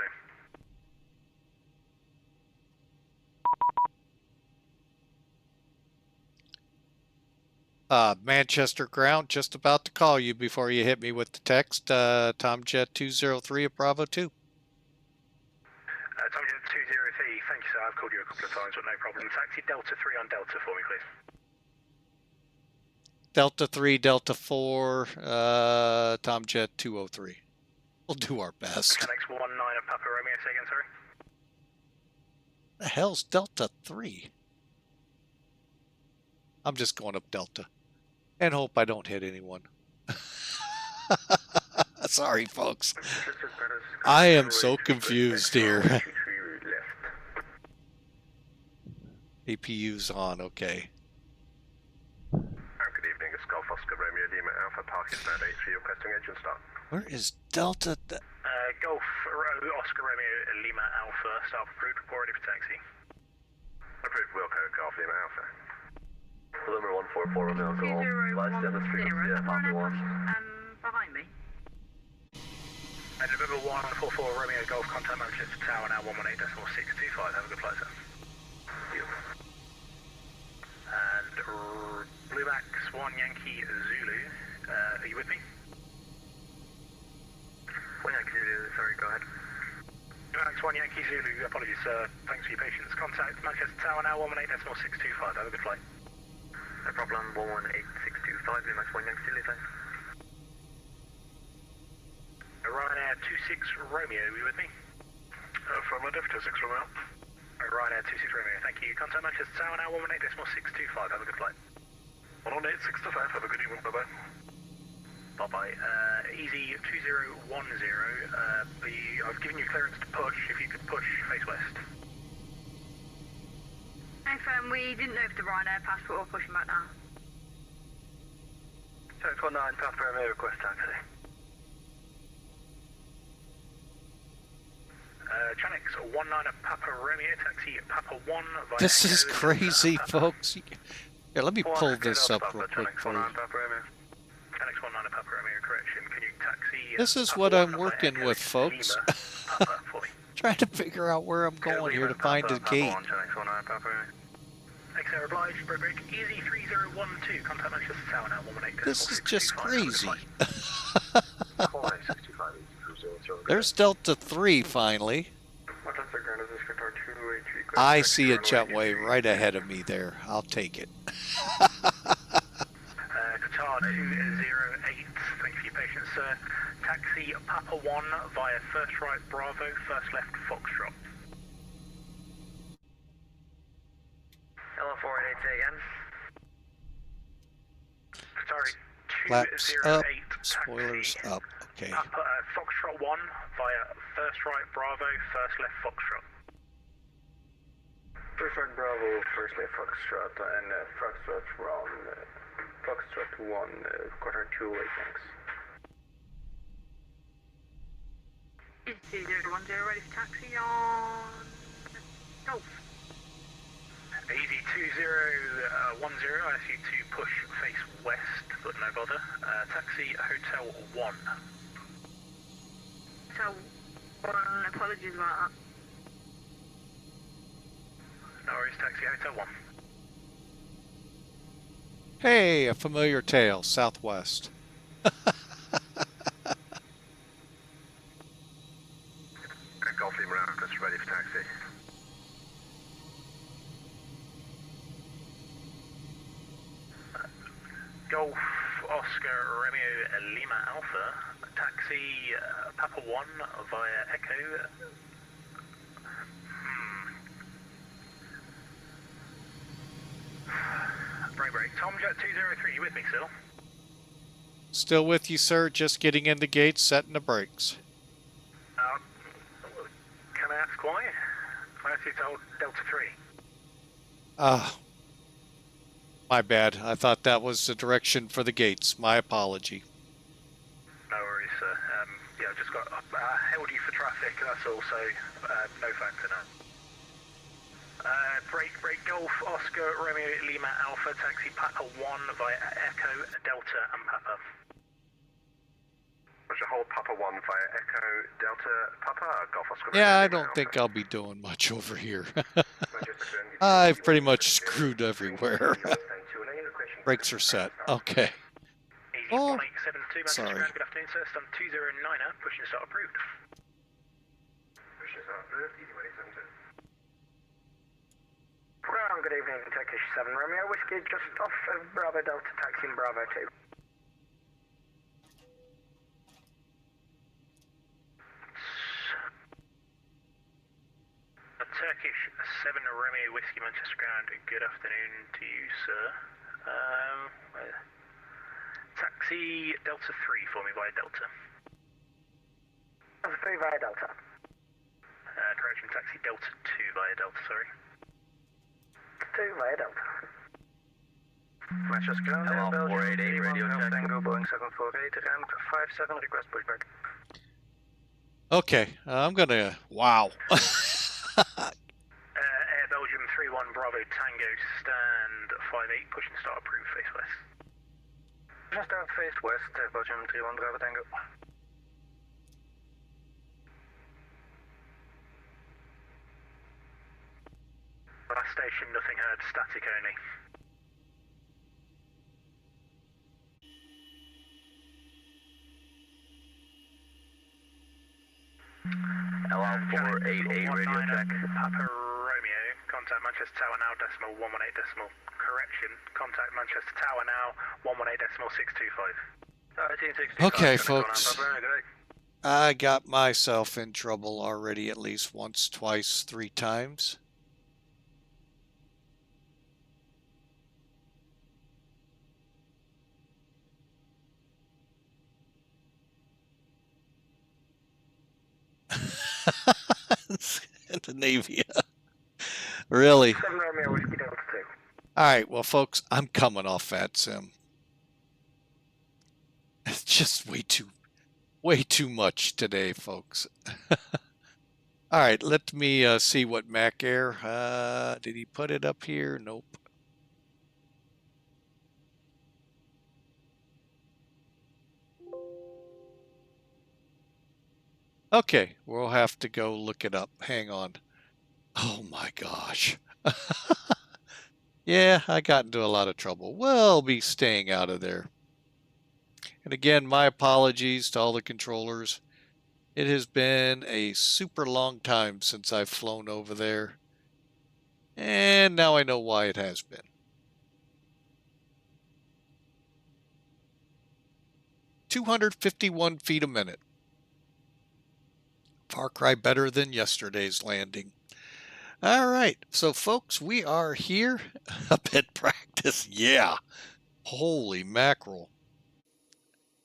so. Manchester ground, just about to call you before you hit me with the text. Tomjet 203 at Bravo 2. Tomjet 203, thank you sir, I've called you a couple of times but no problem. Taxi Delta 3 on Delta for me please. Delta 3, Delta 4, Tomjet 203. We'll do our best. Connex 19 of Papa Romeo, say again, sorry? The hell's Delta 3? I'm just going up Delta. And hope I don't hit anyone. Sorry, folks. I am so confused here. APU's on, okay. Good evening, it's Golf Oscar Romeo Lima Alpha Parking Band 83, requesting engine start. Where is Delta? Golf Oscar Romeo Lima Alpha, start approved, report ready for taxi. Approved, Wilco Golf Lima Alpha. Lima 144 Romeo Golf, last demonstration Papa 1. Behind me. And November 144 Romeo Golf, contact Manchester Tower now 118.625, have a good flight sir. And Blue Max 1 Yankee Zulu, are you with me? 1 Yankee Zulu, sorry, go ahead. Blue Max 1 Yankee Zulu, apologies sir, thanks for your patience. Contact Manchester Tower now 118.625, have a good flight. No problem, 118.625, Blue Max 1 Yankee Zulu, thanks. Ryanair 26 Romeo, are you with me? Affirmative, 26 Romeo. Ryanair 26 Romeo, thank you. Contact Manchester Tower now 118.625, have a good flight. 118.625, have a good evening, bye-bye. Bye-bye. Easy 2010, I've given you clearance to push, if you could push face west. Hey firm, we didn't know if the Ryanair passed, but we're pushing back now. 619, Papa Romeo, request taxi. Tranix 19 of Papa Romeo, taxi Papa 1 via... This is crazy, folks. Here, let me pull this up real quick for you. Tranix 19 of Papa Romeo, correction. Can you taxi... This is what I'm working with, folks. Trying to figure out where I'm going here to find a gate. XR obliged, break, easy 3012, contact Manchester Tower now 118. This is just crazy. There's Delta 3 finally. I see a jetway right ahead of me there. I'll take it. Qatar 208, thank you for your patience, sir. Taxi Papa 1 via first right Bravo, first left Foxtrot. LF488, say again. Sorry, Flaps up, 208, spoilers taxi, up. Okay. Foxtrot 1 via first right Bravo, first left Foxtrot. First right Bravo, first left Foxtrot, and Foxtrot 1, quarter 208, thanks. Is 2010 ready for taxi on Golf? Easy 2010, I ask you to push face west, but no bother. Taxi Hotel 1. So, apologies about that. No worries, taxi Hotel 1. Hey, a familiar tale, Southwest. Marcus, ready for taxi. Golf Oscar Romeo Lima Alpha, taxi Papa 1 via Echo. Break. Tomjet 203, you with me still? Still with you, sir. Just getting in the gates, setting the brakes. Can I ask why? I asked you to hold Delta 3. My bad. I thought that was the direction for the gates. My apology. No worries, sir. Yeah, I've just got held you for traffic, that's all, so no factor now. Break Golf Oscar Romeo Lima Alpha, taxi Papa 1 via Echo, Delta and Papa. Roger, hold Papa 1 via Echo, Delta, Papa, Golf Oscar. Yeah, I don't think I'll be doing much over here. I've pretty much screwed everywhere. Brakes are set. Okay. Oh, 1872, sorry. Good afternoon, sir. Stand 209er, pushing start approved. Pushing start approved, easy 1872. Ground, good evening, Turkish 7 Romeo Whiskey, just off of Bravo Delta, taxiing Bravo 2. Turkish 7 Romeo Whiskey Manchester Ground, good afternoon to you, sir. Taxi Delta 3 for me via Delta. Delta 3 via Delta. Correction, taxi Delta 2 via Delta, sorry. 2 via Delta. Manchester Ground, Hello, 488, radio check. Tango, Boeing 748, ramp 57, request pushback. okay. I'm gonna. Wow. Air Belgium 31 Bravo Tango, stand 58, push and start approved, face west. Just out face west, Air Belgium 31 Bravo Tango. Last station, nothing heard, static only. LL488 radio check. Papa Romeo, contact Manchester Tower now, decimal 118 decimal. Correction, contact Manchester Tower now, 118 decimal 625. Okay, folks. I got myself in trouble already at least once, twice, 3 times. Scandinavia. Really? 7 Romeo Whiskey Delta 2. Alright, well folks, I'm coming off that sim. It's just way too much today, folks. Alright, let me see what Mac Air, did he put it up here? Nope. Okay, we'll have to go look it up. Hang on. Oh my gosh. Yeah, I got into a lot of trouble. We'll be staying out of there. And again, my apologies to all the controllers. It has been a super long time since I've flown over there. And now I know why it has been. 251 feet a minute. Far cry better than yesterday's landing. All right, so folks, we are here. A bit practice, yeah. Holy mackerel.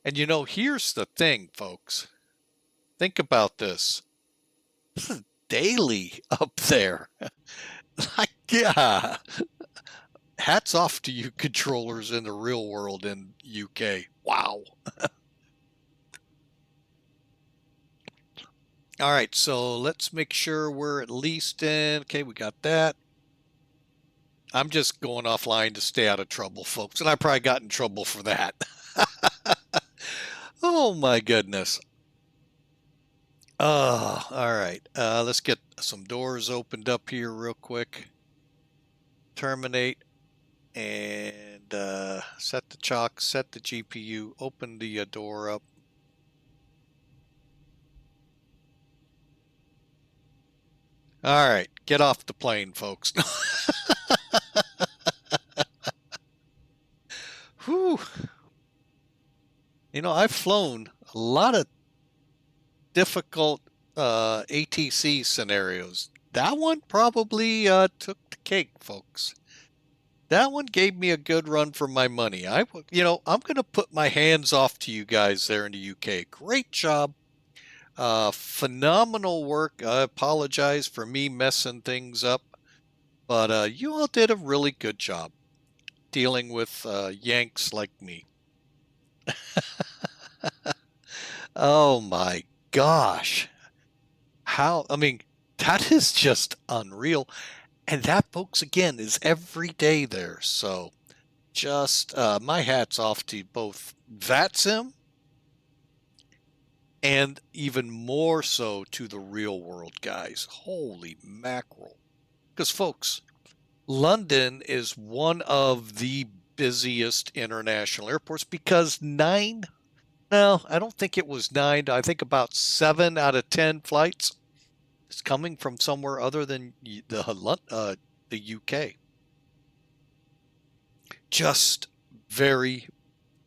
And you know, here's the thing, folks. Think about this. This is daily up there. Like, yeah. Hats off to you controllers in the real world in UK. Wow. All right, so let's make sure we're at least in. Okay, we got that. I'm just going offline to stay out of trouble, folks. And I probably got in trouble for that. Oh, my goodness. All right. Let's get some doors opened up here real quick. Terminate. And set the chalk, set the GPU, open the door up. All right, get off the plane, folks. Whew. You know, I've flown a lot of difficult ATC scenarios. That one probably took the cake, folks. That one gave me a good run for my money. I'm going to put my hands off to you guys there in the UK. Great job. Phenomenal work. I apologize for me messing things up, but you all did a really good job dealing with Yanks like me. Oh my gosh. That is just unreal. And that, folks, again, is every day there. So just my hat's off to both VATSIM and even more so to the real world guys. Holy mackerel. Because, folks, London is one of the busiest international airports because I don't think it was 9. I think about 7 out of 10 flights is coming from somewhere other than the UK.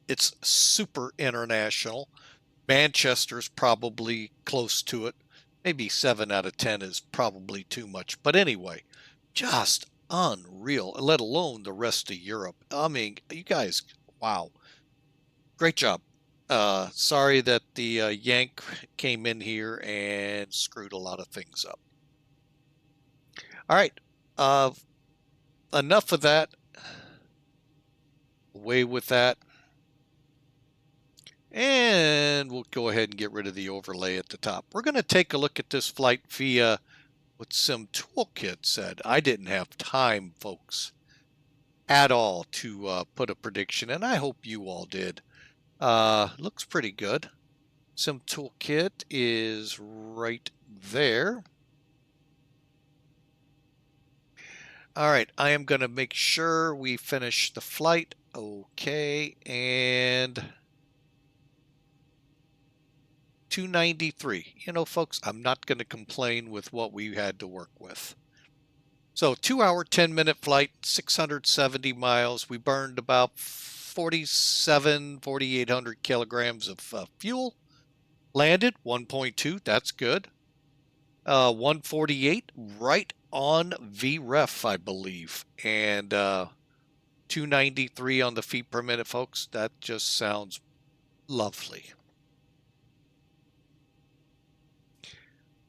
It's super international. Manchester's probably close to it. Maybe 7 out of 10 is probably too much. But anyway, just unreal, let alone the rest of Europe. I mean, you guys, wow. Great job. Sorry that the Yank came in here and screwed a lot of things up. All right. Enough of that. Away with that. And we'll go ahead and get rid of the overlay at the top. We're going to take a look at this flight via what Sim Toolkit said. I didn't have time, folks, at all to put a prediction, and I hope you all did. Looks pretty good. Sim Toolkit is right there. All right, I am going to make sure we finish the flight. Okay, and 293. You know, folks, I'm not going to complain with what we had to work with. So 2-hour, 10-minute flight, 670 miles. We burned about 4,800 kilograms of fuel. Landed 1.2. That's good. 148 right on VREF, I believe. And 293 on the feet per minute, folks. That just sounds lovely.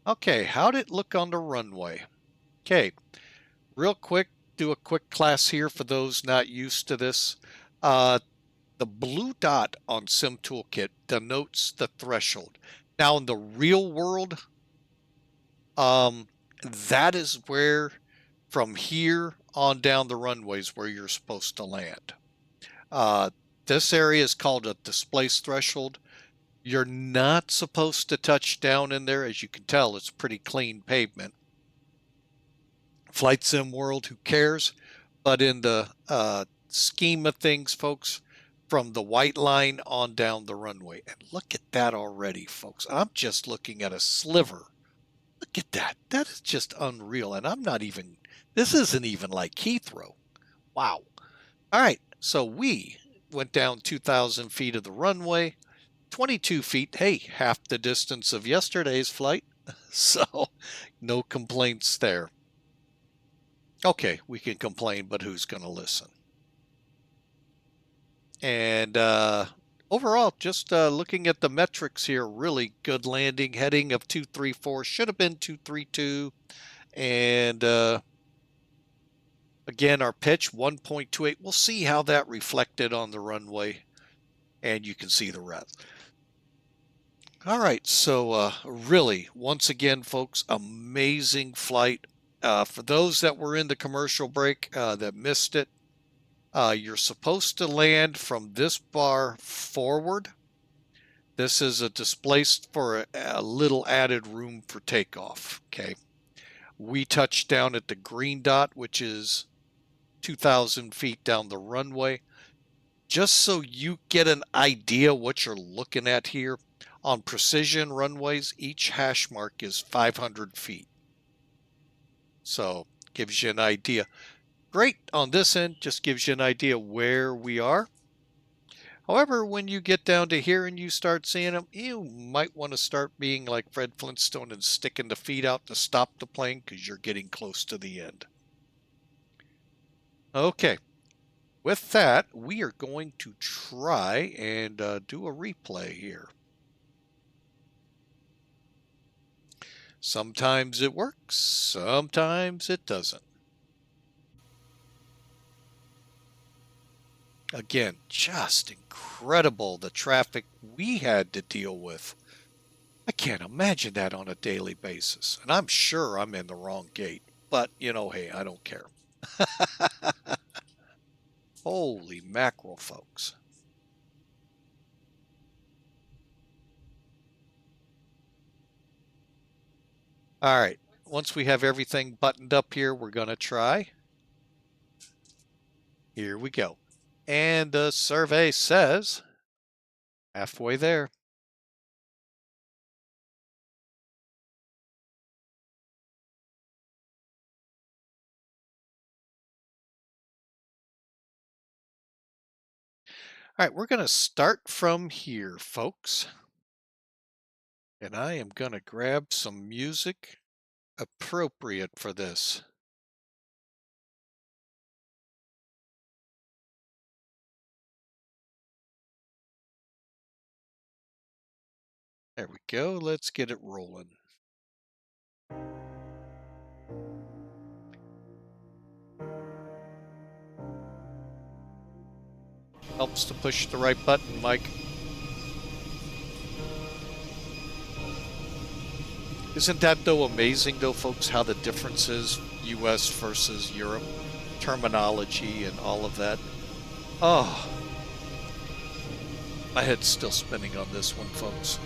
Okay, how'd it look on the runway? Okay, real quick, do a quick class here for those not used to this. The blue dot on Sim Toolkit denotes the threshold. Now, in the real world, that is where, from here on down the runways, where you're supposed to land. This area is called a displaced threshold. You're not supposed to touch down in there. As you can tell, it's pretty clean pavement. Flight sim world, who cares? But in the scheme of things, folks, from the white line on down the runway. And look at that already, folks. I'm just looking at a sliver. Look at that. That is just unreal. And this isn't even like Heathrow. Wow. All right. So we went down 2,000 feet of the runway. 22 feet, hey, half the distance of yesterday's flight, so no complaints there. Okay, we can complain, but who's going to listen? And overall, just looking at the metrics here, really good landing, heading of 234, should have been 232, and again, our pitch, 1.28. We'll see how that reflected on the runway, and you can see the rest. All right, so really, once again, folks, amazing flight. For those that were in the commercial break that missed it, you're supposed to land from this bar forward. This is a displaced for a little added room for takeoff, okay? We touched down at the green dot, which is 2,000 feet down the runway. Just so you get an idea what you're looking at here, on precision runways, each hash mark is 500 feet. So gives you an idea. Great on this end, just gives you an idea where we are. However, when you get down to here and you start seeing them, you might want to start being like Fred Flintstone and sticking the feet out to stop the plane because you're getting close to the end. Okay, with that, we are going to try and do a replay here. Sometimes it works, sometimes it doesn't. Again, just incredible the traffic we had to deal with. I can't imagine that on a daily basis. And I'm sure I'm in the wrong gate. But, you know, hey, I don't care. Holy mackerel, folks. All right. Once we have everything buttoned up here, we're going to try. Here we go. And the survey says halfway there. All right, we're going to start from here, folks. And I am going to grab some music appropriate for this. There we go. Let's get it rolling. Helps to push the right button, Mike. Isn't that, though, amazing, though, folks, how the difference is U.S. versus Europe? Terminology and all of that. Oh. My head's still spinning on this one, folks.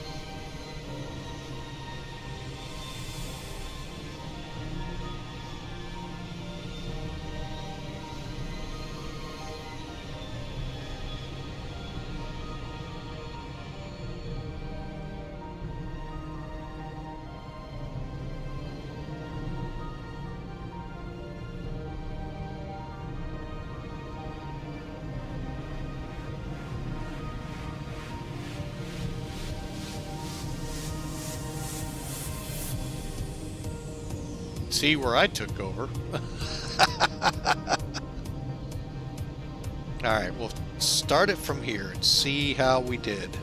See where I took over. All right, we'll start it from here and see how we did.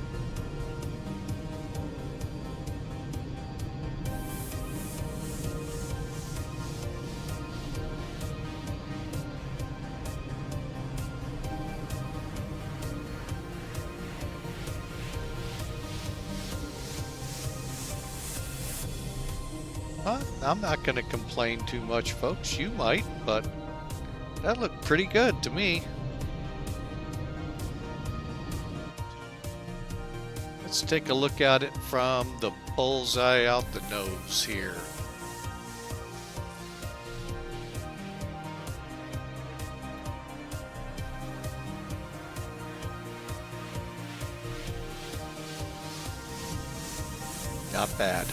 I'm not going to complain too much, folks. You might, but that looked pretty good to me. Let's take a look at it from the bullseye out the nose here. Not bad.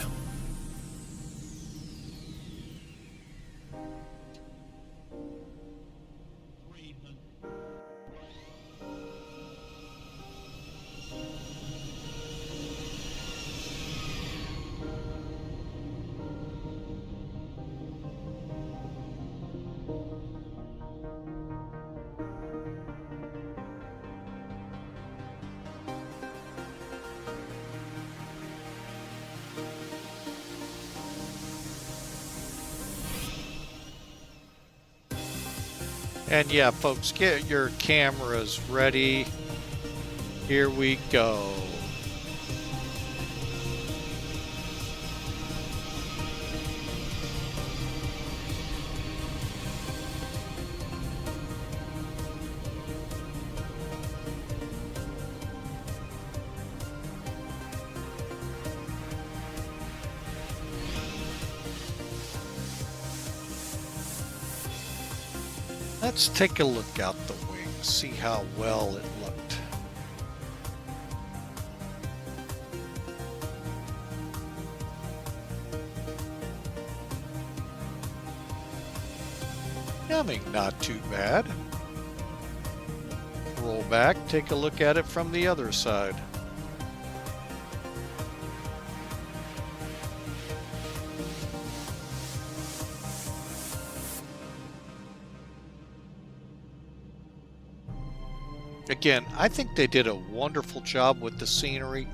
And yeah, folks, get your cameras ready. Here we go. Let's take a look out the wing, see how well it looked. Coming not too bad. Roll back, take a look at it from the other side. Again, I think they did a wonderful job with the scenery.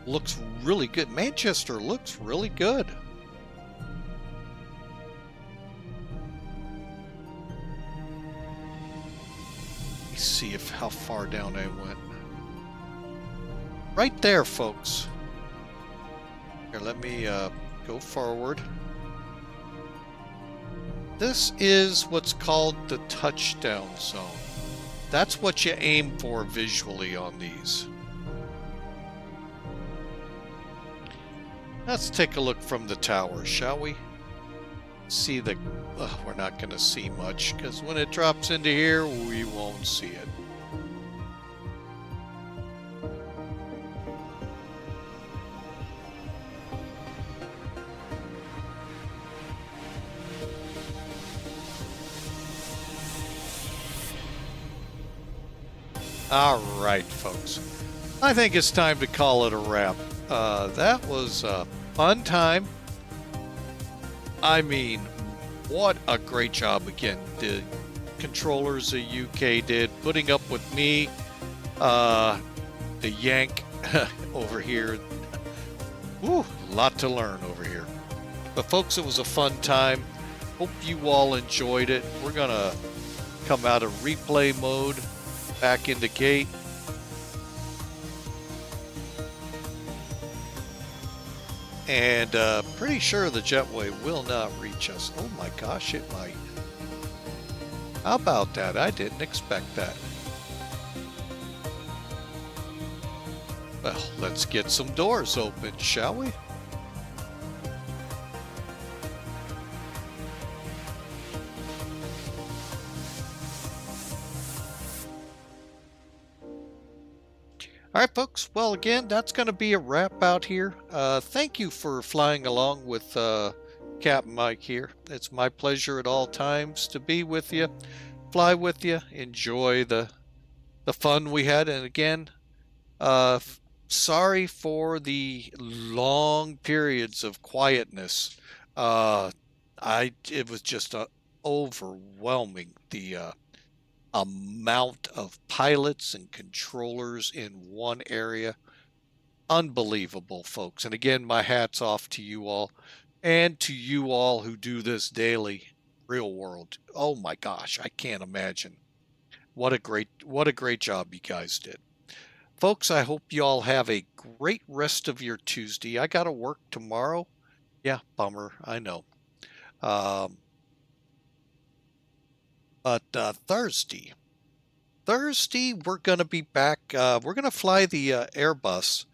Looks really good. Manchester looks really good. Let me see how far down I went. Right there, folks. Here, let me go forward. This is what's called the touchdown zone. That's what you aim for visually on these. Let's take a look from the tower, shall we? See the... we're not going to see much, because when it drops into here, we won't see it. All right, folks. I think it's time to call it a wrap. That was a fun time. I mean, what a great job again the controllers of UK did, putting up with me, the Yank over here. Woo, a lot to learn over here. But folks, it was a fun time. Hope you all enjoyed it. We're gonna come out of replay mode, back into gate. And pretty sure the jetway will not reach us. Oh my gosh, it might. How about that? I didn't expect that. Well, let's get some doors open, shall we? All right, folks. Well, again, that's going to be a wrap out here. Thank you for flying along with Captain Mike here. It's my pleasure at all times to be with you, fly with you, enjoy the fun we had. And again, sorry for the long periods of quietness. It was just overwhelming, the amount of pilots and controllers in one area. Unbelievable, folks. And again, my hat's off to you all, and to you all who do this daily, real world. Oh my gosh, I can't imagine. What a great job you guys did. Folks, I hope you all have a great rest of your Tuesday. I got to work tomorrow. Yeah, bummer, I know. But Thursday, we're going to be back. We're going to fly the Airbus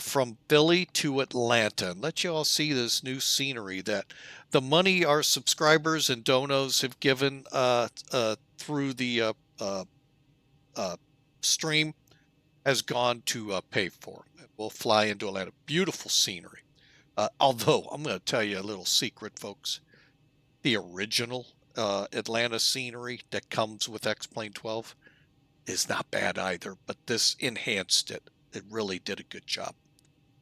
from Philly to Atlanta and let you all see this new scenery that the money our subscribers and donos have given through the stream has gone to pay for. We'll fly into Atlanta. Beautiful scenery. Although, I'm going to tell you a little secret, folks. The original Atlanta scenery that comes with XP12 is not bad either, but this enhanced it. It really did a good job.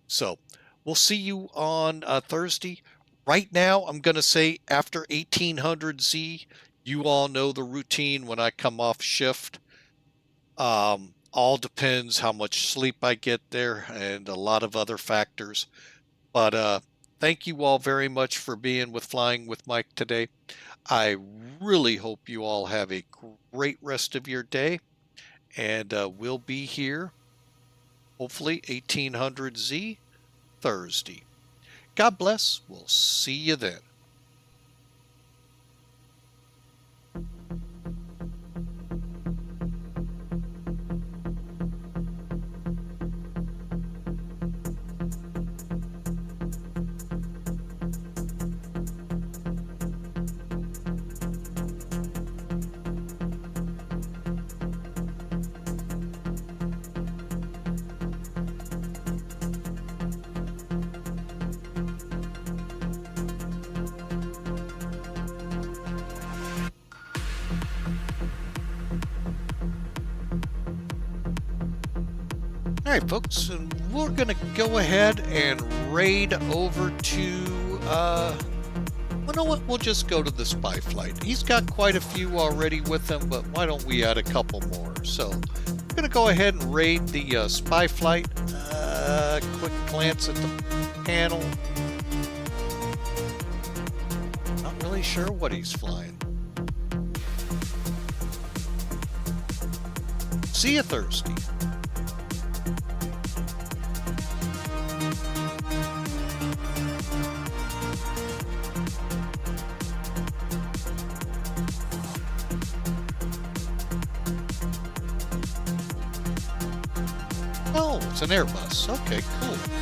So we'll see you on Thursday. Right now, I'm going to say after 1800Z, you all know the routine when I come off shift. All depends how much sleep I get there and a lot of other factors. But thank you all very much for being with Flying with Mike today. I really hope you all have a great rest of your day, and we'll be here, hopefully 1800Z Thursday. God bless. We'll see you then. Alright folks, and we're going to go ahead and raid over to, well, you know what, we'll just go to the spy flight. He's got quite a few already with him, but why don't we add a couple more? So, we're going to go ahead and raid the spy flight. Quick glance at the panel. Not really sure what he's flying. See you Thursday. Oh, it's an Airbus. Okay, cool.